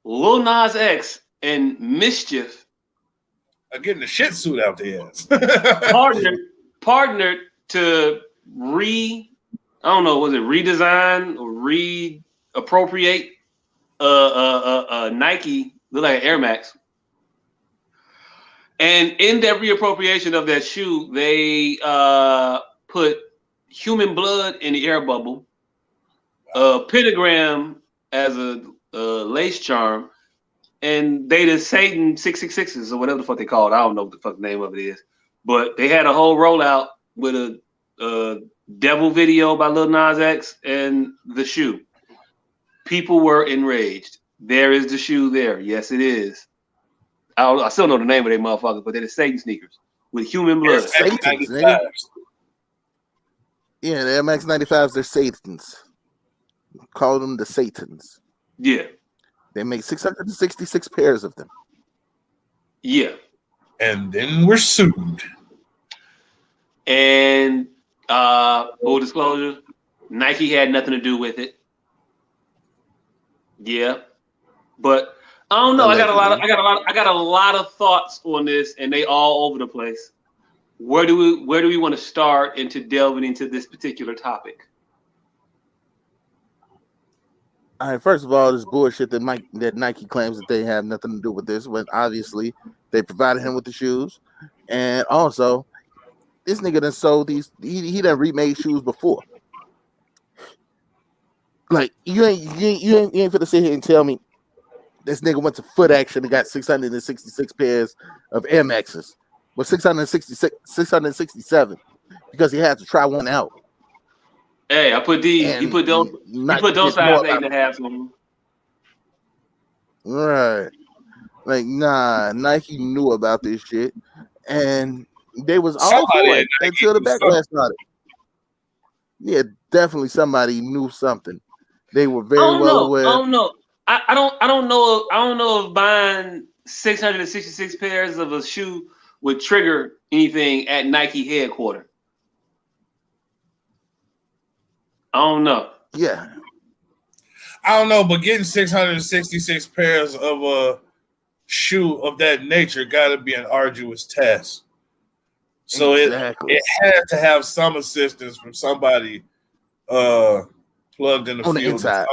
[SPEAKER 1] Lil Nas X and Mischief
[SPEAKER 8] are getting the shit suit out their ass.
[SPEAKER 1] partnered to redesign or reappropriate Nike, look like an Air Max. And in that reappropriation of that shoe, they put human blood in the air bubble, a pentagram as a lace charm, and they did Satan 666s or whatever the fuck they call it. I don't know what the fuck the name of it is. But they had a whole rollout with a devil video by Lil Nas X and the shoe. People were enraged. There is the shoe there. Yes, it is. I still know the name of they motherfuckers, but they're the Satan sneakers with human blood.
[SPEAKER 3] Satans, yeah, the Air Max 95s, they're Satans. Call them the Satans.
[SPEAKER 1] Yeah.
[SPEAKER 3] They make 666 pairs of them.
[SPEAKER 1] Yeah.
[SPEAKER 8] And then we're sued.
[SPEAKER 1] And full disclosure, Nike had nothing to do with it. Yeah. But I don't know. I got a lot of thoughts on this, and they all over the place. Where do we want to start into delving into this particular topic?
[SPEAKER 3] All right, first of all, this bullshit that Nike claims that they have nothing to do with this, when obviously they provided him with the shoes, and also this nigga done sold these. He done remade shoes before. Like you ain't finna sit here and tell me this nigga went to Foot Action and got 666 pairs of Air Maxes, but 667 because he had to try one out.
[SPEAKER 1] Hey, I put these. He put those size 8.5 on them.
[SPEAKER 3] Right. Like, nah, Nike knew about this shit, and they was all for it until the backlash started. Yeah, definitely somebody knew something. They were very well aware.
[SPEAKER 1] I don't know. I don't know if buying 666 pairs of a shoe would trigger anything at Nike headquarters. I don't know.
[SPEAKER 3] Yeah.
[SPEAKER 8] I don't know, but getting 666 pairs of a shoe of that nature got to be an arduous task. So
[SPEAKER 3] exactly.
[SPEAKER 8] it had to have some assistance from somebody plugged in the
[SPEAKER 3] on
[SPEAKER 8] field.
[SPEAKER 3] The inside.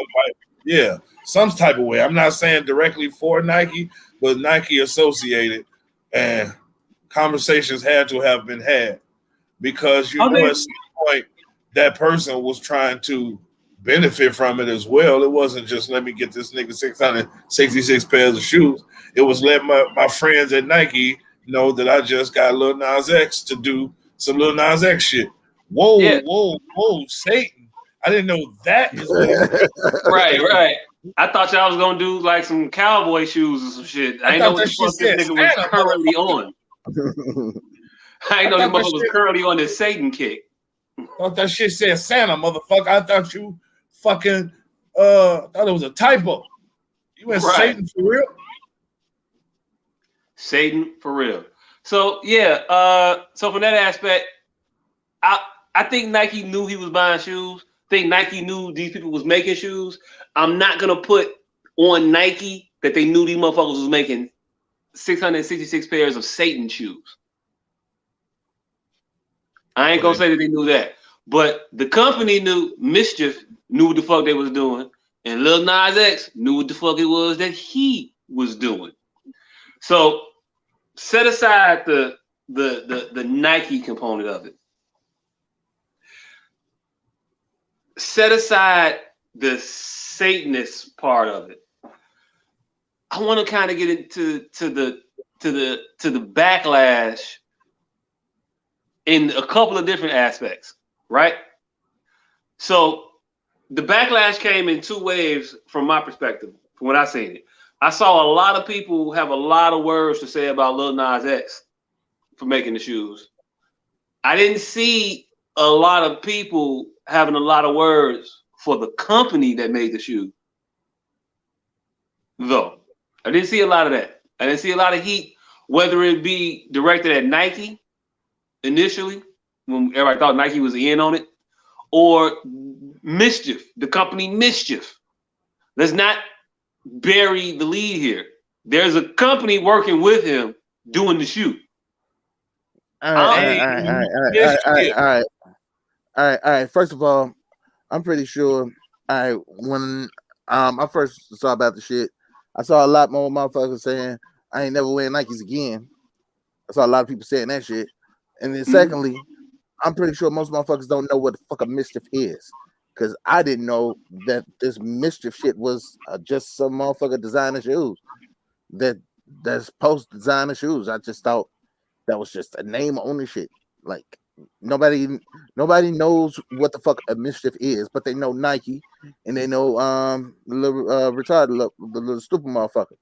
[SPEAKER 8] Yeah, some type of way. I'm not saying directly for Nike, but Nike associated, and conversations had to have been had because at some point that person was trying to benefit from it as well. It wasn't just let me get this nigga 666 pairs of shoes. It was let my friends at Nike know that I just got Lil Nas X to do some Lil Nas X shit. Whoa, yeah. whoa, Satan. I didn't know that is
[SPEAKER 1] right. I thought y'all was gonna do like some cowboy shoes or some shit. I didn't know what the fuck this nigga was currently on. I didn't know this motherfucker was currently on this Satan kick.
[SPEAKER 8] I thought that shit said Santa, motherfucker. I thought you fucking thought it was a typo. You went Satan for real?
[SPEAKER 1] Satan for real. So yeah, so from that aspect, I think Nike knew he was buying shoes. I think Nike knew these people was making shoes. I'm not gonna put on Nike that they knew these motherfuckers was making 666 pairs of Satan shoes. I ain't gonna say that they knew that, but the company knew Mischief knew what the fuck they was doing, and Lil Nas X knew what the fuck it was that he was doing. So set aside the Nike component of it. Set aside the Satanist part of it. I want to kind of get into the backlash in a couple of different aspects, right? So the backlash came in two waves from my perspective, from what I seen it. I saw a lot of people have a lot of words to say about Lil Nas X for making the shoes. I didn't see a lot of people having a lot of words for the company that made the shoe. Though, I didn't see a lot of that. I didn't see a lot of heat, whether it be directed at Nike initially, when everybody thought Nike was in on it, or Mischief, the company Mischief. Let's not bury the lead here. There's a company working with him doing the shoe.
[SPEAKER 3] All right. First of all, I'm pretty sure when I first saw about the shit, I saw a lot more motherfuckers saying I ain't never wearing Nikes again. I saw a lot of people saying that shit. And then secondly, I'm pretty sure most motherfuckers don't know what the fuck a Mischief is. Because I didn't know that this Mischief shit was just some motherfucker designing shoes. That's supposed to design the shoes. I just thought that was just a name on the shit. Like nobody knows what the fuck a Mischief is, but they know Nike and they know the little retarded, the little stupid motherfucker.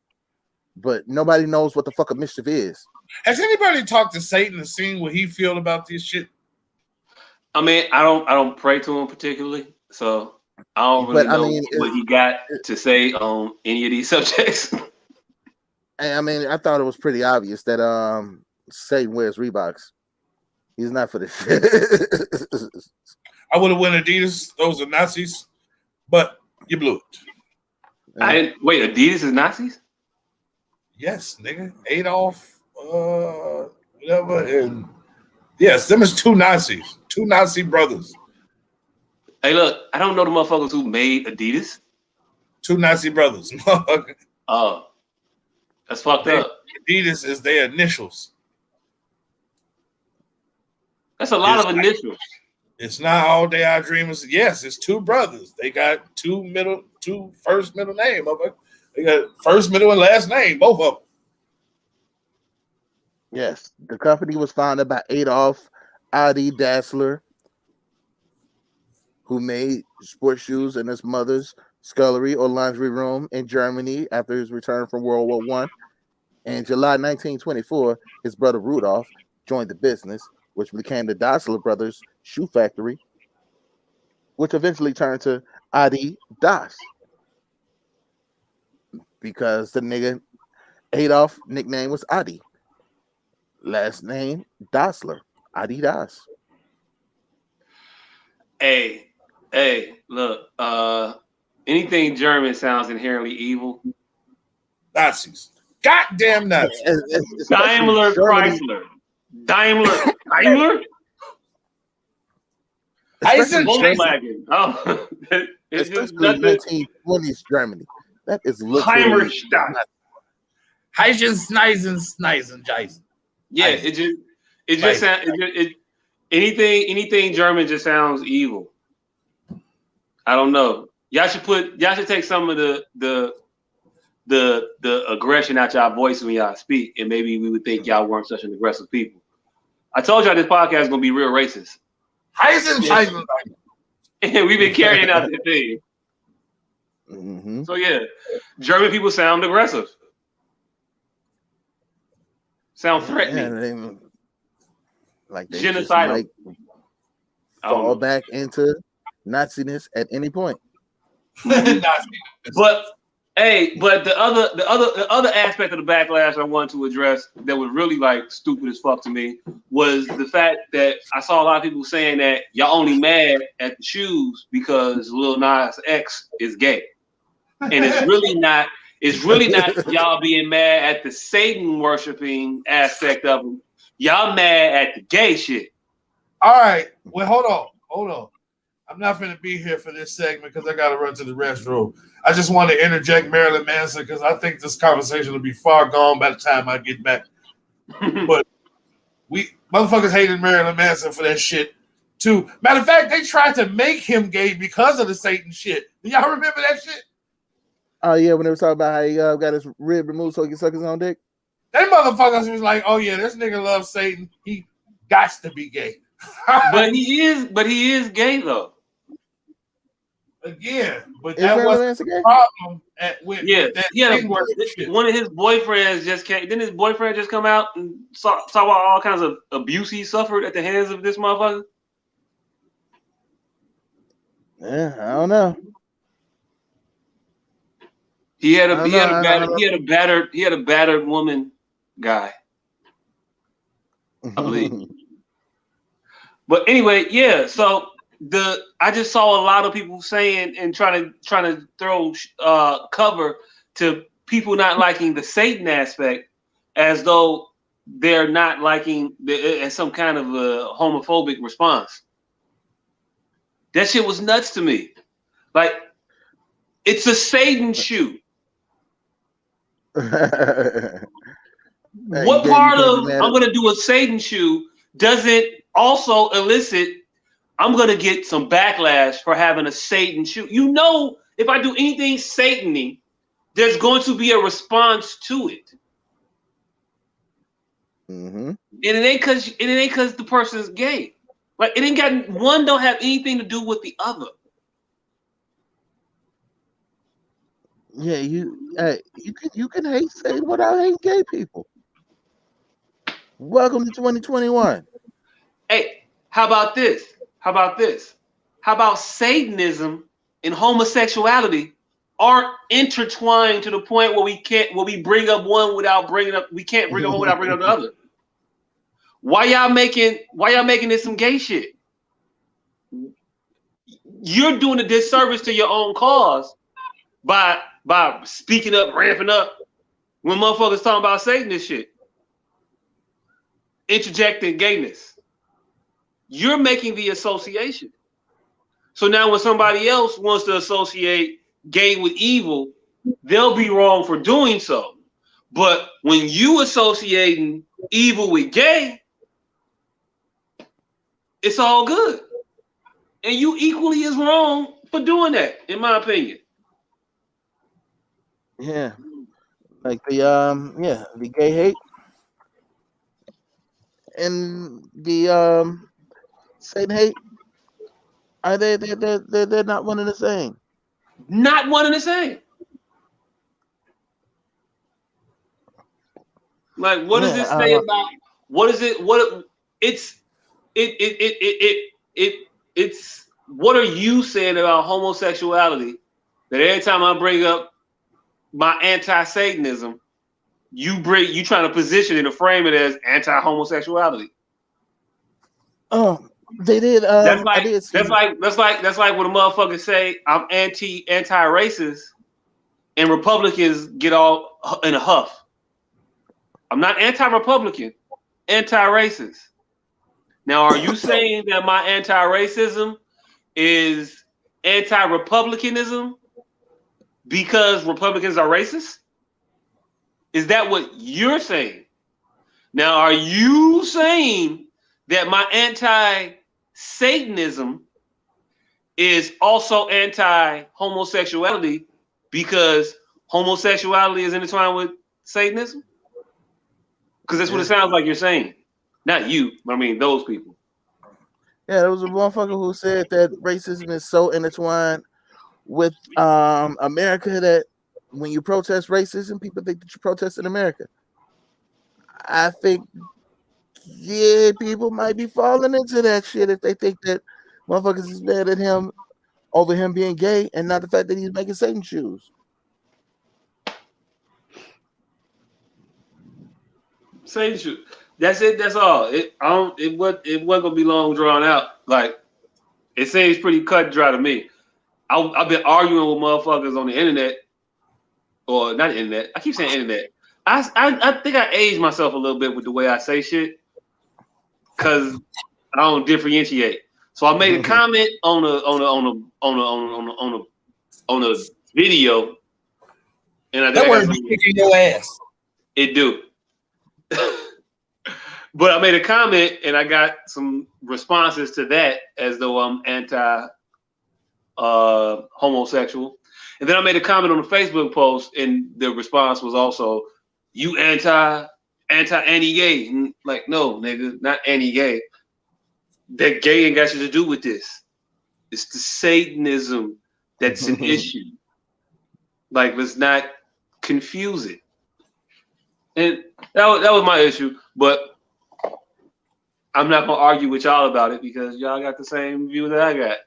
[SPEAKER 3] But nobody knows what the fuck a Mischief is.
[SPEAKER 8] Has anybody talked to Satan and seen what he feel about this shit?
[SPEAKER 1] I mean, I don't pray to him particularly, so I don't really
[SPEAKER 3] But I
[SPEAKER 1] know
[SPEAKER 3] mean,
[SPEAKER 1] what he got to say on any of these subjects.
[SPEAKER 3] I mean, I thought it was pretty obvious that Satan wears Reeboks. He's not for this shit.
[SPEAKER 8] I would have went Adidas. Those are Nazis, but you blew it.
[SPEAKER 1] Wait, Adidas is Nazis?
[SPEAKER 8] Yes, nigga. Adolf, whatever, and yes, them is two Nazis, two Nazi brothers.
[SPEAKER 1] Hey, look, I don't know the motherfuckers who made Adidas.
[SPEAKER 8] Two Nazi brothers.
[SPEAKER 1] Oh, that's fucked up.
[SPEAKER 8] Adidas is their initials.
[SPEAKER 1] That's a lot of initials.
[SPEAKER 8] It's not all day our dreamers. Yes, it's two brothers. They got two first middle name of it. They got first, middle, and last name, both of them.
[SPEAKER 3] Yes, the company was founded by Adolf Adi Dassler, who made sports shoes in his mother's scullery or laundry room in Germany after his return from World War I. In July 1924, his brother Rudolph joined the business, which became the Dassler Brothers Shoe Factory, which eventually turned to Adi Das, because the nigga Adolf nickname was Adi. Last name Dassler, Adi Das.
[SPEAKER 1] Hey, look, anything German sounds inherently evil.
[SPEAKER 8] Nazis. Goddamn Nazis.
[SPEAKER 1] Daimler Chrysler. Daimler? Volkswagen. Oh, it's just nothing.
[SPEAKER 3] 1920s Germany. That is literally
[SPEAKER 1] Heisenschneisen. Yeah, it just sounds. Anything German just sounds evil. I don't know. Y'all should take some of the aggression out y'all voice when y'all speak, and maybe we would think y'all weren't such an aggressive people. I told y'all this podcast is gonna be real racist.
[SPEAKER 8] Heisenschneisen.
[SPEAKER 1] And we've been carrying out that thing.
[SPEAKER 3] Mm-hmm.
[SPEAKER 1] So yeah, German people sound aggressive. Sound threatening.
[SPEAKER 3] Like they
[SPEAKER 1] genocidal.
[SPEAKER 3] Just might fall back into Nazi-ness at any point.
[SPEAKER 1] But the other aspect of the backlash I wanted to address that was really like stupid as fuck to me was the fact that I saw a lot of people saying that y'all only mad at the shoes because Lil Nas X is gay. And it's really not y'all being mad at the Satan worshiping aspect of them. Y'all mad at the gay shit.
[SPEAKER 8] All right. Well, hold on. I'm not going to be here for this segment because I got to run to the restroom. I just want to interject Marilyn Manson because I think this conversation will be far gone by the time I get back. But we motherfuckers hated Marilyn Manson for that shit too. Matter of fact, they tried to make him gay because of the Satan shit. Do y'all remember that shit?
[SPEAKER 3] Oh yeah, when they were talking about how he got his rib removed so he can suck his own dick.
[SPEAKER 8] They motherfuckers was like, "Oh yeah, this nigga loves Satan. He got to be gay."
[SPEAKER 1] But he is gay though.
[SPEAKER 8] Again, but that wasn't the problem.
[SPEAKER 1] One of his boyfriends just came. Didn't his boyfriend just come out and talk about all kinds of abuse he suffered at the hands of this motherfucker?
[SPEAKER 3] Yeah, I don't know.
[SPEAKER 1] He had a battered woman guy, I believe. But anyway, yeah. So I just saw a lot of people saying and trying to throw cover to people not liking the Satan aspect, as though they're not liking as some kind of a homophobic response. That shit was nuts to me. Like, it's a Satan shoe. What part of I'm gonna do a Satan shoe doesn't also elicit I'm gonna get some backlash for having a Satan shoe? You know, if I do anything Satan-y, there's going to be a response to it.
[SPEAKER 3] Mm-hmm. And
[SPEAKER 1] it ain't cause the person's gay. Like, it ain't got one don't have anything to do with the other.
[SPEAKER 3] Yeah, you can hate Satan without hating gay people. Welcome to 2021.
[SPEAKER 1] Hey, how about this? How about Satanism and homosexuality are intertwined to the point where we bring up one without bringing up, we can't bring up one without bringing up the other. Why y'all making this some gay shit? You're doing a disservice to your own cause by speaking up, ramping up when motherfuckers talking about Satan and shit. Interjecting gayness. You're making the association. So now when somebody else wants to associate gay with evil, they'll be wrong for doing so. But when you associating evil with gay, it's all good. And you equally as wrong for doing that, in my opinion.
[SPEAKER 3] Yeah. Like the gay hate and the Satan hate. Are they're not one and the same?
[SPEAKER 1] Not one and the same. Like, what does it say about? What is it? What it's what are you saying about homosexuality? That every time I bring up my anti-Satanism, you trying to position it and frame it as anti-homosexuality.
[SPEAKER 3] Oh, they did.
[SPEAKER 1] That's like when a motherfucker say I'm anti-racist, and Republicans get all in a huff. I'm not anti-Republican, anti-racist. Now, are you saying that my anti-racism is anti-Republicanism because Republicans are racist? Is that what you're saying? Now, are you saying that my anti-Satanism is also anti-homosexuality because homosexuality is intertwined with Satanism? Because that's what it sounds like you're saying. Not you, but I mean those people.
[SPEAKER 3] Yeah, there was a motherfucker who said that racism is so intertwined with America that when you protest racism, people think that you protest in America. I think, yeah, people might be falling into that shit if they think that motherfuckers is mad at him over him being gay and not the fact that he's making Satan shoes.
[SPEAKER 1] Satan shoes. That's it. That's all. It wasn't gonna be long drawn out. Like, it seems pretty cut and dry to me. I've been arguing with motherfuckers on the internet, or not the internet. I keep saying internet. I think I aged myself a little bit with the way I say shit, because I don't differentiate. So I made a comment on a video, and
[SPEAKER 2] that word be kicking your ass.
[SPEAKER 1] It do. But I made a comment and I got some responses to that as though I'm anti-homosexual. And then I made a comment on a Facebook post and the response was also, you anti-gay. Like, no, nigga, not anti-gay. That gay ain't got shit to do with this. It's the Satanism that's an issue. Like, let's not confuse it. And that was my issue, but I'm not gonna argue with y'all about it because y'all got the same view that I got.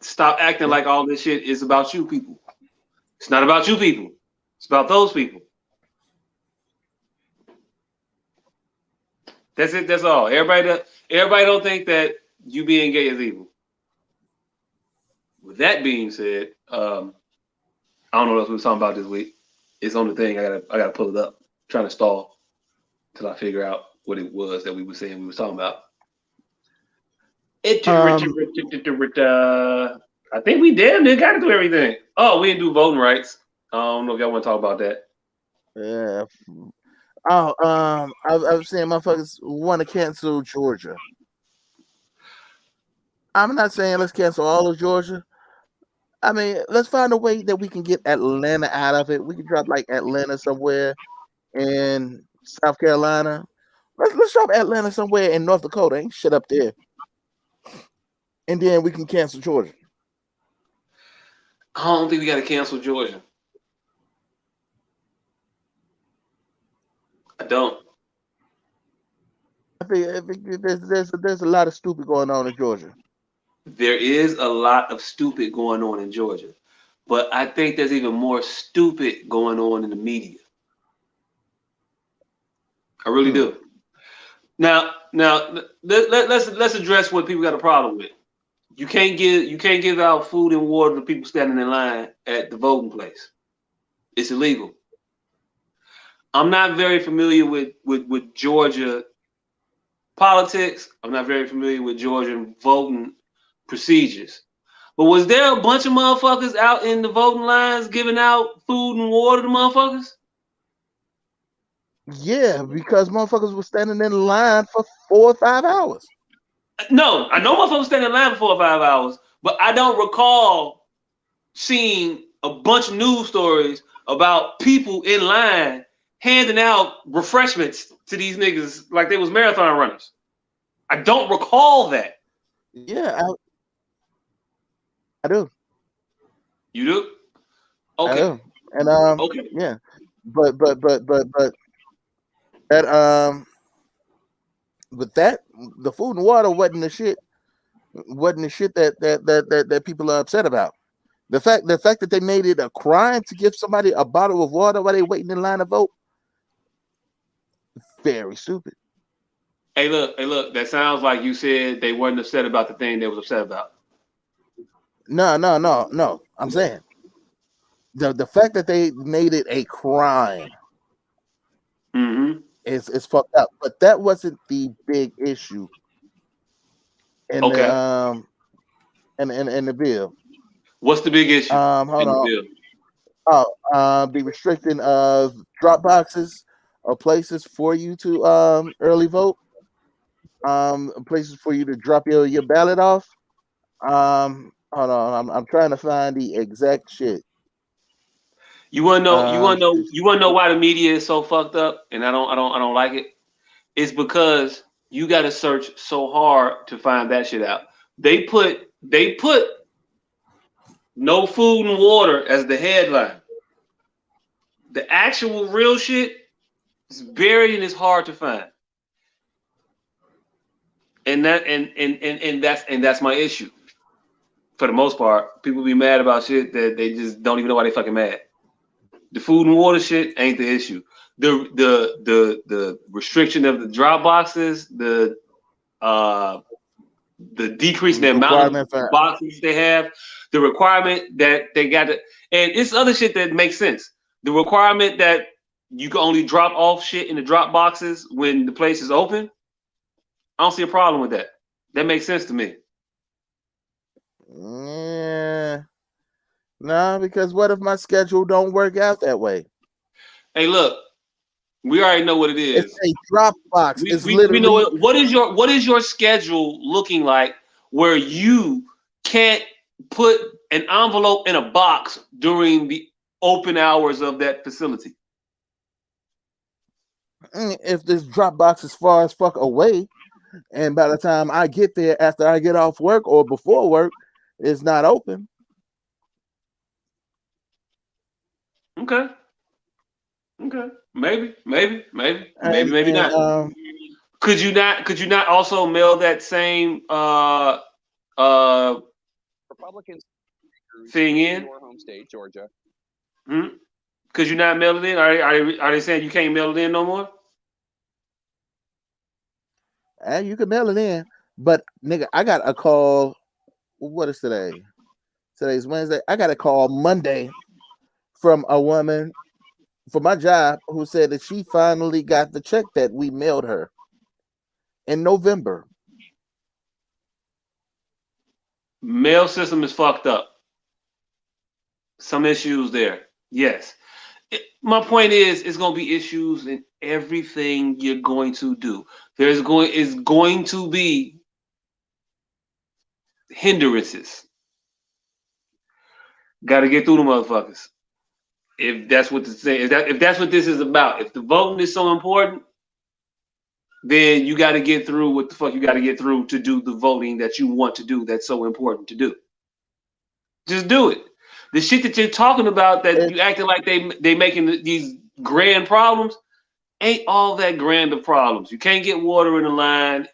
[SPEAKER 1] Stop acting like all this shit is about you people. It's not about you people. It's about those people. That's it. That's all. Everybody don't think that you being gay is evil. With that being said, I don't know what else we were talking about this week. It's on the thing. I gotta pull it up. I'm trying to stall till I figure out what it was that we were saying we was talking about. I think we damn near got to do everything. Oh, we didn't do voting rights. I don't know if y'all want to talk about that.
[SPEAKER 3] Yeah. Oh, I was saying motherfuckers want to cancel Georgia. I'm not saying let's cancel all of Georgia. I mean, let's find a way that we can get Atlanta out of it. We can drop like Atlanta somewhere in South Carolina. Let's drop Atlanta somewhere in North Dakota. Ain't shit up there. And then we can cancel Georgia.
[SPEAKER 1] I don't think we got to cancel Georgia. I don't.
[SPEAKER 3] I think there's a lot of stupid going on in Georgia.
[SPEAKER 1] there is a lot of stupid going on in Georgia, but I think there's even more stupid going on in the media. I really do. Now, let's address what people got a problem with. You can't give out food and water to people standing in line at the voting place. It's illegal. I'm not very familiar with Georgia politics. I'm not very familiar with Georgian voting procedures. But was there a bunch of motherfuckers out in the voting lines giving out food and water to motherfuckers?
[SPEAKER 3] Yeah, because motherfuckers were standing in line for 4 or 5 hours.
[SPEAKER 1] No, I know motherfuckers standing in line for 4 or 5 hours, but I don't recall seeing a bunch of news stories about people in line handing out refreshments to these niggas like they was marathon runners. I don't recall that.
[SPEAKER 3] Yeah, I do.
[SPEAKER 1] You do? Okay.
[SPEAKER 3] I do. And
[SPEAKER 1] Okay.
[SPEAKER 3] yeah. But that with that, the food and water wasn't the shit that people are upset about. The fact that they made it a crime to give somebody a bottle of water while they waiting in line to vote, very stupid.
[SPEAKER 1] Hey, look. That sounds like you said they weren't upset about the thing they was upset about.
[SPEAKER 3] No. I'm saying the fact that they made it a crime is fucked up. But that wasn't the big issue in the in the bill.
[SPEAKER 1] What's the big issue?
[SPEAKER 3] Hold
[SPEAKER 1] in
[SPEAKER 3] on.
[SPEAKER 1] The bill?
[SPEAKER 3] The restricting of drop boxes or places for you to early vote. Places for you to drop your ballot off. Hold on, I'm trying to find the exact shit.
[SPEAKER 1] You wanna know why the media is so fucked up, and I don't like it. It's because you got to search so hard to find that shit out. They put no food and water as the headline. The actual real shit is buried and it's hard to find. And that's my issue. For the most part, people be mad about shit that they just don't even know why they fucking mad. The food and water shit ain't the issue. The restriction of the drop boxes, the decrease in the amount of boxes they have, the requirement that they got to, and it's other shit that makes sense. The requirement that you can only drop off shit in the drop boxes when the place is open. I don't see a problem with that. That makes sense to me.
[SPEAKER 3] Yeah. No, because what if my schedule don't work out that way?
[SPEAKER 1] Hey, look, we already know what it is.
[SPEAKER 3] It's a drop box.
[SPEAKER 1] We know what is your schedule looking like where you can't put an envelope in a box during the open hours of that facility?
[SPEAKER 3] If this drop box is far as fuck away, and by the time I get there after I get off work or before work, it's not open.
[SPEAKER 1] Okay. Maybe not. Could you not also mail that same
[SPEAKER 9] Republicans
[SPEAKER 1] thing in
[SPEAKER 9] your home state, Georgia?
[SPEAKER 1] Could you not mail it in? Are they saying you can't mail it in no more?
[SPEAKER 3] You can mail it in, but nigga, I got a call. What is today? Today's Wednesday. I got a call Monday from a woman for my job who said that she finally got the check that we mailed her in November.
[SPEAKER 1] Mail system is fucked up. Some issues there. Yes. My point is, it's going to be issues in everything you're going to do. Is going to be hindrances. Got to get through the motherfuckers. If that's what if that's what this is about. If the voting is so important, then you got to get through what the fuck you got to get through to do the voting that you want to do. That's so important to do. Just do it. The shit that you're talking about that you acting like they making these grand problems ain't all that grand of problems. You can't get water in the line.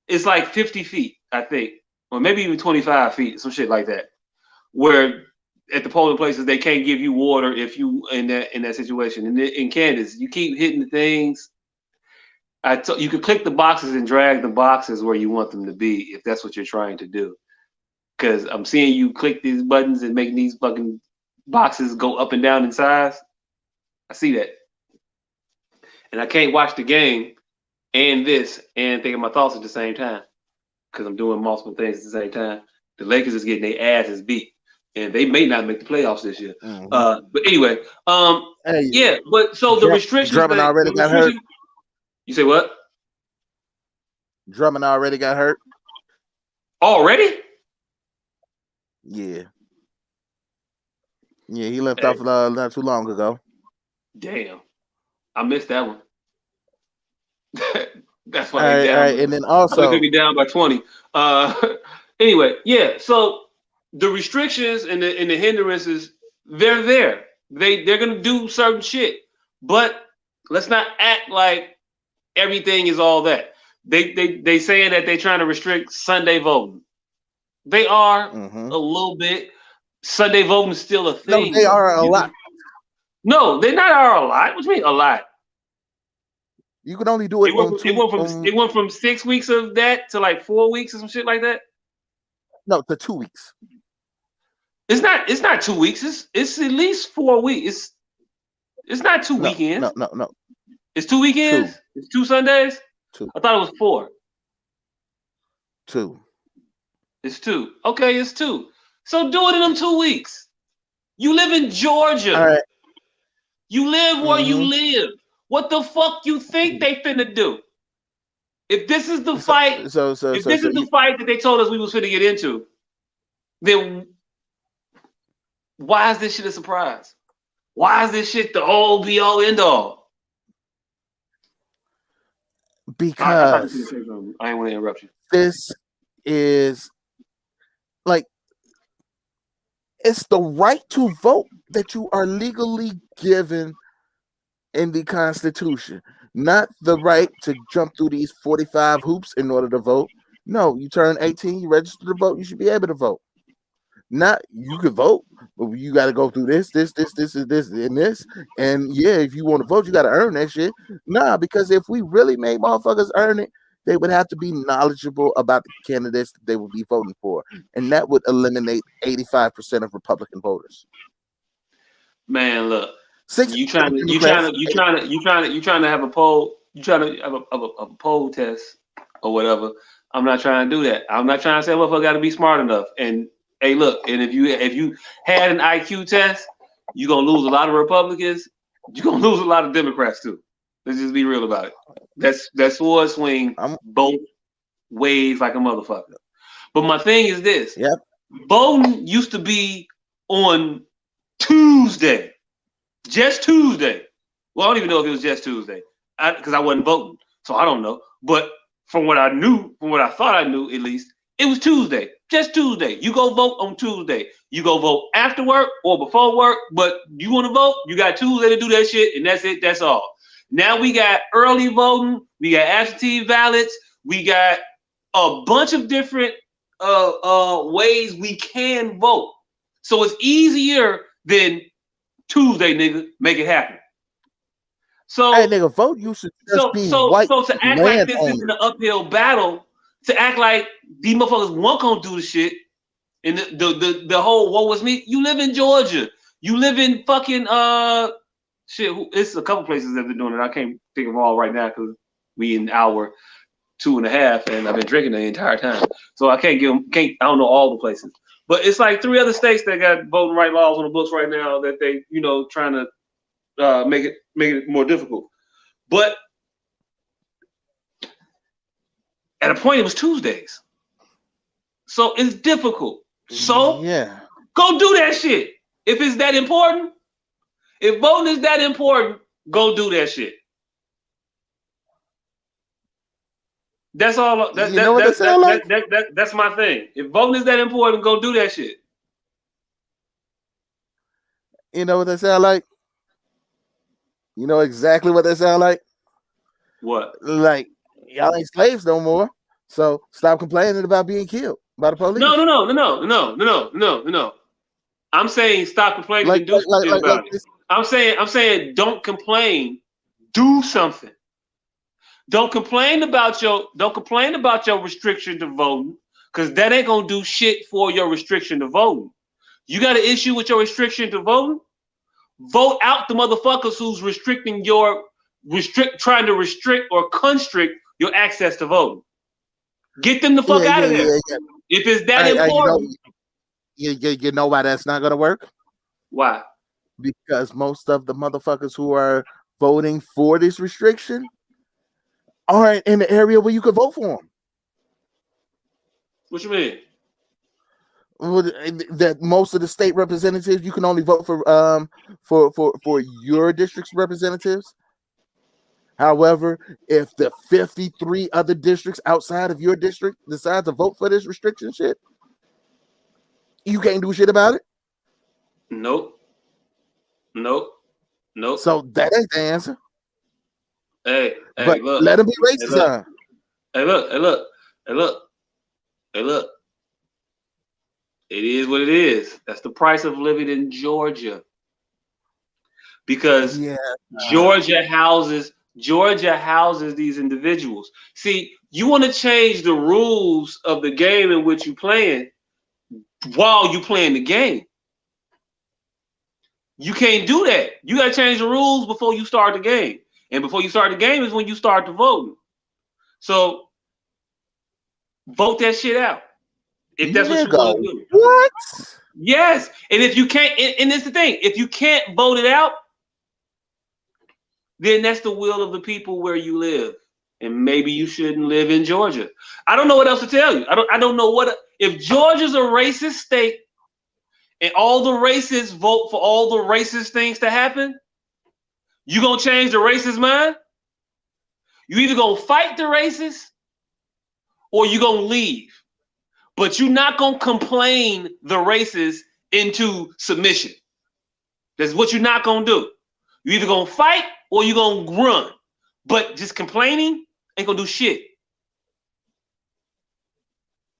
[SPEAKER 1] it's like 50 feet, I think, or maybe even 25 feet, some shit like that, where at the polling places they can't give you water if you in that situation. And in Kansas, you keep hitting the things. You could click the boxes and drag the boxes where you want them to be if that's what you're trying to do. Because I'm seeing you click these buttons and make these fucking boxes go up and down in size. I see that. And I can't watch the game and this and think of my thoughts at the same time because I'm doing multiple things at the same time. The Lakers is getting their asses beat, and they may not make the playoffs this year.
[SPEAKER 3] Mm-hmm.
[SPEAKER 1] But anyway,
[SPEAKER 3] hey,
[SPEAKER 1] yeah. But so the restrictions.
[SPEAKER 3] Drummond already got hurt.
[SPEAKER 1] You say what?
[SPEAKER 3] Drummond already got hurt.
[SPEAKER 1] Already?
[SPEAKER 3] Yeah. Yeah, he left off not too long ago.
[SPEAKER 1] Damn, I missed that one. That's why
[SPEAKER 3] all
[SPEAKER 1] they down.
[SPEAKER 3] Right. And then also
[SPEAKER 1] they could be down by 20. Anyway, yeah. So the restrictions and the hindrances, they're there. They're gonna do certain shit, but let's not act like everything is all that. They saying that they're trying to restrict Sunday voting. They are a little bit. Sunday voting is still a thing.
[SPEAKER 3] No, they are a lot.
[SPEAKER 1] No, they not are a lot. What do you mean a lot?
[SPEAKER 3] You can only do it.
[SPEAKER 1] It went from 6 weeks of that to like 4 weeks or some shit like that.
[SPEAKER 3] No, to 2 weeks.
[SPEAKER 1] It's not 2 weeks. It's at least 4 weeks. It's not two weekends.
[SPEAKER 3] No.
[SPEAKER 1] It's 2 weekends.
[SPEAKER 3] 2.
[SPEAKER 1] It's 2 Sundays.
[SPEAKER 3] 2.
[SPEAKER 1] I thought it was 4.
[SPEAKER 3] 2.
[SPEAKER 1] It's 2. Okay, it's 2. So do it in them 2 weeks. You live in Georgia.
[SPEAKER 3] All right.
[SPEAKER 1] You live where you live. What the fuck you think they finna do? If this is the fight, if this is the fight that they told us we was finna get into, then why is this shit a surprise? Why is this shit the all be all end all?
[SPEAKER 3] Because
[SPEAKER 1] I ain't want to interrupt you.
[SPEAKER 3] This is like it's the right to vote that you are legally given in the Constitution, not the right to jump through these 45 hoops in order to vote. No, you turn 18, you register to vote, you should be able to vote. Not you can vote, but you got to go through this, and this. And yeah, if you want to vote, you got to earn that shit. Nah, because if we really made motherfuckers earn it, they would have to be knowledgeable about the candidates that they would be voting for, and that would eliminate 85% of Republican voters.
[SPEAKER 1] Man, look, you trying to have a poll, you trying to have a poll test or whatever. I'm not trying to do that. I'm not trying to say motherfucker got to be smart enough. And hey, look, and if you had an IQ test, you're gonna lose a lot of Republicans. You're gonna lose a lot of Democrats too. Let's just be real about it. That's sword swing both ways like a motherfucker. But my thing is this: voting used to be on Tuesday, just Tuesday. Well, I don't even know if it was just Tuesday because I wasn't voting, so I don't know. But from what I thought I knew, at least, it was Tuesday, just Tuesday. You go vote on Tuesday. You go vote after work or before work, but you want to vote, you got Tuesday to do that shit, and that's it. That's all. Now we got early voting, we got absentee ballots, we got a bunch of different ways we can vote. So it's easier than Tuesday, nigga. Make it happen. So
[SPEAKER 3] hey, nigga, vote. You should just be white.
[SPEAKER 1] So to act like this is an uphill battle, to act like these motherfuckers won't gonna do the shit, and the whole woe was me. You live in Georgia. You live in fucking shit. It's a couple places that they're doing it. I can't think of all right now because we in hour 2.5, and I've been drinking the entire time, so I can't I don't know all the places. But it's like 3 other states that got voting right laws on the books right now that they, trying to make it more difficult. But at a point, it was Tuesdays, so it's difficult. So
[SPEAKER 3] yeah,
[SPEAKER 1] go do that shit if it's that important. If voting is that important, go do that shit. That's all. That's my thing. If voting is that important, go do that shit.
[SPEAKER 3] You know what they sound like? You know exactly what they sound like?
[SPEAKER 1] What?
[SPEAKER 3] Like, y'all ain't slaves no more. So stop complaining about being killed by the police.
[SPEAKER 1] No. I'm saying stop complaining and do something about it. I'm saying don't complain, do something. Don't complain about your restriction to voting, because that ain't gonna do shit for your restriction to voting. You got an issue with your restriction to voting? Vote out the motherfuckers who's trying to restrict or constrict your access to voting. Get them the fuck out of there. Yeah. If it's that important.
[SPEAKER 3] You know why that's not gonna work?
[SPEAKER 1] Why?
[SPEAKER 3] Because most of the motherfuckers who are voting for this restriction aren't in the area where you could vote for them.
[SPEAKER 1] What you mean?
[SPEAKER 3] That most of the state representatives you can only vote for your district's representatives. However, if the 53 other districts outside of your district decide to vote for this restriction shit, you can't do shit about it.
[SPEAKER 1] Nope.
[SPEAKER 3] So that ain't the answer.
[SPEAKER 1] Hey,
[SPEAKER 3] but
[SPEAKER 1] look.
[SPEAKER 3] Let them be racist.
[SPEAKER 1] Hey, look. It is what it is. That's the price of living in Georgia. Because Georgia houses these individuals. See, you want to change the rules of the game in which you're playing while you playing the game. You can't do that. You got to change the rules before you start the game. And before you start the game is when you start to voting. So vote that shit out. If that's what you want to do.
[SPEAKER 3] What?
[SPEAKER 1] Yes. And if you can't, and it's the thing, if you can't vote it out, then that's the will of the people where you live. And maybe you shouldn't live in Georgia. I don't know what else to tell you. I don't know what, if Georgia's a racist state and all the racists vote for all the racist things to happen, you gonna change the racist mind? You either gonna fight the racists or you gonna leave. But you're not gonna complain the racists into submission. That's what you're not gonna do. You either gonna fight or you gonna run. But just complaining ain't gonna do shit.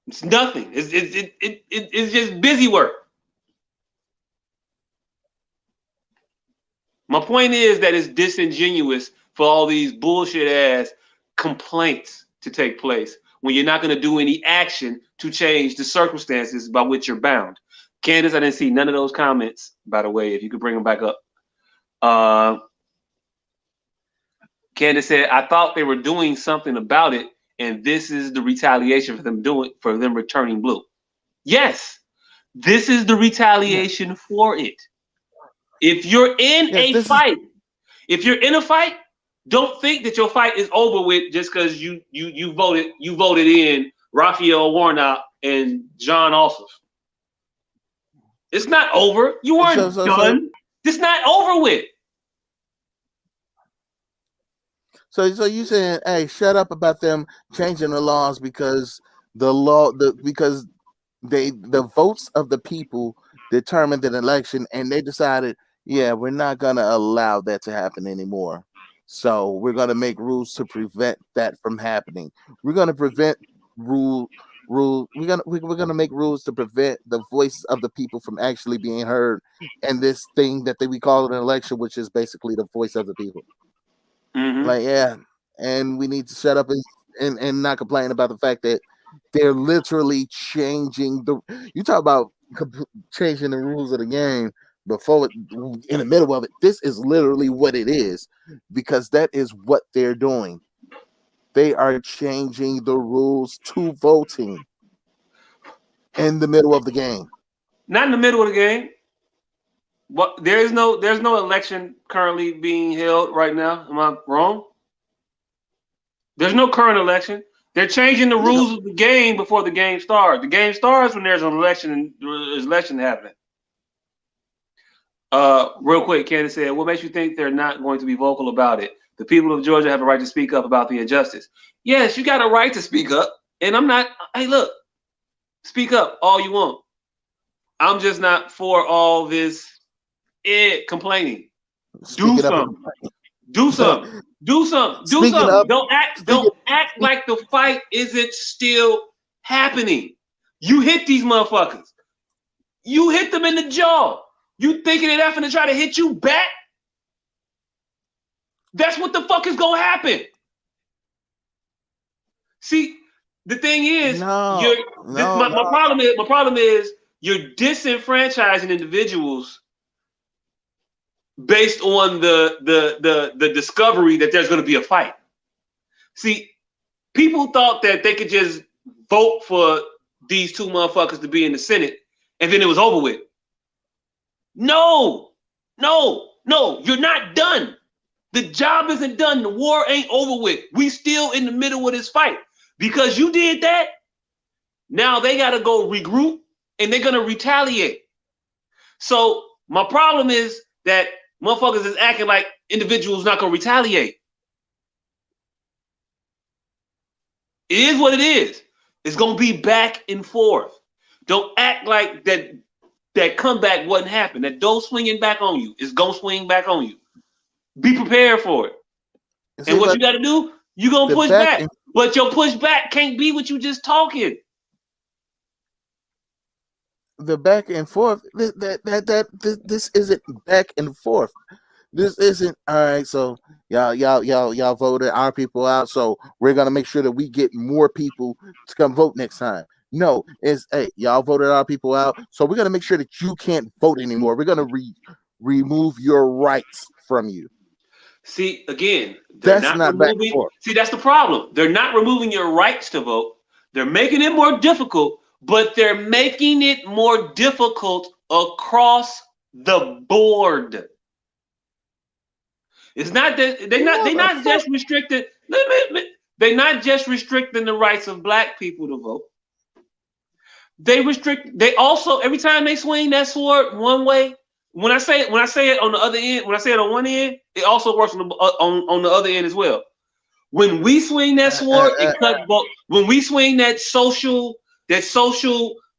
[SPEAKER 1] It's nothing. It's just busy work. My point is that it's disingenuous for all these bullshit ass complaints to take place when you're not going to do any action to change the circumstances by which you're bound. Candace, I didn't see none of those comments, by the way, if you could bring them back up. Candace said, I thought they were doing something about it, and this is the retaliation for them returning blue. Yes, this is the retaliation for it. If you're in a fight, don't think that your fight is over with just because you voted in Raphael Warnock and John Ossoff. It's not over. You weren't done. It's not over with.
[SPEAKER 3] So you saying, hey, shut up about them changing the laws because the votes of the people determined an election, and they decided, yeah, we're not gonna allow that to happen anymore. So we're gonna make rules to prevent that from happening. We're gonna prevent rule. We're gonna make rules to prevent the voice of the people from actually being heard, and this thing that we call an election, which is basically the voice of the people.
[SPEAKER 1] Mm-hmm.
[SPEAKER 3] Like, yeah, and we need to shut up and not complain about the fact that they're literally changing you talk about changing the rules of the game before in the middle of it. This is literally what it is, because that is what they're doing. They are changing the rules to voting in the middle of the game.
[SPEAKER 1] Not in the middle of the game. What? There's no election currently being held right now. Am I wrong? There's no current election. They're changing the rules of the game before the game starts. The game starts when there's an election and there's an election happening. Real quick, Candace said, what makes you think they're not going to be vocal about it? The people of Georgia have a right to speak up about the injustice. Yes, you got a right to speak up. And I'm not, hey, look, speak up all you want. I'm just not for all this complaining. Do something. Do something. Do something. Do
[SPEAKER 3] Speaking
[SPEAKER 1] something.
[SPEAKER 3] of-
[SPEAKER 1] Don't act like the fight isn't still happening. You hit these motherfuckers. You hit them in the jaw. You thinking they're finna try to hit you back? That's what the fuck is gonna happen. See, the thing is, my problem is you're disenfranchising individuals based on the discovery that there's going to be a fight. See, people thought that they could just vote for these two motherfuckers to be in the Senate and then it was over with. No, you're not done. The job isn't done. The war ain't over with. We still in the middle of this fight. Because you did that, now they got to go regroup and they're going to retaliate. So my problem is that motherfuckers is acting like individuals not going to retaliate. It is what it is. It's going to be back and forth. Don't act like that comeback wasn't happening. That door swinging back on you is going to swing back on you. Be prepared for it. And what you got to do, you're going to push back. But your pushback can't be what you just talking.
[SPEAKER 3] The back and forth, this isn't back and forth. This isn't all right. So y'all voted our people out. So we're gonna make sure that we get more people to come vote next time. No, it's hey, y'all voted our people out. So we're gonna make sure that you can't vote anymore. We're gonna remove your rights from you.
[SPEAKER 1] See, again,
[SPEAKER 3] that's not back and forth.
[SPEAKER 1] See, that's the problem. They're not removing your rights to vote. They're making it more difficult, but they're making it more difficult across the board. It's not that they're not just restricted. They're not just restricting the rights of black people to vote. They also every time they swing that sword one way. When I say it on the other end, when I say it on one end, it also works on the other end as well. When we swing that sword, it cuts both. When we swing that social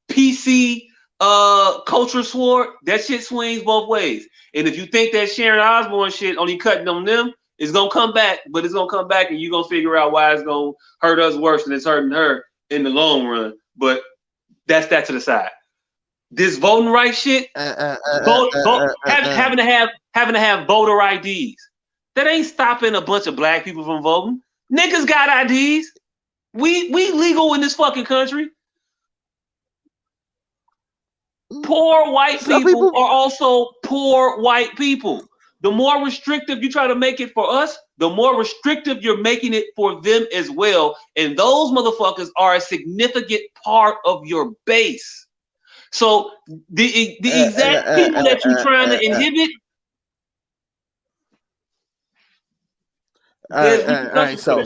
[SPEAKER 1] PC culture sword, that shit swings both ways. And if you think that Sharon Osbourne shit only cutting on them, it's gonna come back, but it's gonna come back and you're gonna figure out why it's gonna hurt us worse than it's hurting her in the long run. But that's that to the side. This voting rights shit, having to have voter IDs. That ain't stopping a bunch of black people from voting. Niggas got IDs. We legal in this fucking country. Poor white people are also poor white people. The more restrictive you try to make it for us, the more restrictive you're making it for them as well. And those motherfuckers are a significant part of your base. So the exact people that you're trying to inhibit.
[SPEAKER 3] All right. So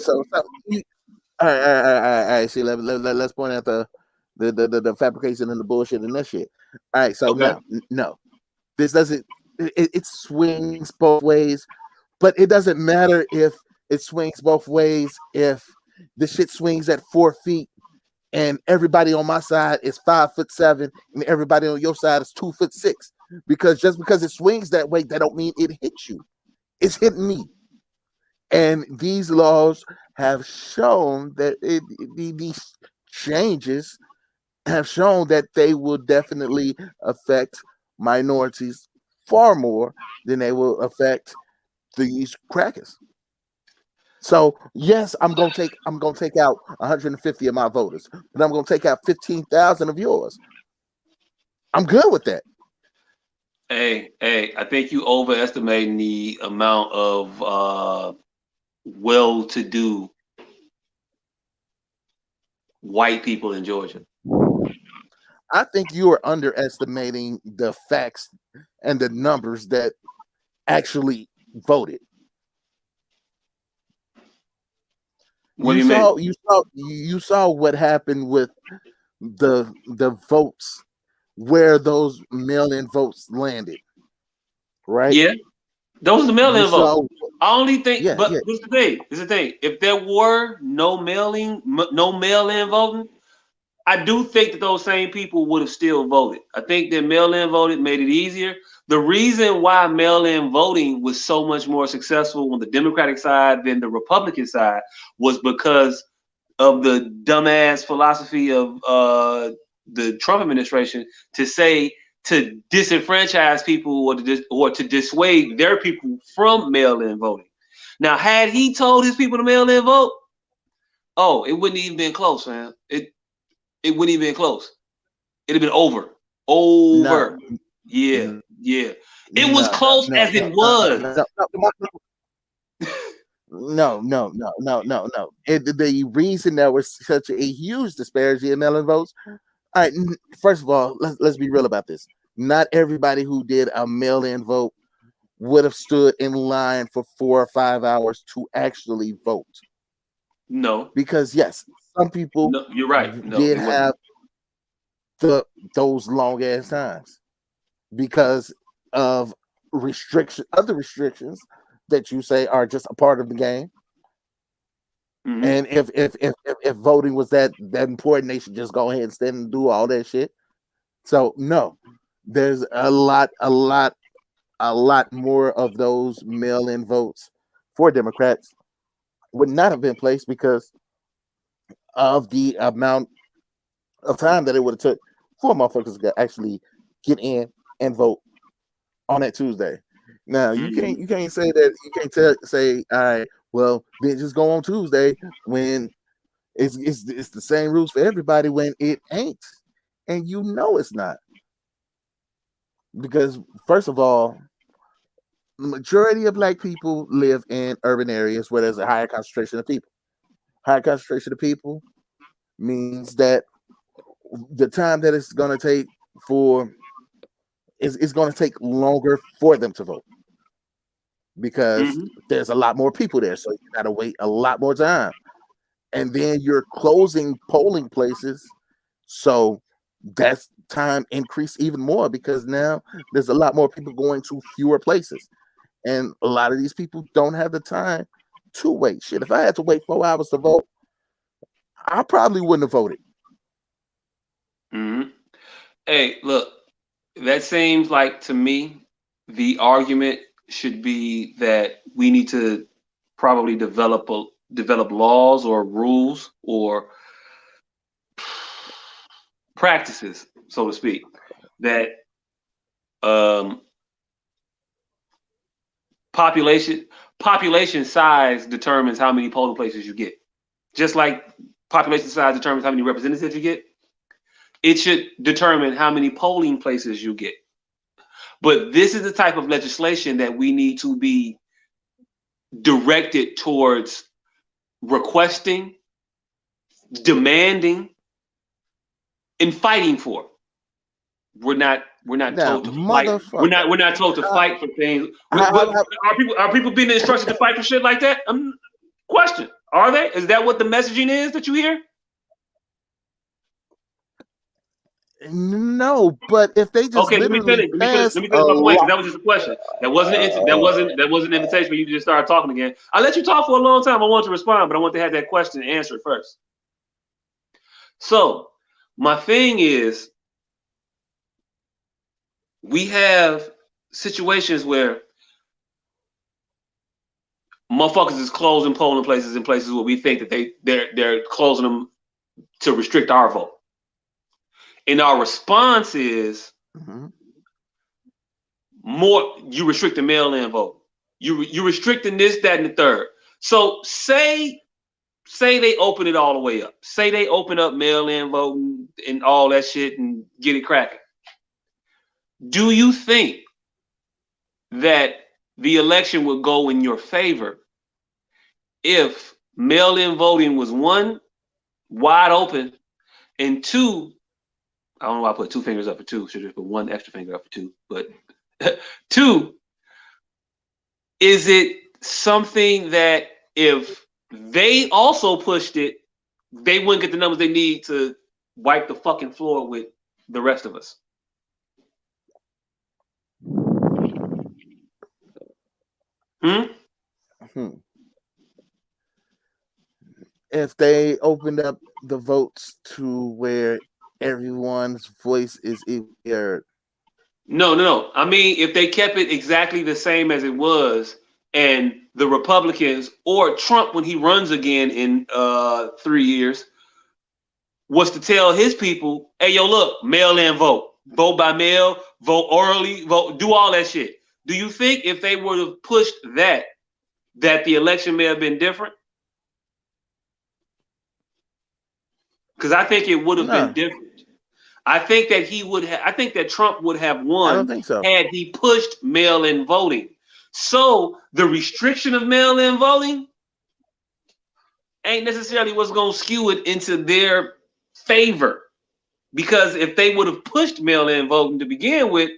[SPEAKER 3] all right. See, let's point out the fabrication and the bullshit and that shit. All right. So no, this doesn't. It swings both ways, but it doesn't matter if it swings both ways. If the shit swings at 4 feet. And everybody on my side is 5'7", and everybody on your side is 2'6". Because just because it swings that way, that don't mean it hits you. It's hitting me. And these laws have shown that these changes have shown that they will definitely affect minorities far more than they will affect these crackers. So yes, I'm gonna take out 150 of my voters, but I'm gonna take out 15,000 of yours. I'm good with that.
[SPEAKER 1] Hey, I think you overestimating the amount of well-to-do white people in Georgia.
[SPEAKER 3] I think you are underestimating the facts and the numbers that actually voted.
[SPEAKER 1] What do you mean?
[SPEAKER 3] You saw what happened with the votes, where those mail-in votes landed, right?
[SPEAKER 1] Yeah, those are the mail-in votes. I only think, this is the thing. If there were no mail-in voting, I do think that those same people would have still voted. I think that mail-in voting made it easier. The reason why mail-in voting was so much more successful on the Democratic side than the Republican side was because of the dumbass philosophy of the Trump administration to say to disenfranchise people or to dissuade their people from mail-in voting. Now, had he told his people to mail-in vote, oh, it wouldn't even been close, man. It wouldn't even been close. It'd have been over.
[SPEAKER 3] No.
[SPEAKER 1] Yeah. It was close as it was.
[SPEAKER 3] No. The reason there was such a huge disparity in mail-in votes. All right, first of all, let's be real about this. Not everybody who did a mail-in vote would have stood in line for 4 or 5 hours to actually vote.
[SPEAKER 1] No,
[SPEAKER 3] because yes, some people
[SPEAKER 1] you're right.
[SPEAKER 3] did have those long ass times because of other restrictions that you say are just a part of the game.
[SPEAKER 1] Mm-hmm.
[SPEAKER 3] And if voting was that important, they should just go ahead and stand and do all that shit. So no, there's a lot more of those mail-in votes for Democrats would not have been placed because of the amount of time that it would have took for motherfuckers to actually get in and vote on that Tuesday. Now you can't say that say all right, well then just go on Tuesday when it's the same rules for everybody when it ain't, and you know it's not, because first of all, the majority of black people live in urban areas where there's a higher concentration of people. Higher concentration of people means that the time that it's going to take it's going to take longer for them to vote because there's a lot more people there, so you got to wait a lot more time, and then you're closing polling places, so that's time increased even more because now there's a lot more people going to fewer places, and a lot of these people don't have the time to wait. Shit, if I had to wait 4 hours to vote, I probably wouldn't have voted.
[SPEAKER 1] Mm-hmm. Hey, look, that seems like to me the argument should be that we need to probably develop laws or rules or practices, so to speak, that population size determines how many polling places you get. Just like population size determines how many representatives you get, it should determine how many polling places you get. But this is the type of legislation that we need to be directed towards requesting, demanding, and fighting for. We're not told to fight. We're not told to fight for things. Are people being instructed to fight for shit like that? Question: are they? Is that what the messaging is that you hear?
[SPEAKER 3] No, but if they just
[SPEAKER 1] let me finish my point. That was just a question. That wasn't an invitation for you to just start talking again. I let you talk for a long time. I want to respond, but I want to have that question answered first. So my thing is, we have situations where motherfuckers is closing polling places in places where we think that they're closing them to restrict our vote. And our response is more. You restrict the mail-in vote. You restricting this, that, and the third. So say they open it all the way up. Say they open up mail-in voting and all that shit and get it cracking. Do you think that the election would go in your favor if mail-in voting was one, wide open, and two, I don't know why I put 2 fingers up for 2, should have put 1 extra finger up for 2, but 2, is it something that if they also pushed it, they wouldn't get the numbers they need to wipe the fucking floor with the rest of us?
[SPEAKER 3] if they opened up the votes to where everyone's voice is heard.
[SPEAKER 1] No. I mean, if they kept it exactly the same as it was, and the Republicans or Trump, when he runs again in 3 years, was to tell his people, hey, yo, look, mail-in vote by mail, vote orally, vote, do all that shit. Do you think if they would have pushed that the election may have been different? Because I think it would have been different. I think that he would have. I think that Trump would have won.
[SPEAKER 3] I don't think so.
[SPEAKER 1] Had he pushed mail-in voting. So the restriction of mail-in voting ain't necessarily what's going to skew it into their favor. Because if they would have pushed mail-in voting to begin with,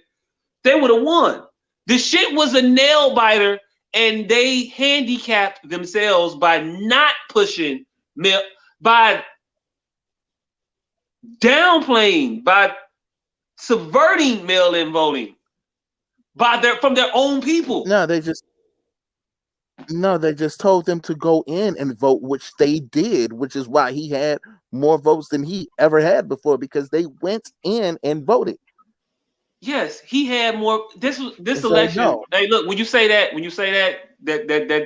[SPEAKER 1] they would have won. The shit was a nail biter, and they handicapped themselves by not pushing mail, by downplaying, by subverting mail-in voting, from their own people.
[SPEAKER 3] No, they just told them to go in and vote, which they did, which is why he had more votes than he ever had before, because they went in and voted.
[SPEAKER 1] Yes, he had more. This election. No. Hey, look, when you say that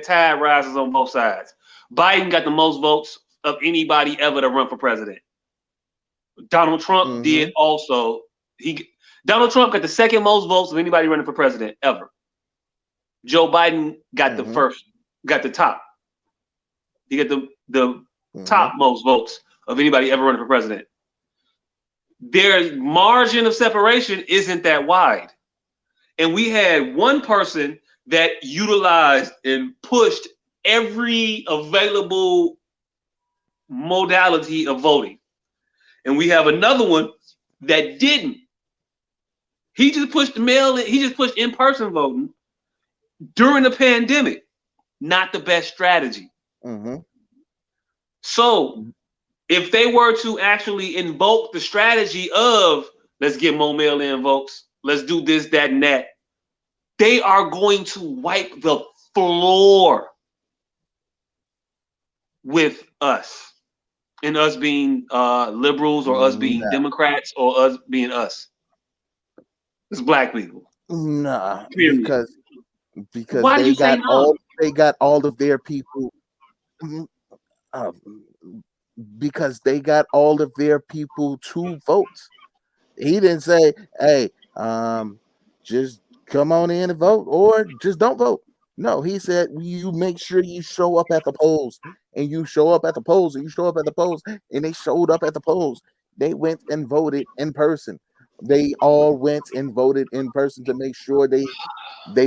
[SPEAKER 1] tide rises on both sides. Biden got the most votes of anybody ever to run for president. Donald Trump did also. Donald Trump got the second most votes of anybody running for president ever. Joe Biden got the first, got the top. He got the top most votes of anybody ever running for president. Their margin of separation isn't that wide. And we had one person that utilized and pushed every available modality of voting. And we have another one that didn't. He just pushed in-person voting during the pandemic. Not the best strategy. So if they were to actually invoke the strategy of let's get more mail-in votes, let's do this, that, and that, they are going to wipe the floor with us. And us being liberals, or us being Democrats, or us being us. It's black people.
[SPEAKER 3] Nah,
[SPEAKER 1] period.
[SPEAKER 3] Because they got all of their people. Because they got all of their people to vote. He didn't say, "Hey, just come on in and vote, or just don't vote." No, he said, "You make sure you show up at the polls, and you show up at the polls, and you show up at the polls." And they showed up at the polls. They went and voted in person. They all went and voted in person to make sure they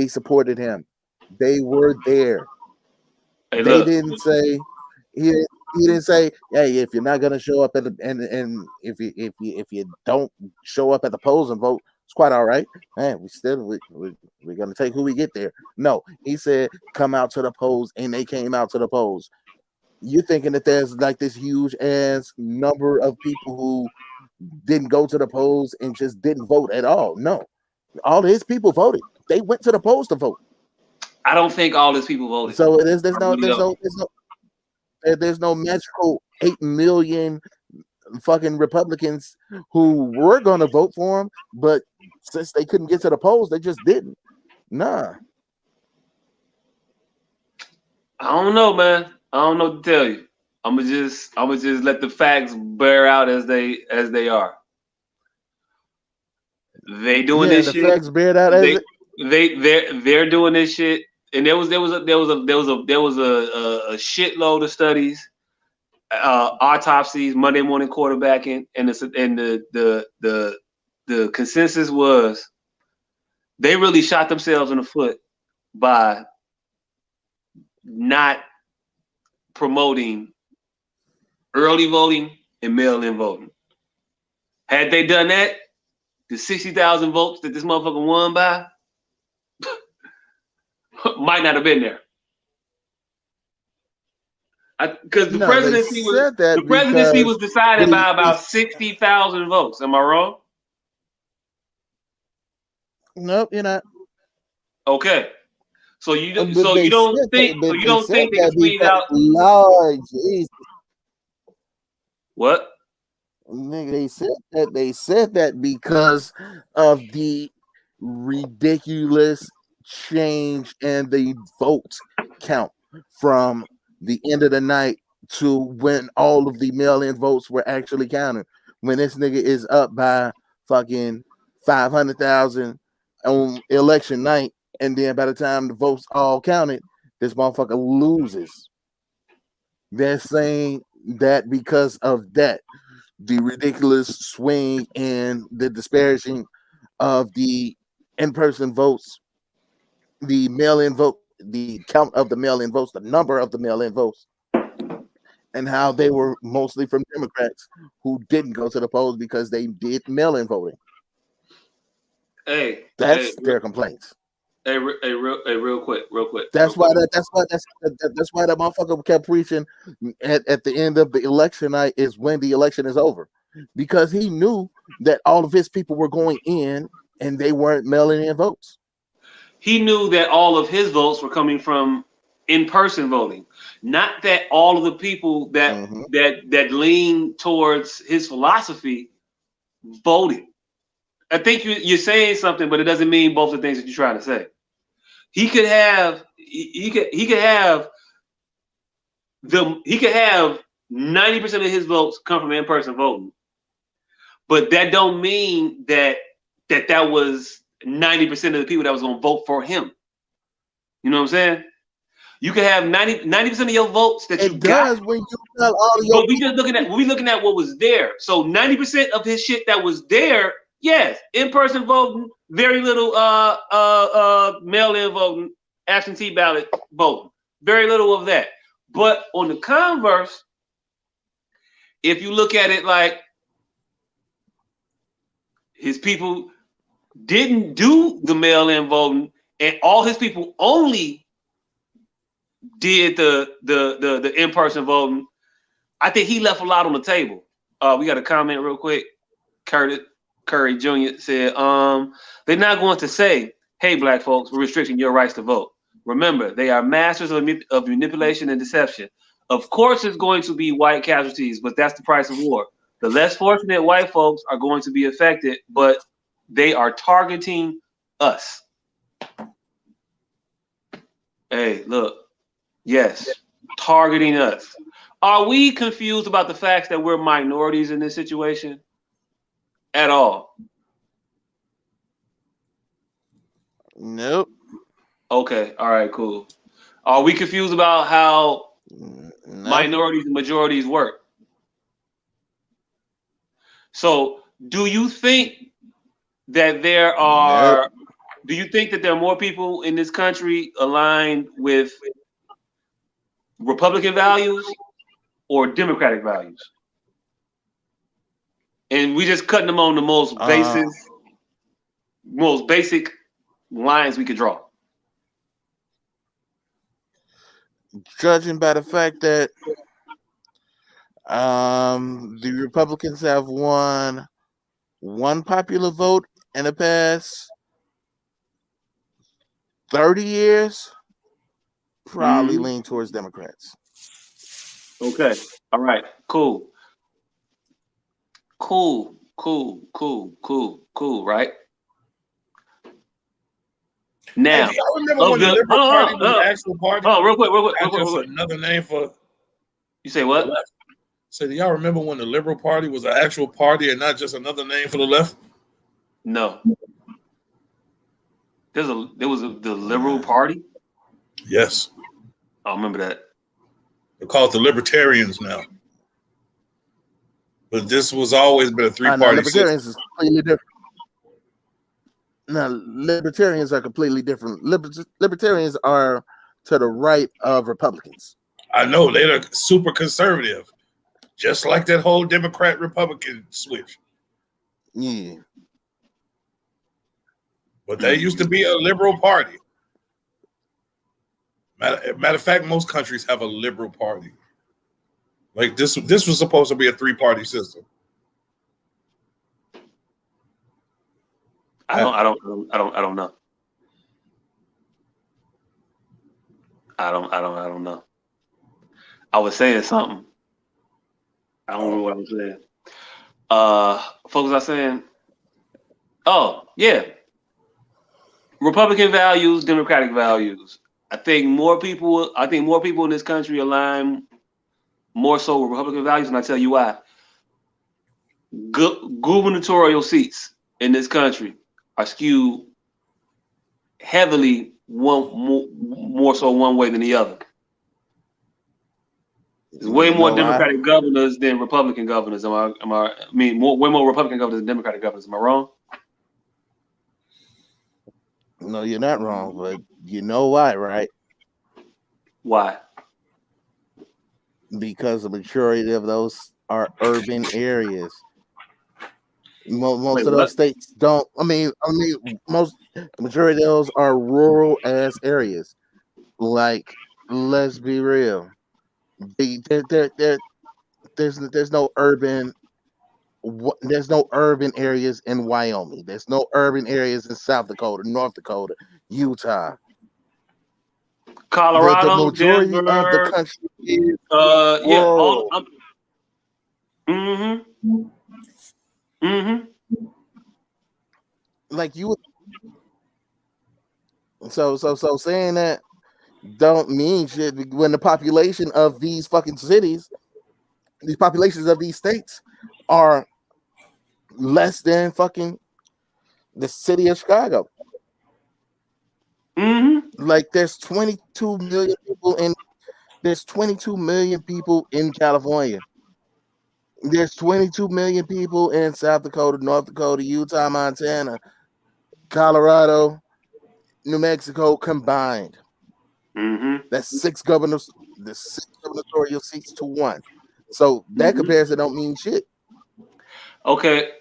[SPEAKER 3] supported him. They were there.
[SPEAKER 1] Hey,
[SPEAKER 3] they didn't say he didn't say, "Hey, if you're not gonna show up at the and if you don't show up at the polls and vote, it's quite all right. Man, we're gonna take who we get there." No, he said, "Come out to the polls," and they came out to the polls. You're thinking that there's like this huge ass number of people who didn't go to the polls and just didn't vote at all. No, all his people voted. They went to the polls to vote.
[SPEAKER 1] I don't think all his people voted.
[SPEAKER 3] So there's no magical 8 million fucking Republicans who were going to vote for him, but since they couldn't get to the polls, they just didn't. Nah.
[SPEAKER 1] I don't know, man. I don't know what to tell you. I'm gonna just let the facts bear out as they are. They doing this shit.
[SPEAKER 3] Facts bear out as
[SPEAKER 1] they're doing this shit. And there was a shitload of studies, autopsies, Monday morning quarterbacking, and the consensus was they really shot themselves in the foot by not promoting early voting and mail-in voting. Had they done that, the 60,000 votes that this motherfucker won by might not have been there. Because the presidency was decided by about 60,000 votes. Am I wrong?
[SPEAKER 3] Nope, you're not.
[SPEAKER 1] Okay. So you don't think they can squeeze out.
[SPEAKER 3] Lord Jesus.
[SPEAKER 1] What?
[SPEAKER 3] Nigga, they said that because of the ridiculous change in the vote count from the end of the night to when all of the mail-in votes were actually counted. When this nigga is up by fucking 500,000 on election night, and then by the time the votes all counted, this motherfucker loses. They're saying that because of that, the ridiculous swing and the disparaging of the in-person votes, the mail-in vote, the count of the mail-in votes, the number of the mail-in votes, and how they were mostly from Democrats who didn't go to the polls because they did mail-in voting. That's their complaints.
[SPEAKER 1] Real quick.
[SPEAKER 3] That's why that motherfucker kept preaching at the end of the election night is when the election is over, because he knew that all of his people were going in and they weren't mailing in votes.
[SPEAKER 1] He knew that all of his votes were coming from in-person voting, not that all of the people that that lean towards his philosophy voted. I think you're saying something, but it doesn't mean both the things that you're trying to say. He could have 90% of his votes come from in-person voting, but that don't mean that was 90% of the people that was going to vote for him. You know what I'm saying? You could have 90% of your votes that you got.
[SPEAKER 3] When you tell all of your
[SPEAKER 1] but we looking at what was there. So 90% of his shit that was there, yes, in-person voting, very little mail-in voting, absentee ballot voting, very little of that. But on the converse, if you look at it like his people didn't do the mail-in voting, and all his people only did the in-person voting, I think he left a lot on the table. We got a comment real quick. Curry Jr. said, they're not going to say, hey, black folks, we're restricting your rights to vote. Remember, they are masters of manipulation and deception. Of course, it's going to be white casualties, but that's the price of war. The less fortunate white folks are going to be affected, but they are targeting us. Hey, look. Yes, targeting us. Are we confused about the facts that we're minorities in this situation? At all?
[SPEAKER 3] Nope.
[SPEAKER 1] Okay, all right, cool. Are we confused about how minorities and majorities work? So, do you think that there are more people in this country aligned with Republican values or Democratic values? And we just cutting them on the most basic lines we could draw.
[SPEAKER 3] Judging by the fact that the Republicans have won one popular vote in the past 30 years, probably lean towards Democrats.
[SPEAKER 1] Okay. All right. Cool. Right? Now,
[SPEAKER 8] do y'all remember when the Liberal Party was an actual party?
[SPEAKER 1] Oh, real quick.
[SPEAKER 8] Another name for.
[SPEAKER 1] You say what?
[SPEAKER 8] So, do y'all remember when the Liberal Party was an actual party and not just another name for the left?
[SPEAKER 1] No. There was the Liberal Party?
[SPEAKER 8] Yes.
[SPEAKER 1] I remember that.
[SPEAKER 8] They're called the Libertarians now. But this was always been a three-party
[SPEAKER 3] Libertarians
[SPEAKER 8] system.
[SPEAKER 3] is completely different. No, Libertarians are completely different. Libertarians are to the right of Republicans.
[SPEAKER 8] I know, they're super conservative. Just like that whole Democrat-Republican switch.
[SPEAKER 3] Yeah.
[SPEAKER 8] But they used to be a liberal party. Matter of fact, most countries have a liberal party. Like this was supposed to be a three-party system.
[SPEAKER 1] I don't know. I don't know. I was saying something. I don't remember what I was saying. Folks are saying, oh yeah, Republican values, Democratic values. I think more people in this country align more so with Republican values, and I tell you why. Gubernatorial seats in this country are skewed heavily more so one way than the other. There's way more Democratic governors than Republican governors. I mean, way more Republican governors than Democratic governors. Am I wrong?
[SPEAKER 3] No, you're not wrong, but you know why, right?
[SPEAKER 1] Why?
[SPEAKER 3] Because the majority of those are urban areas. Most of those states don't. I mean, most majority of those are rural ass areas. Like, let's be real. There's no urban. There's no urban areas in Wyoming. There's no urban areas in South Dakota, North Dakota, Utah.
[SPEAKER 1] Colorado,
[SPEAKER 3] the majority
[SPEAKER 1] Denver,
[SPEAKER 3] of the country is
[SPEAKER 1] yeah, all.
[SPEAKER 3] Like you. So saying that don't mean shit when the population of these fucking cities, these populations of these states are less than fucking the city of Chicago. Like there's 22 million people in California. There's 22 million people in South Dakota, North Dakota, Utah, Montana, Colorado, New Mexico combined. That's six gubernatorial seats to one. So that comparison don't mean shit.
[SPEAKER 1] Okay.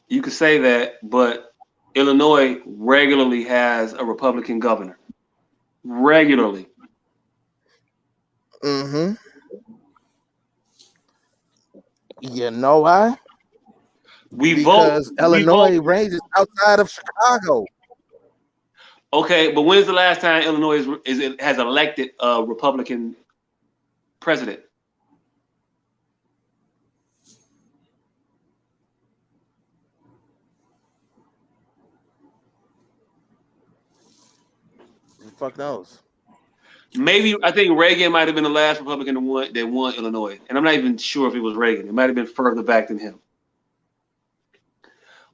[SPEAKER 1] You could say that, but Illinois regularly has a Republican governor. Regularly.
[SPEAKER 3] You know why? Because Illinois ranges outside of Chicago.
[SPEAKER 1] Okay, but when's the last time Illinois has elected a Republican president?
[SPEAKER 3] Who the fuck knows?
[SPEAKER 1] Maybe I think Reagan might have been the last Republican that won Illinois, and I'm not even sure if it was Reagan. It might have been further back than him.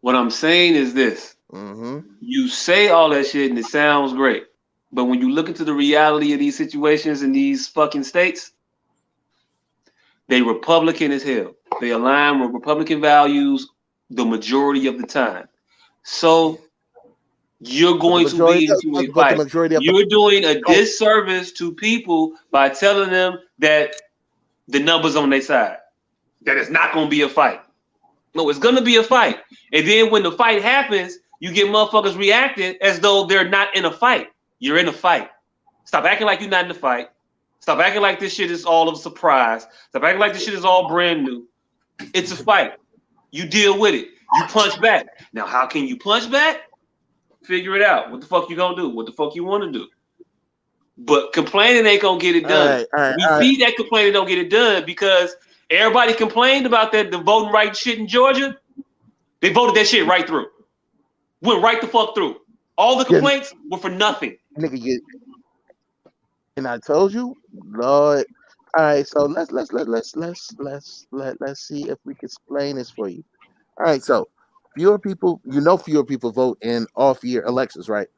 [SPEAKER 1] What I'm saying is this: you say all that shit and it sounds great, but when you look into the reality of these situations in these fucking states, they Republican as hell. They align with Republican values the majority of the time. So you're going to be into a fight. You're doing a disservice to people by telling them that the numbers on their side, that it's not going to be a fight. No, it's going to be a fight. And then when the fight happens, you get motherfuckers reacting as though they're not in a fight. You're in a fight. Stop acting like you're not in a fight. Stop acting like this shit is all of a surprise. Stop acting like this shit is all brand new. It's a fight. You deal with it. You punch back. Now, how can you punch back? Figure it out. What the fuck you gonna do? What the fuck you want to do? But complaining ain't gonna get it done. We see that complaining don't get it done because everybody complained about the voting right shit in Georgia. They voted that shit right through. Went right the fuck through. All the complaints were for nothing.
[SPEAKER 3] Nigga, and I told you, Lord. All right, so let's see if we can explain this for you. All right, so fewer people vote in off-year elections, right?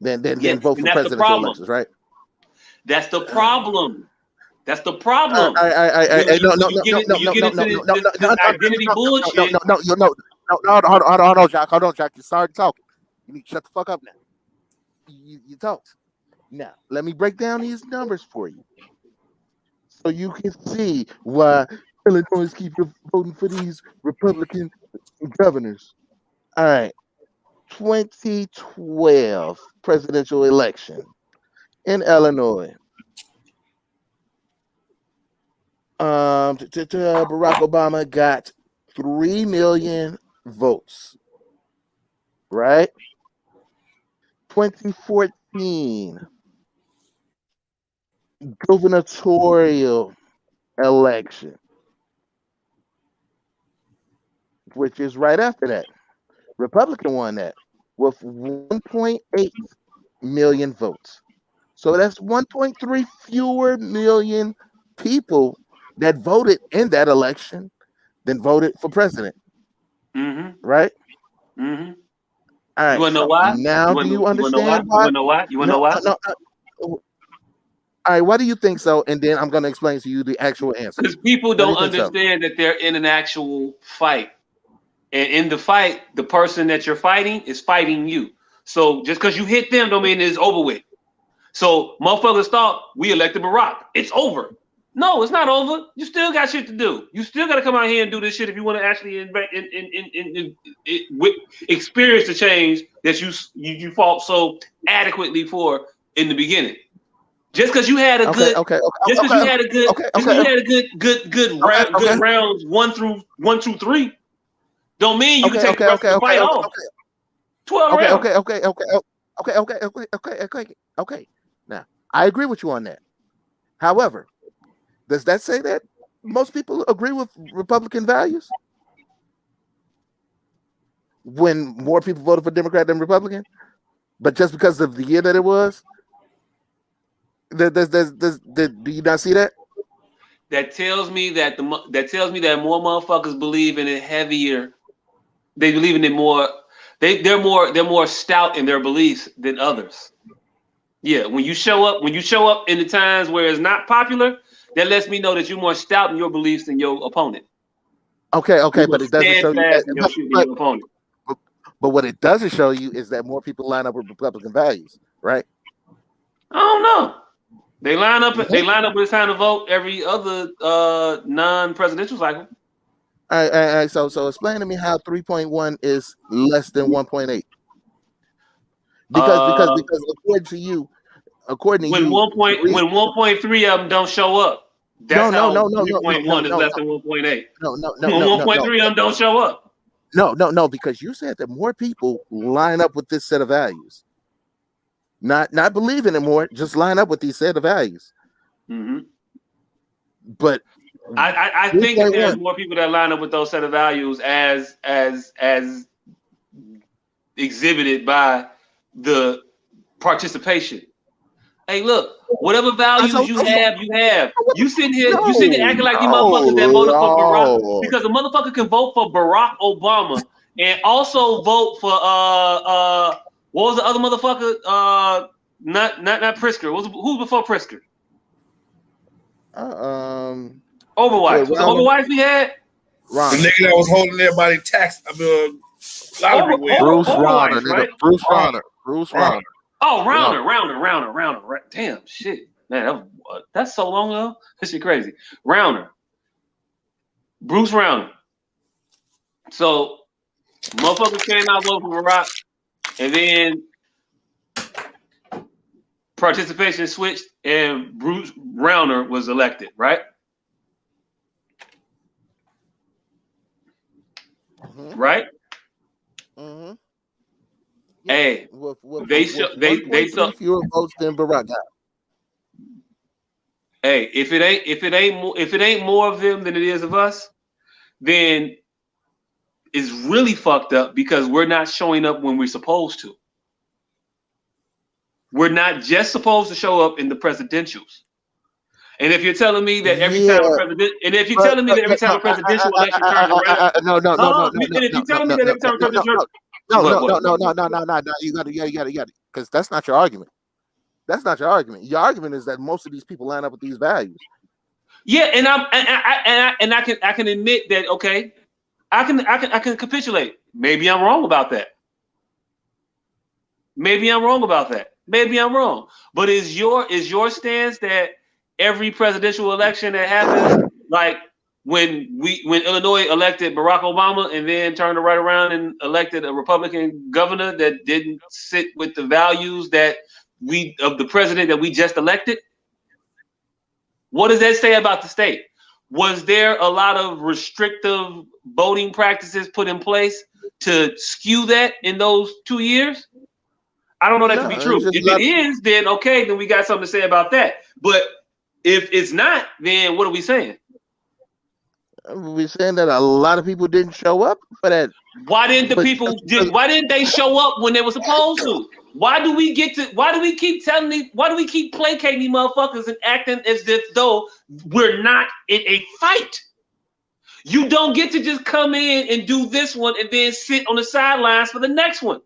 [SPEAKER 3] Then vote for presidential elections, right?
[SPEAKER 1] That's the problem. That's the problem.
[SPEAKER 3] No, hold on, Jack. Hold on, Jack. You started talking. You need to shut the fuck up now. You talked. Now, let me break down these numbers for you, so you can see why Illinois keep voting for these Republican governors. All right, 2012 presidential election in Illinois. Barack Obama got 3 million votes, right? 2014 gubernatorial election, which is right after that. Republican won that with 1.8 million votes. So that's 1.3 fewer million people that voted in that election than voted for president.
[SPEAKER 1] Mm-hmm.
[SPEAKER 3] Right?
[SPEAKER 1] Mm-hmm.
[SPEAKER 3] All right.
[SPEAKER 1] You want to know why?
[SPEAKER 3] Now, do you understand why?
[SPEAKER 1] You want to know why? You want to know why?
[SPEAKER 3] No. All right. Why do you think so? And then I'm going to explain to you the actual answer.
[SPEAKER 1] Because people don't understand that they're in an actual fight. And in the fight, the person that you're fighting is fighting you. So just because you hit them don't mean it's over with. So motherfuckers thought we elected Barack. It's over. No, it's not over. You still got shit to do. You still got to come out here and do this shit if you want to actually experience the change that you fought so adequately for in the beginning. Just because you had a good rounds 1 through 3, don't mean you can take the rest of the fight off. 12 rounds.
[SPEAKER 3] Okay. Now, I agree with you on that. However, does that say that most people agree with Republican values? When more people voted for Democrat than Republican? But just because of the year that it was? Do you not see that?
[SPEAKER 1] That tells me that more motherfuckers believe in it heavier. They believe in it more. They're more stout in their beliefs than others. Yeah, when you show up in the times where it's not popular, that lets me know that you're more stout in your beliefs than your opponent.
[SPEAKER 3] Okay, but it doesn't show you that.
[SPEAKER 1] Your opponent.
[SPEAKER 3] But what it doesn't show you is that more people line up with Republican values, right?
[SPEAKER 1] I don't know. They line up when it's time to vote every other non-presidential cycle.
[SPEAKER 3] All right. So explain to me how 3.1 is less than 1.8. Because according to you,
[SPEAKER 1] when 1.3 of them don't show up, that's how 3.1 is less than 1.8.
[SPEAKER 3] No.
[SPEAKER 1] When 1.3 of them don't show up.
[SPEAKER 3] No, because you said that more people line up with this set of values. Not believe in it more, just line up with these set of values.
[SPEAKER 1] Mm-hmm.
[SPEAKER 3] But
[SPEAKER 1] I think that there's more people that line up with those set of values as exhibited by the participation. Hey, look, whatever values you have. You sitting here acting like you motherfuckers that voted for Barack, because a motherfucker can vote for Barack Obama and also vote for what was the other motherfucker? Not Pritzker. Who's before Pritzker? Overwatch. Was it Overwatch we had?
[SPEAKER 8] Ron. The nigga that was holding everybody tax. Lottery win.
[SPEAKER 3] Bruce Rauner,
[SPEAKER 1] right?
[SPEAKER 3] Bruce Rauner.
[SPEAKER 1] Oh, Rauner. Damn, shit. Man, that's so long ago. This shit crazy. Rauner. Bruce Rauner. So, motherfuckers came out voting for Barack, and then participation switched, and Bruce Rauner was elected, right?
[SPEAKER 3] Mm-hmm.
[SPEAKER 1] Right?
[SPEAKER 3] Mm-hmm.
[SPEAKER 1] Hey, they saw
[SPEAKER 3] fewer votes than Barack got.
[SPEAKER 1] Hey, if it ain't more of them than it is of us, then it's really fucked up because we're not showing up when we're supposed to. We're not just supposed to show up in the presidentials. And if you're telling me that every time a presidential election turns around,
[SPEAKER 3] no.
[SPEAKER 1] If you're telling me that every time a presidential
[SPEAKER 3] No. You got it. Because that's not your argument. That's not your argument. Your argument is that most of these people line up with these values.
[SPEAKER 1] Yeah, and I can admit that. Okay, I can capitulate. Maybe I'm wrong about that. Maybe I'm wrong. But is your stance that every presidential election that happens, like when Illinois elected Barack Obama and then turned right around and elected a Republican governor that didn't sit with the values of the president that we just elected? What does that say about the state? Was there a lot of restrictive voting practices put in place to skew that in those 2 years? I don't know that to be true. If it is, then okay, then we got something to say about that. But if it's not, then what are we saying?
[SPEAKER 3] We're saying that a lot of people didn't show up for that.
[SPEAKER 1] Why didn't the people? Why didn't they show up when they were supposed to? Why do we keep telling these? Why do we keep placating these motherfuckers and acting as if though we're not in a fight? You don't get to just come in and do this one and then sit on the sidelines for the next one.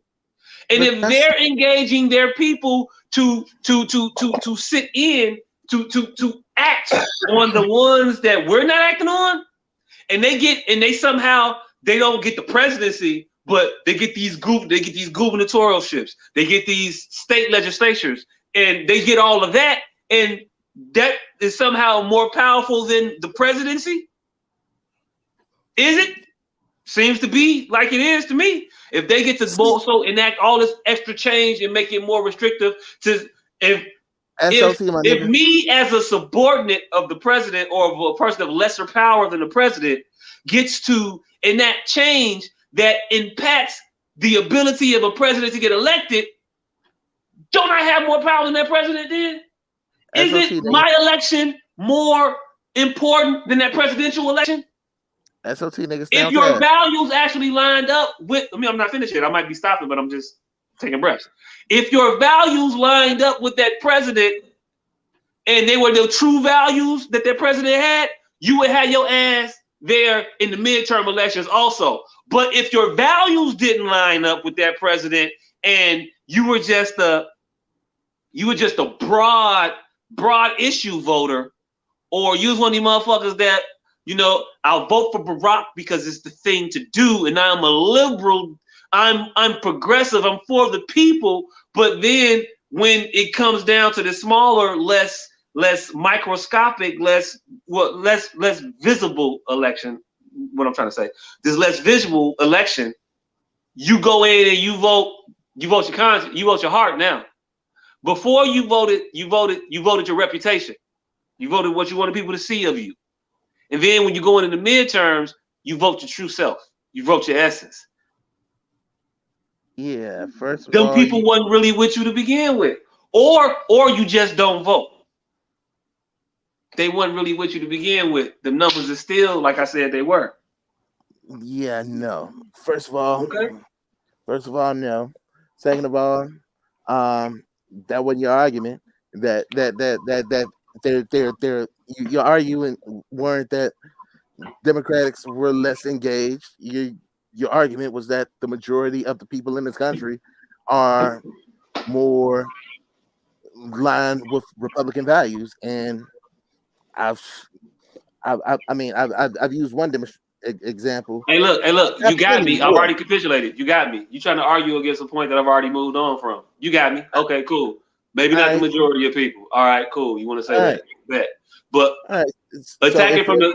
[SPEAKER 1] And if they're engaging their people to sit in to act on the ones that we're not acting on, and they somehow they don't get the presidency, but they get these gubernatorialships, they get these state legislatures, and they get all of that, and that is somehow more powerful than the presidency. Is it? Seems to be like it is to me. If they get to also enact all this extra change and make it more restrictive, if me as a subordinate of the president or a person of lesser power than the president gets to enact change that impacts the ability of a president to get elected, don't I have more power than that president did? Isn't my election more important than that presidential election?
[SPEAKER 3] SOT niggas.
[SPEAKER 1] If your values actually lined up with, I mean, I'm not finished yet. I might be stopping, but I'm just taking breaths. If your values lined up with that president and they were the true values that that president had, you would have your ass there in the midterm elections also. But if your values didn't line up with that president and you were just a broad issue voter, or you was one of these motherfuckers that, you know, I'll vote for Barack because it's the thing to do, and I'm a liberal, I'm progressive, I'm for the people. But then when it comes down to the smaller, less microscopic, less visible election, what I'm trying to say, this less visual election, you go in and you vote your conscience, you vote your heart now. Before you voted your reputation. You voted what you wanted people to see of you. And then when you go into the midterms, you vote your true self. You vote your essence.
[SPEAKER 3] Yeah, first of
[SPEAKER 1] them
[SPEAKER 3] all,
[SPEAKER 1] people wasn't really with you to begin with. Or you just don't vote. They wasn't really with you to begin with. The numbers are still, like I said, they were.
[SPEAKER 3] Yeah, no. First of all,
[SPEAKER 1] okay.
[SPEAKER 3] No. Second of all, that wasn't your argument. Your argument weren't that Democrats were less engaged. Your argument was that the majority of the people in this country are more aligned with Republican values, and I've used one example.
[SPEAKER 1] Hey, look, you got me. I've already capitulated. You got me. You trying to argue against a point that I've already moved on from. You got me. Okay, cool. Maybe not the majority of people. All right, cool. You want to say that? But attack it from the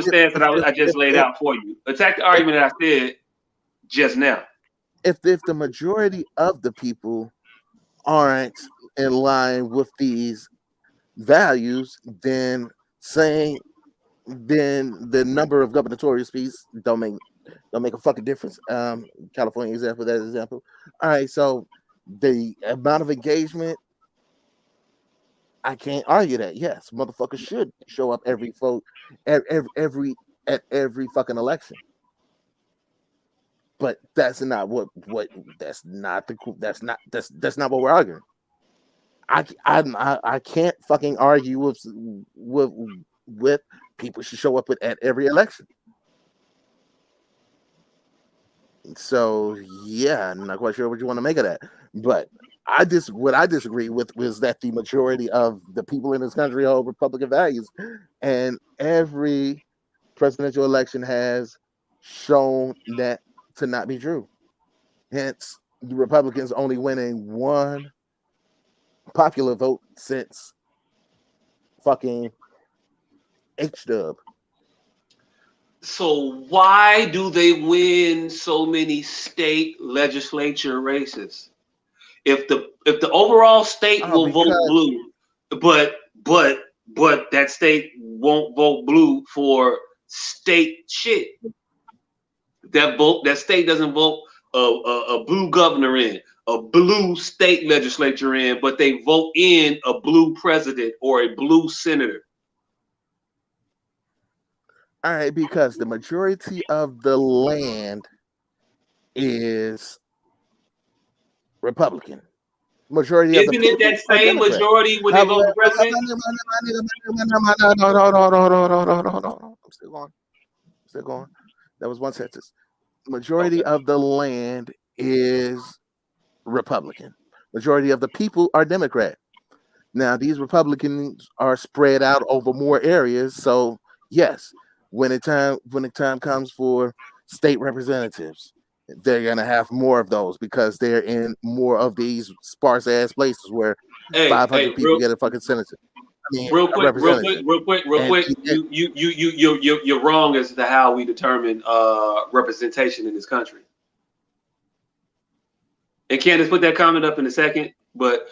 [SPEAKER 1] stance that I just laid out for you. Attack the argument that I said just now.
[SPEAKER 3] If the majority of the people aren't in line with these values, then the number of gubernatorial seats don't make a fucking difference. California example, that example. All right, so the amount of engagement, I can't argue that. Yes, motherfuckers should show up every vote, at every fucking election. But that's not what we're arguing. I can't fucking argue with people should show up at every election. So yeah, I'm not quite sure what you want to make of that. But what I disagree with was that the majority of the people in this country hold Republican values, and every presidential election has shown that to not be true. Hence, the Republicans only winning one popular vote since fucking H-Dub.
[SPEAKER 1] So why do they win so many state legislature races? If the overall state will vote blue, but that state won't vote blue for state shit. That state doesn't vote a blue governor in, a blue state legislature in, but they vote in a blue president or a blue senator.
[SPEAKER 3] All right, because the majority of the land is Republican. Majority of the
[SPEAKER 1] Isn't it
[SPEAKER 3] people
[SPEAKER 1] that
[SPEAKER 3] are
[SPEAKER 1] same
[SPEAKER 3] Democrat.
[SPEAKER 1] majority when they vote for president?
[SPEAKER 3] I'm still going. Still going. That was one sentence. Majority of the land is Republican. Majority of the people are Democrat. Now these Republicans are spread out over more areas. So yes, when the time comes for state representatives, they're gonna have more of those because they're in more of these sparse ass places where
[SPEAKER 1] Hey,
[SPEAKER 3] 500 people get a fucking senator. I mean,
[SPEAKER 1] real
[SPEAKER 3] a
[SPEAKER 1] quick.
[SPEAKER 3] representative. And
[SPEAKER 1] You're wrong as to how we determine representation in this country. And Candace, put that comment up in a second. But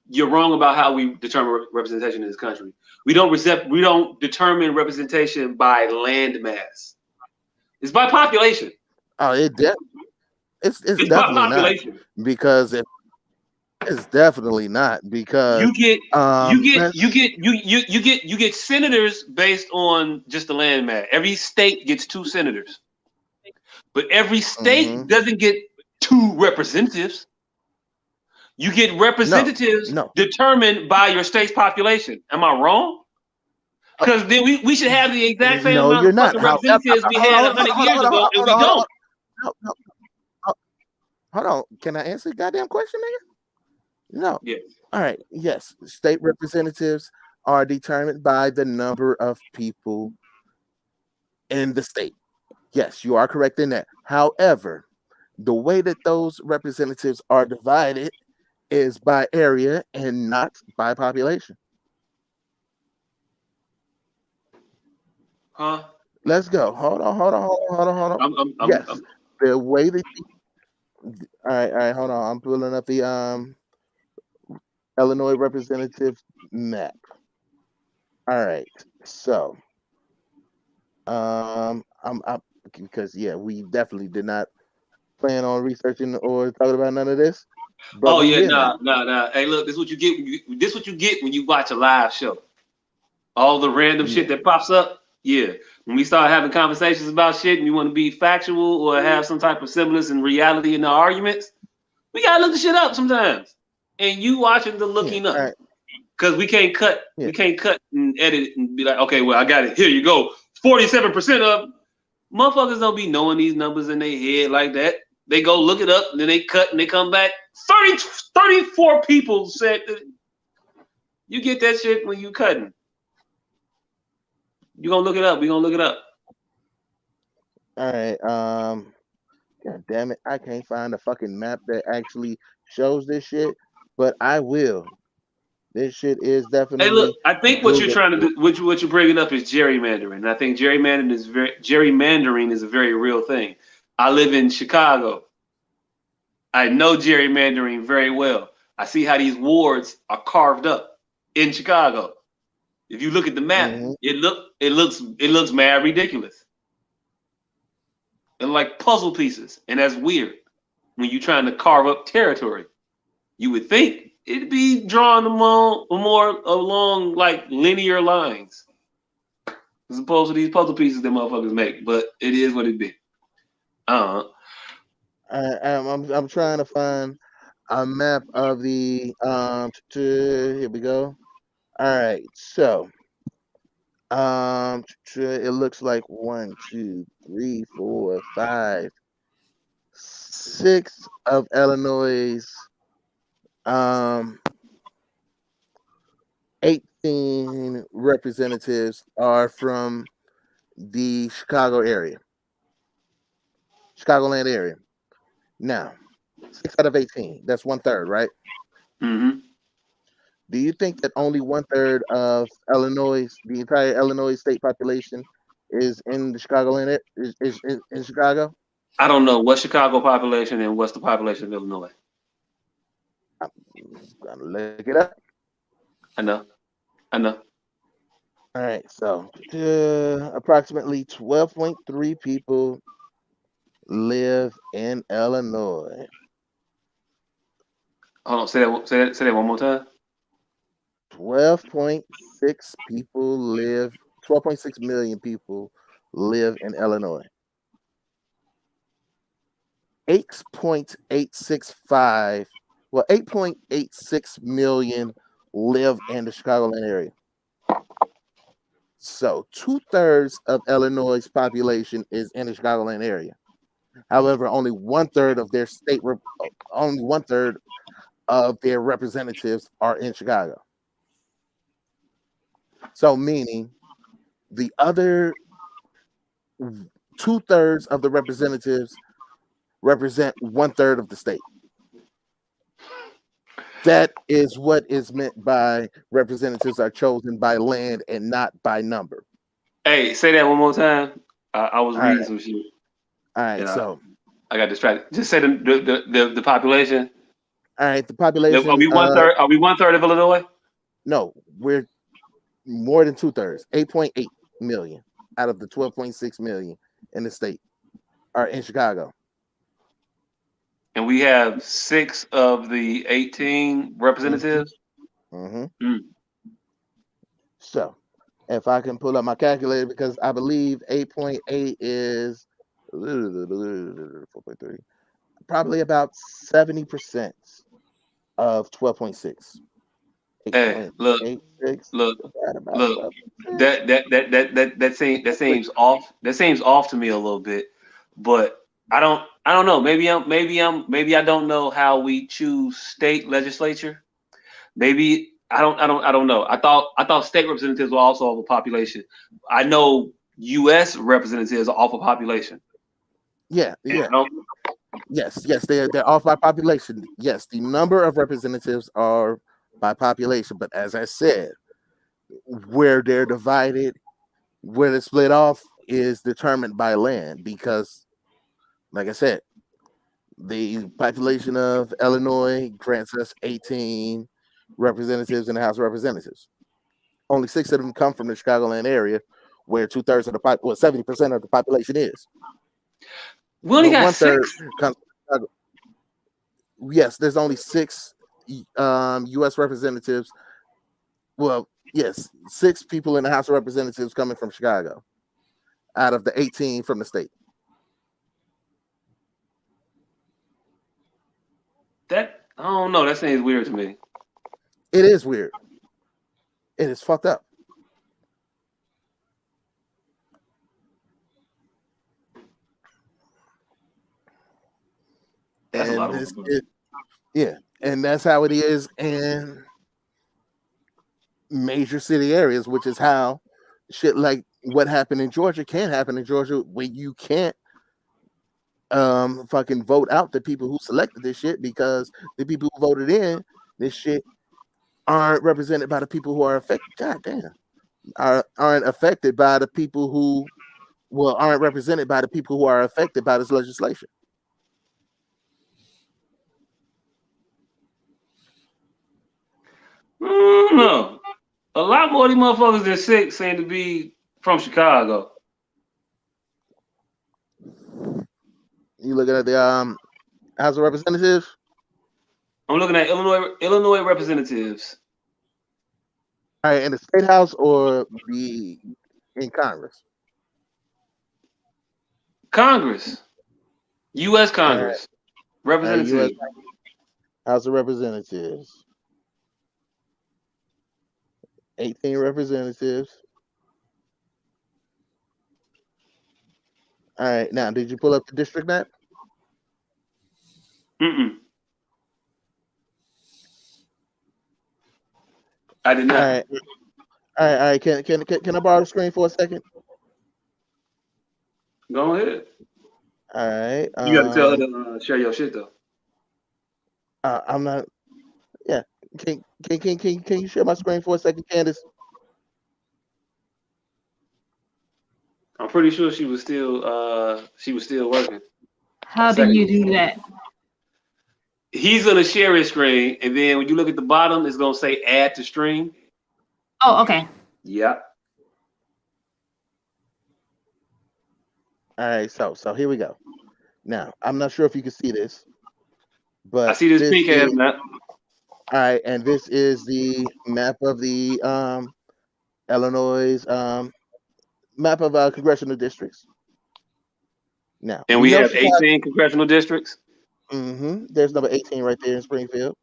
[SPEAKER 1] you're wrong about how we determine representation in this country. We don't determine representation by land mass. It's by population.
[SPEAKER 3] oh, it's
[SPEAKER 1] It's by
[SPEAKER 3] definitely not
[SPEAKER 1] population.
[SPEAKER 3] because it's definitely not because
[SPEAKER 1] You get senators based on just the land mass. Every state gets 2 senators, but every state doesn't get 2 representatives. You get representatives determined by your state's population. Am I wrong? Because then we should have the exact same amount of fucking representatives we had 100 years ago, and we don't.
[SPEAKER 3] Hold on. Can I answer the goddamn question, nigga? No.
[SPEAKER 1] Yes.
[SPEAKER 3] All right. Yes. State representatives are determined by the number of people in the state. Yes, you are correct in that. However, the way that those representatives are divided is by area and not by population.
[SPEAKER 1] Huh?
[SPEAKER 3] Let's go. Hold on. Yes. The way that all right, hold on. I'm pulling up the Illinois representative map. All right. So I'm because we definitely did not plan on researching or talking about none of this. But
[SPEAKER 1] nah. Hey, look, this is what you get. This is what you get when you watch a live show. All the random shit that pops up. Yeah, when we start having conversations about shit and you want to be factual or have some type of semblance and reality in the arguments, we gotta look the shit up sometimes. And you watching the looking up because we can't cut. We can't cut and edit it and be like, okay, well, I got it. Here you go. 47% of motherfuckers don't be knowing these numbers in their head like that. They go look it up and then they cut and they come back. 34 people said that. You get that shit when you cutting. You gonna look it up. We gonna look it up.
[SPEAKER 3] All right. God damn it. I can't find a fucking map that actually shows this shit, but I will. This shit is definitely.
[SPEAKER 1] Hey, look, I think what you're trying to do, what you're bringing up is gerrymandering. And I think gerrymandering is a very real thing. I live in Chicago. I know gerrymandering very well. I see how these wards are carved up in Chicago. If you look at the map, it looks mad ridiculous. They're like puzzle pieces, and that's weird. When you're trying to carve up territory, you would think it'd be drawn more along like linear lines, as opposed to these puzzle pieces that motherfuckers make. But it is what it be.
[SPEAKER 3] I'm trying to find a map of the here we go. All right, so it looks like 1, 2, 3, 4, 5, 6 of Illinois' 18 representatives are from the Chicagoland area. Now, 6 out of 18, that's 1/3, right?
[SPEAKER 1] Mm-hmm.
[SPEAKER 3] Do you think that only 1/3 of Illinois, the entire Illinois state population, is in the Chicagoland is in Chicago?
[SPEAKER 1] I don't know what's Chicago population and what's the population of Illinois.
[SPEAKER 3] I'm gonna look it up.
[SPEAKER 1] I know.
[SPEAKER 3] All right, so approximately 12.3 people live in Illinois.
[SPEAKER 1] Hold on, say that one more time.
[SPEAKER 3] 12.6 people live. 12.6 million people live in Illinois. 8.86 million live in the Chicagoland area. So 2/3 of Illinois' population is in the Chicagoland area. However, only 1/3 of their only 1/3 of their representatives are in Chicago. So meaning the other 2/3 of the representatives represent 1/3 of the state. That is what is meant by representatives are chosen by land and not by number.
[SPEAKER 1] Hey, say that one more time. I was reading some shit.
[SPEAKER 3] All right,
[SPEAKER 1] Yeah.
[SPEAKER 3] so
[SPEAKER 1] I got distracted. Just say the population.
[SPEAKER 3] all right, the population.
[SPEAKER 1] Are we 1/3? Are we 1/3 of Illinois?
[SPEAKER 3] No, we're more than 2/3. 8.8 million out of the 12.6 million in the state are in Chicago.
[SPEAKER 1] And we have 6 of the 18 representatives.
[SPEAKER 3] So, if I can pull up my calculator, because I believe 8.8 is 4.3, probably about 70% of 12.6.
[SPEAKER 1] Hey, look. That seems off. That seems off to me a little bit, but I don't know. Maybe I don't know how we choose state legislature. Maybe I don't know. I thought state representatives were also off of population. I know U.S. representatives are off of population.
[SPEAKER 3] Yeah. Yes, they're off by population. Yes, the number of representatives are by population, but as I said, where they're divided, where they're split off is determined by land, because like I said, the population of Illinois grants us 18 representatives in the House of Representatives. Only 6 of them come from the Chicagoland area, where 2/3 of the 70% of the population is.
[SPEAKER 1] We only got 6.
[SPEAKER 3] Yes, there's only 6 U.S. representatives. Well, yes, 6 people in the House of Representatives coming from Chicago out of the 18 from the state.
[SPEAKER 1] That I don't know. That seems weird to me.
[SPEAKER 3] It is weird. It is fucked up.
[SPEAKER 1] That's
[SPEAKER 3] And
[SPEAKER 1] a lot
[SPEAKER 3] this
[SPEAKER 1] of
[SPEAKER 3] is, yeah, and that's how it is in major city areas, which is how shit like what happened in Georgia can happen in Georgia, where you can't fucking vote out the people who selected this shit, because the people who voted in this shit aren't represented by the people who are affected. God damn. Aren't affected by the people who aren't represented by the people who are affected by this legislation.
[SPEAKER 1] No. A lot more of these motherfuckers than 6 seem to be from Chicago.
[SPEAKER 3] You looking at the House of Representatives?
[SPEAKER 1] I'm looking at Illinois representatives.
[SPEAKER 3] All right, in the state house or in Congress?
[SPEAKER 1] Congress. U.S. Congress. Representatives.
[SPEAKER 3] House of Representatives. 18 representatives. All right, now did you pull up the district map?
[SPEAKER 1] I did not.
[SPEAKER 3] All right. Can I borrow the screen for a second?
[SPEAKER 1] Go ahead.
[SPEAKER 3] All right.
[SPEAKER 1] You got to tell her to share your shit though.
[SPEAKER 3] I'm not. Yeah. Can you share my screen for a second, Candace?
[SPEAKER 1] I'm pretty sure she was still working.
[SPEAKER 5] How do you do that?
[SPEAKER 1] He's gonna share his screen, and then when you look at the bottom, it's gonna say add to stream.
[SPEAKER 5] Oh, okay.
[SPEAKER 1] Yeah.
[SPEAKER 3] All right, so here we go. Now, I'm not sure if you can see this, but
[SPEAKER 1] I see this pink ass map.
[SPEAKER 3] All right, and this is the map of the Illinois Map of congressional districts. Now,
[SPEAKER 1] And we have 18 congressional districts.
[SPEAKER 3] There's number 18 right there in Springfield.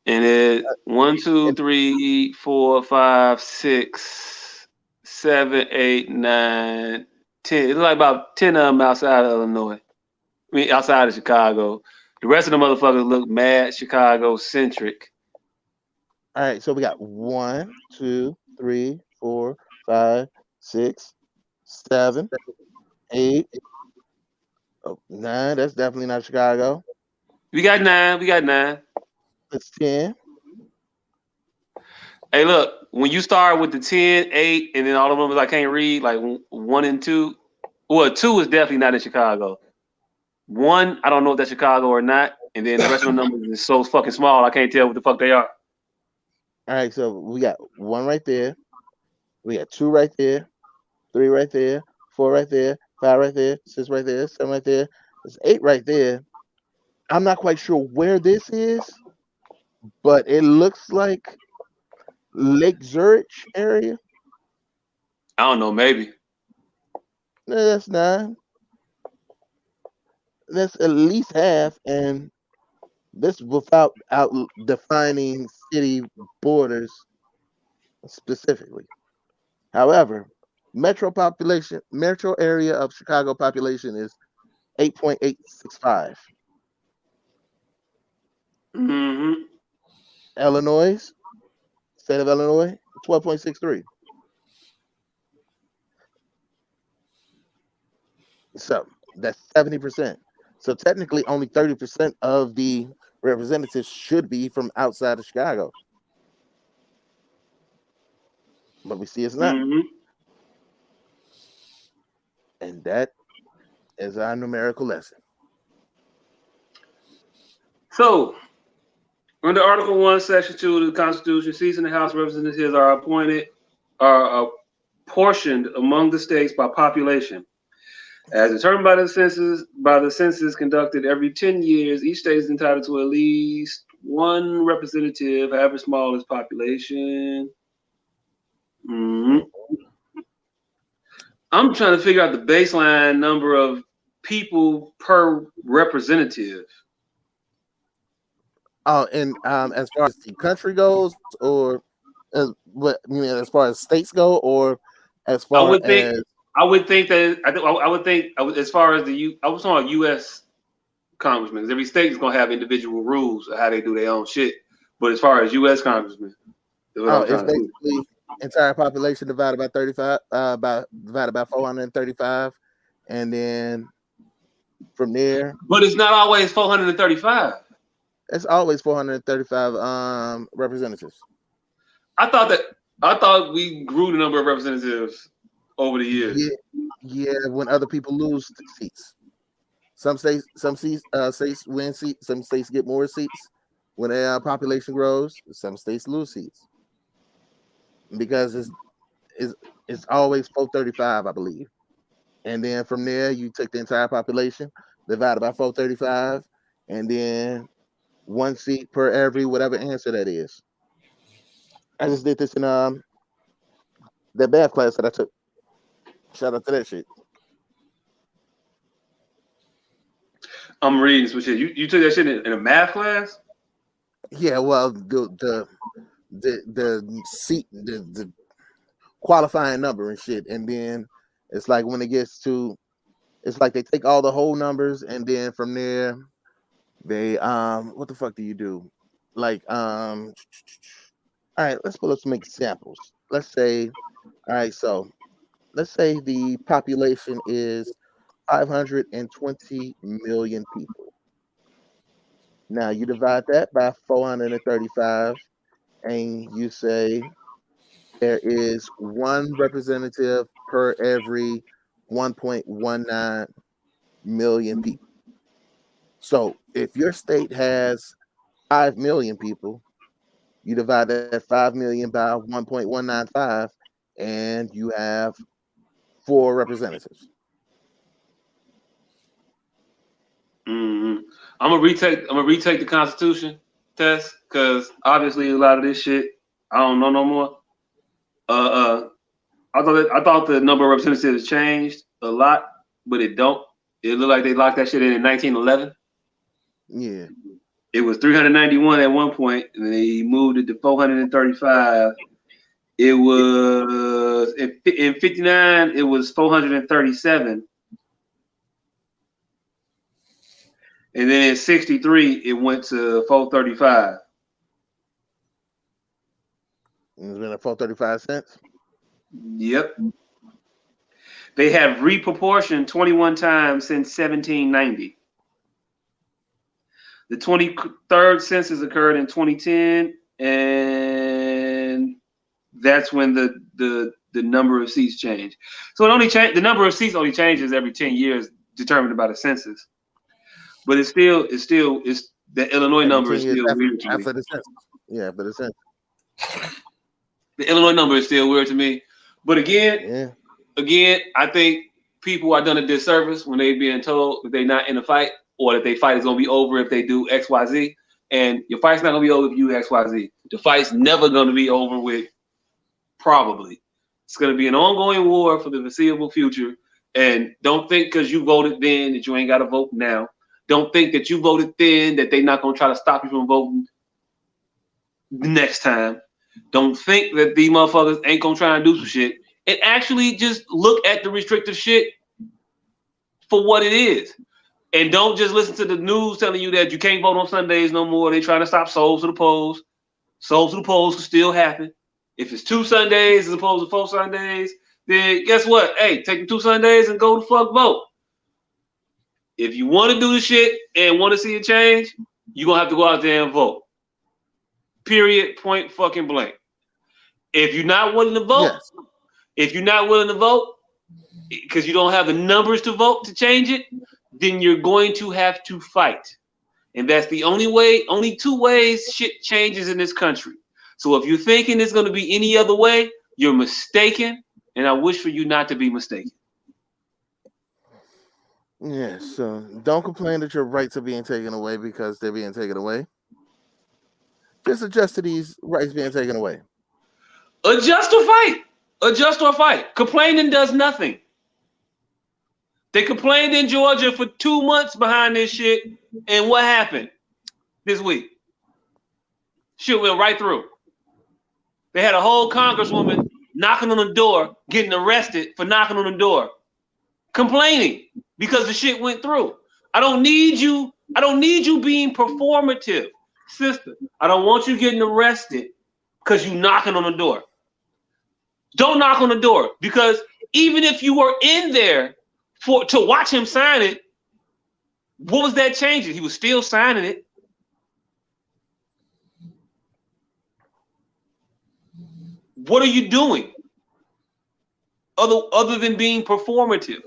[SPEAKER 1] And it 1, 2, 3, 4, 5, 6, 7, 8, 9, 10. It's like about 10 of them outside of Illinois. I mean, outside of Chicago. The rest of the motherfuckers look mad Chicago centric.
[SPEAKER 3] All right, so we got 1, 2, 3, 4, 5, 6, 7, 8, 9. That's definitely not Chicago.
[SPEAKER 1] We got 9. We got 9.
[SPEAKER 3] That's 10.
[SPEAKER 1] Hey, look, when you start with the 10, 8, and then all the numbers I can't read, like 1 and 2. Well, 2 is definitely not in Chicago. 1, I don't know if that's Chicago or not. And then the rest of the numbers is so fucking small, I can't tell what the fuck they are.
[SPEAKER 3] All right, so we got 1 right there. We got 2 right there. 3 right there. 4 right there. 5 right there. 6 right there. 7 right there. There's 8 right there. I'm not quite sure where this is, but it looks like Lake Zurich area.
[SPEAKER 1] I don't know, maybe.
[SPEAKER 3] No, that's 9. That's at least half, and this without out defining city borders specifically. However, metro area of Chicago population is 8.865. Illinois, state of Illinois, 12.63. So that's 70%. So technically, only 30% of the representatives should be from outside of Chicago. But we see it's not. And that is our numerical lesson.
[SPEAKER 1] So, under Article 1, Section 2 of the Constitution, seats in the House of Representatives are apportioned among the states by population. As determined by the census conducted every 10 years, each state is entitled to at least 1 representative, however small its population. I'm trying to figure out the baseline number of people per representative.
[SPEAKER 3] Oh, and as far as the country goes, or as far as states go, or as far
[SPEAKER 1] I would think as far as I was talking about U.S. congressmen. Every state is gonna have individual rules of how they do their own shit. But as far as U.S. congressmen,
[SPEAKER 3] it's basically entire population divided by 35, divided by 435, and then from there.
[SPEAKER 1] But it's not always 435.
[SPEAKER 3] It's always 435 representatives.
[SPEAKER 1] I thought we grew the number of representatives over the years.
[SPEAKER 3] Yeah, when other people lose seats. Some states win seats, some states get more seats. When their population grows, some states lose seats. Because it's always 435, I believe. And then from there, you take the entire population, divided by 435, and then 1 seat per every whatever answer that is. I just did this in that math class that I took. Shout out to that shit.
[SPEAKER 1] I'm reading some shit. You took that shit in a math class?
[SPEAKER 3] Yeah, well, the seat, the qualifying number and shit, and then it's like when it gets to, it's like they take all the whole numbers, and then from there, they what the fuck do you do? Like all right, let's pull up some examples. Let's say, all right, so let's say the population is 520 million people. Now you divide that by 435, and you say there is 1 representative per every 1.19 million people. So if your state has 5 million people, you divide that 5 million by 1.195, and you have 4 representatives.
[SPEAKER 1] I'm gonna retake the Constitution test because obviously a lot of this shit I don't know no more. I thought the number of representatives changed a lot, but it don't. It looked like they locked that shit in 1911.
[SPEAKER 3] Yeah.
[SPEAKER 1] It was 391 at one point, and then they moved it to 435. It was in 59. It was 437, and then in 63 it went to 435.
[SPEAKER 3] It's been at 435 cents.
[SPEAKER 1] Yep. They have reproportioned 21 times since 1790. The 23rd census occurred in 2010, and that's when the number of seats changed. So the number of seats only changes every 10 years, determined by the census. But it's the Illinois number is still weird to me.
[SPEAKER 3] After the census. Yeah, after the census.
[SPEAKER 1] The Illinois number is still weird to me. But again, I think people are done a disservice when they're being told that they're not in a fight or that their fight is going to be over if they do X, Y, Z. And your fight's not going to be over if you do X, Y, Z. The fight's never going to be over with, probably. It's going to be an ongoing war for the foreseeable future. And don't think because you voted then that you ain't got to vote now. Don't think that you voted then that they're not going to try to stop you from voting the next time. Don't think that these motherfuckers ain't going to try and do some shit. And actually just look at the restrictive shit for what it is. And don't just listen to the news telling you that you can't vote on Sundays no more. They're trying to stop souls to the polls. Souls to the polls can still happen. If it's 2 Sundays as opposed to 4 Sundays, then guess what? Hey, take the 2 Sundays and go to fuck vote. If you want to do the shit and want to see a change, you're going to have to go out there and vote. Period, point fucking blank. If you're not willing to vote, because you don't have the numbers to vote to change it, then you're going to have to fight. And that's the only 2 ways shit changes in this country. So if you're thinking it's going to be any other way, you're mistaken. And I wish for you not to be mistaken.
[SPEAKER 3] Yeah, so don't complain that your rights are being taken away because they're being taken away. Just adjust to these rights being taken away.
[SPEAKER 1] Adjust or fight. Adjust or fight. Complaining does nothing. They complained in Georgia for 2 months behind this shit. And what happened this week? Shit went right through. They had a whole congresswoman knocking on the door, getting arrested for knocking on the door, complaining because the shit went through. I don't need you being performative, sister. I don't want you getting arrested because you knocking on the door. Don't knock on the door, because even if you were in there to watch him sign it, what was that changing? He was still signing it. What are you doing other than being performative?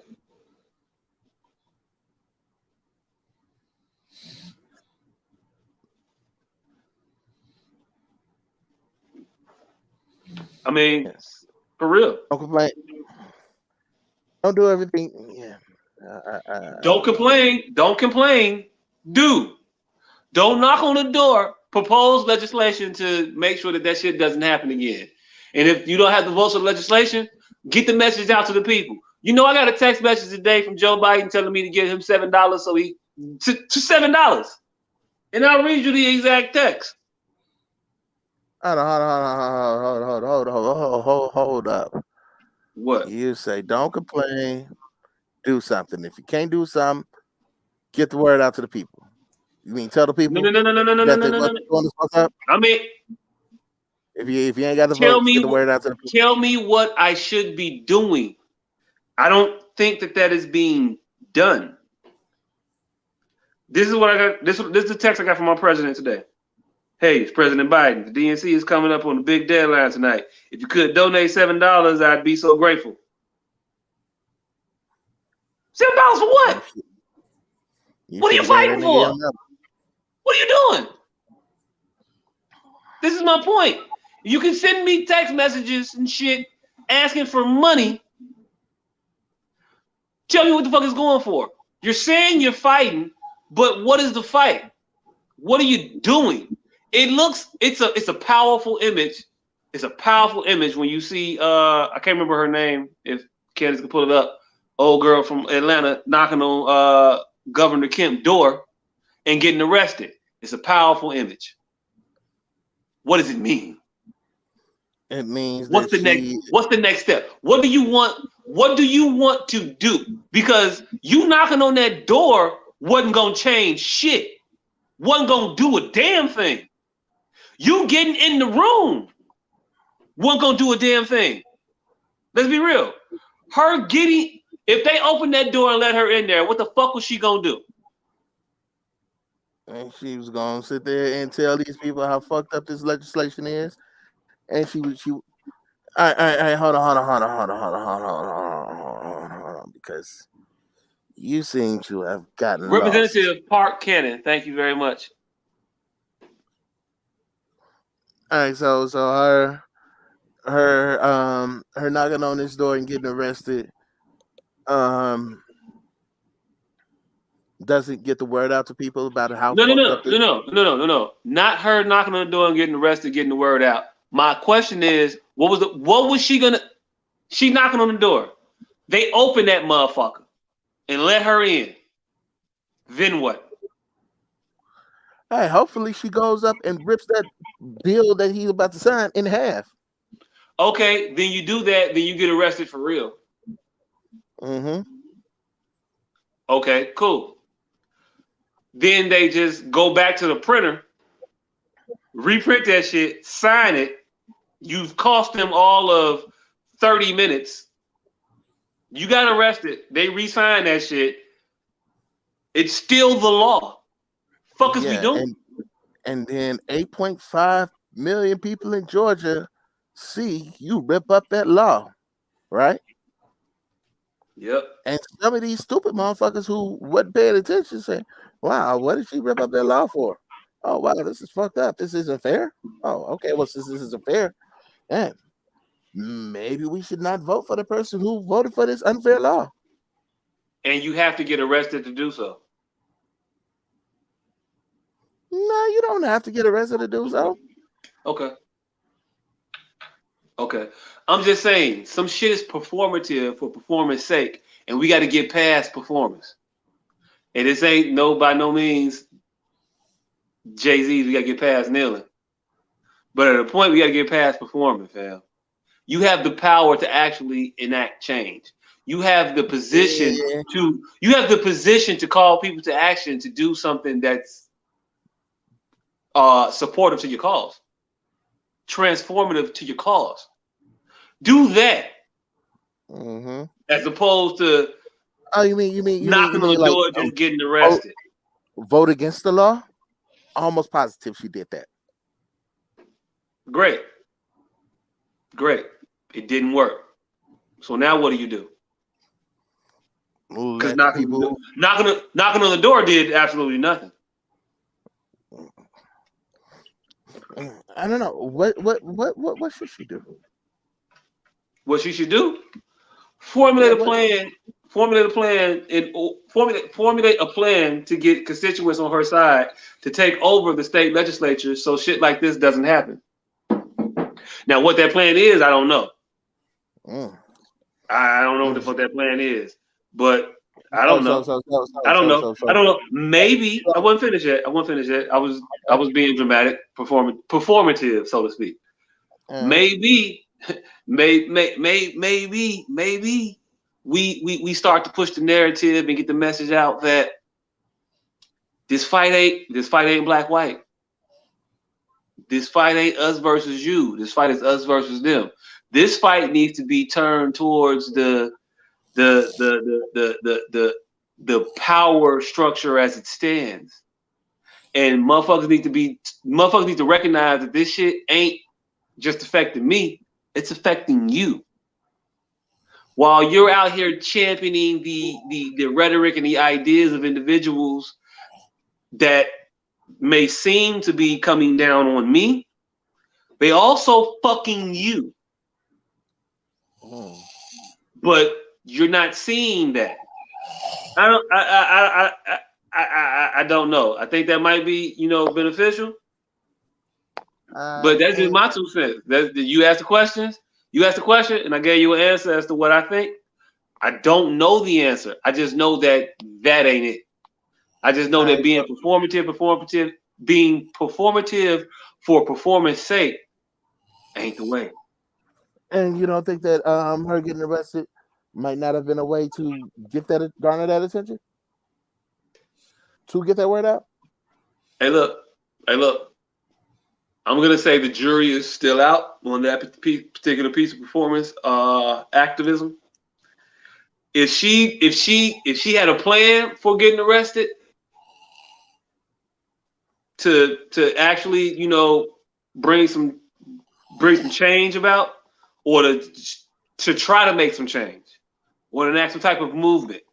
[SPEAKER 1] I mean, for real.
[SPEAKER 3] Don't complain. Don't do everything. Yeah.
[SPEAKER 1] Don't complain. Don't complain. Don't knock on the door. Propose legislation to make sure that shit doesn't happen again. And if you don't have the votes for the legislation, get the message out to the people. You know, I got a text message today from Joe Biden telling me to give him $7 to $7. And I'll read you the exact text.
[SPEAKER 3] Hold up.
[SPEAKER 1] What?
[SPEAKER 3] You say, don't complain, do something. If you can't do something, get the word out to the people. You mean tell the people?
[SPEAKER 1] No. I mean,
[SPEAKER 3] if you ain't got the vote, get the word out to the people.
[SPEAKER 1] Tell me what I should be doing. I don't think that is being done. This is what I got. This is the text I got from my president today. Hey, it's President Biden. The DNC is coming up on a big deadline tonight. If you could donate $7, I'd be so grateful. $7 for what? What are you fighting for? What are you doing? This is my point. You can send me text messages and shit asking for money. Tell me what the fuck is going for. You're saying you're fighting, but what is the fight? What are you doing? It's a powerful image It's a powerful image when you see I can't remember her name. If Candace can pull it up, old girl from Atlanta knocking on Governor Kemp's door and getting arrested. It's a powerful image. What does it mean?
[SPEAKER 3] It means
[SPEAKER 1] What's the next step? What do you want to do? Because you knocking on that door wasn't gonna change shit. Wasn't gonna do a damn thing. You getting in the room wasn't gonna do a damn thing. Let's be real. If they open that door and let her in there, what the fuck was she gonna do?
[SPEAKER 3] And she was gonna sit there and tell these people how fucked up this legislation is. And she all right, hold on, because you seem to have gotten
[SPEAKER 1] Representative
[SPEAKER 3] lost.
[SPEAKER 1] Park Cannon, thank you very much.
[SPEAKER 3] All right, so her knocking on this door and getting arrested doesn't get the word out to people about how
[SPEAKER 1] No. Not her knocking on the door and getting arrested, getting the word out. My question is, she knocking on the door. They open that motherfucker and let her in. Then what?
[SPEAKER 3] Hey, hopefully she goes up and rips that bill that he's about to sign in half.
[SPEAKER 1] Okay, then you do that, then you get arrested for real.
[SPEAKER 3] Mm-hmm.
[SPEAKER 1] Okay, cool. Then they just go back to the printer, reprint that shit, sign it. You've cost them all of 30 minutes. You got arrested. They re-sign that shit. It's still the law. Fuck is we doing?
[SPEAKER 3] And then 8.5 million people in Georgia see you rip up that law, right?
[SPEAKER 1] Yep.
[SPEAKER 3] And some of these stupid motherfuckers who wasn't paying attention say, wow, what did she rip up that law for? Oh, wow, this is fucked up. This isn't fair. Oh, okay, well, since this isn't fair, then maybe we should not vote for the person who voted for this unfair law.
[SPEAKER 1] And you have to get arrested to do so.
[SPEAKER 3] No, you don't have to get arrested to do so.
[SPEAKER 1] Okay. I'm just saying, some shit is performative for performance sake, and we got to get past performance. And this ain't by no means Jay-Z's, we got to get past kneeling. But at a point, we got to get past performance, fam. You have the power to actually enact change. You have the position to call people to action to do something that's supportive to your cause, transformative to your cause. Do that, as opposed to
[SPEAKER 3] you mean
[SPEAKER 1] knocking on the
[SPEAKER 3] like,
[SPEAKER 1] door, just getting arrested.
[SPEAKER 3] Vote against the law? Almost positive she did that.
[SPEAKER 1] Great. It didn't work. So now what do you do? Because knocking on the door did absolutely nothing.
[SPEAKER 3] I don't know. What should she do?
[SPEAKER 1] What she should do? Formulate a plan to get constituents on her side to take over the state legislature so shit like this doesn't happen. Now, what that plan is, I don't know. I don't know what the fuck that plan is, but I don't know. I don't know. Maybe I wasn't finished yet. I was being dramatic, performative, so to speak. Maybe we start to push the narrative and get the message out that this fight ain't black white. This fight ain't us versus you. This fight is us versus them. This fight needs to be turned towards the power structure as it stands. And motherfuckers need to recognize that this shit ain't just affecting me, it's affecting you. While you're out here championing the rhetoric and the ideas of individuals that may seem to be coming down on me, they also fucking you. But you're not seeing that. I don't know. I think that might be, beneficial. But that's just my 2 cents. You asked the questions. You asked the question, and I gave you an answer as to what I think. I don't know the answer. I just know that ain't it. I just know that being being performative for performance sake ain't the way.
[SPEAKER 3] And you don't think that her getting arrested might not have been a way to get that garner that attention? To get that word out?
[SPEAKER 1] Hey, look. I'm gonna say the jury is still out on that particular piece of performance activism. If she had a plan for getting arrested to actually, bring some change about, or to try to make some change, or to enact some type of movement,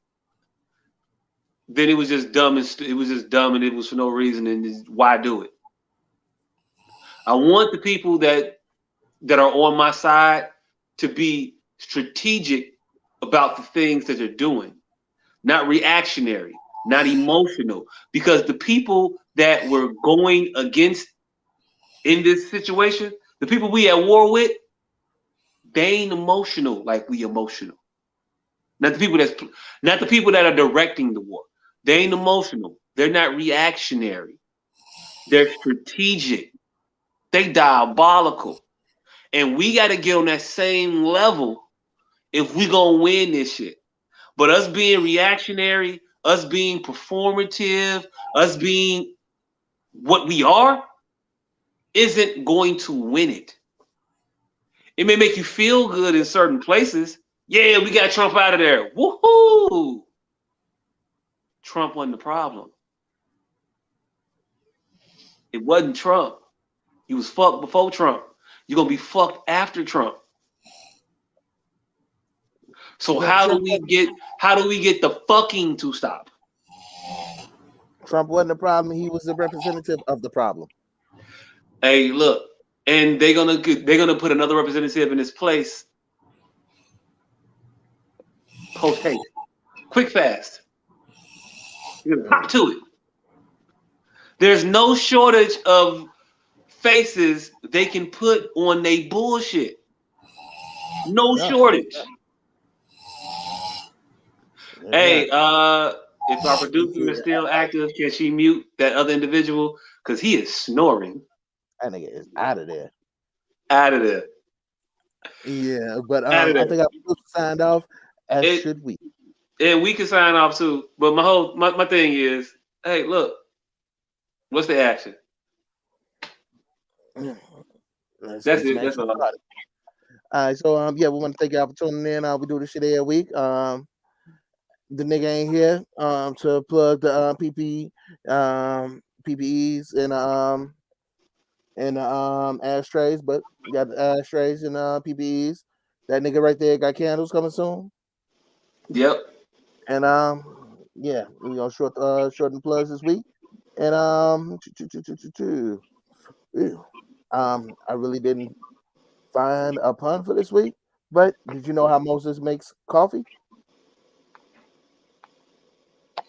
[SPEAKER 1] then it was just dumb and it was for no reason, and why do it? I want the people that are on my side to be strategic about the things that they're doing, not reactionary, not emotional, because the people that we're going against in this situation, the people we at war with, they ain't emotional like we emotional. Not the people that are directing the war. They ain't emotional. They're not reactionary. They're strategic. They diabolical. And we got to get on that same level if we gonna win this shit. But us being reactionary, us being performative, us being what we are, isn't going to win it. It may make you feel good in certain places. Yeah, we got Trump out of there. Woohoo! Trump wasn't the problem. It wasn't Trump. He was fucked before Trump. You're gonna be fucked after Trump. So how do we get the fucking to stop?
[SPEAKER 3] Trump wasn't the problem. He was the representative of the problem.
[SPEAKER 1] Hey, look, and they're gonna put another representative in his place. Post haste, quick, fast. You're gonna pop to it. There's no shortage of faces they can put on their bullshit. No shortage. Hey, if our producer is still active, can she mute that other individual? Because he is snoring.
[SPEAKER 3] That nigga is out of there.
[SPEAKER 1] Out of there.
[SPEAKER 3] Yeah, but I think I signed off, as should we.
[SPEAKER 1] And we can sign off too. But my thing is, hey, look, what's the action? That's it. That's all.
[SPEAKER 3] All right, so we want to thank y'all for tuning in. We do this shit every week. The nigga ain't here to plug the PPEs and ashtrays, but we got the ashtrays and PPEs. That nigga right there got candles coming soon.
[SPEAKER 1] Yep.
[SPEAKER 3] And we're gonna shorten plugs this week. And I really didn't find a pun for this week, but did you know how Moses makes coffee?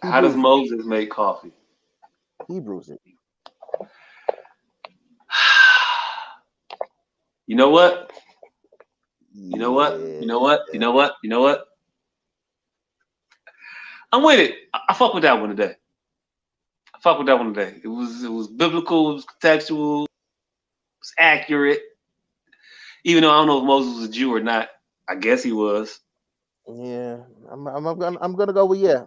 [SPEAKER 1] How does Moses make coffee?
[SPEAKER 3] He brews it.
[SPEAKER 1] You know what? You know what? You know what? You know what? You know what? I'm with it. I fuck with that one today. It was biblical, it was contextual, it was accurate. Even though I don't know if Moses was a Jew or not, I guess he was.
[SPEAKER 3] Yeah, I'm gonna go with yeah.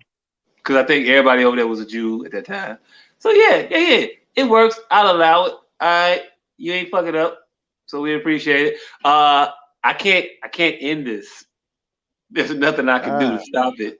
[SPEAKER 1] Because I think everybody over there was a Jew at that time. So yeah, it works. I'll allow it. All right, you ain't fuck it up, so we appreciate it. I can't end this. There's nothing I can do to stop it.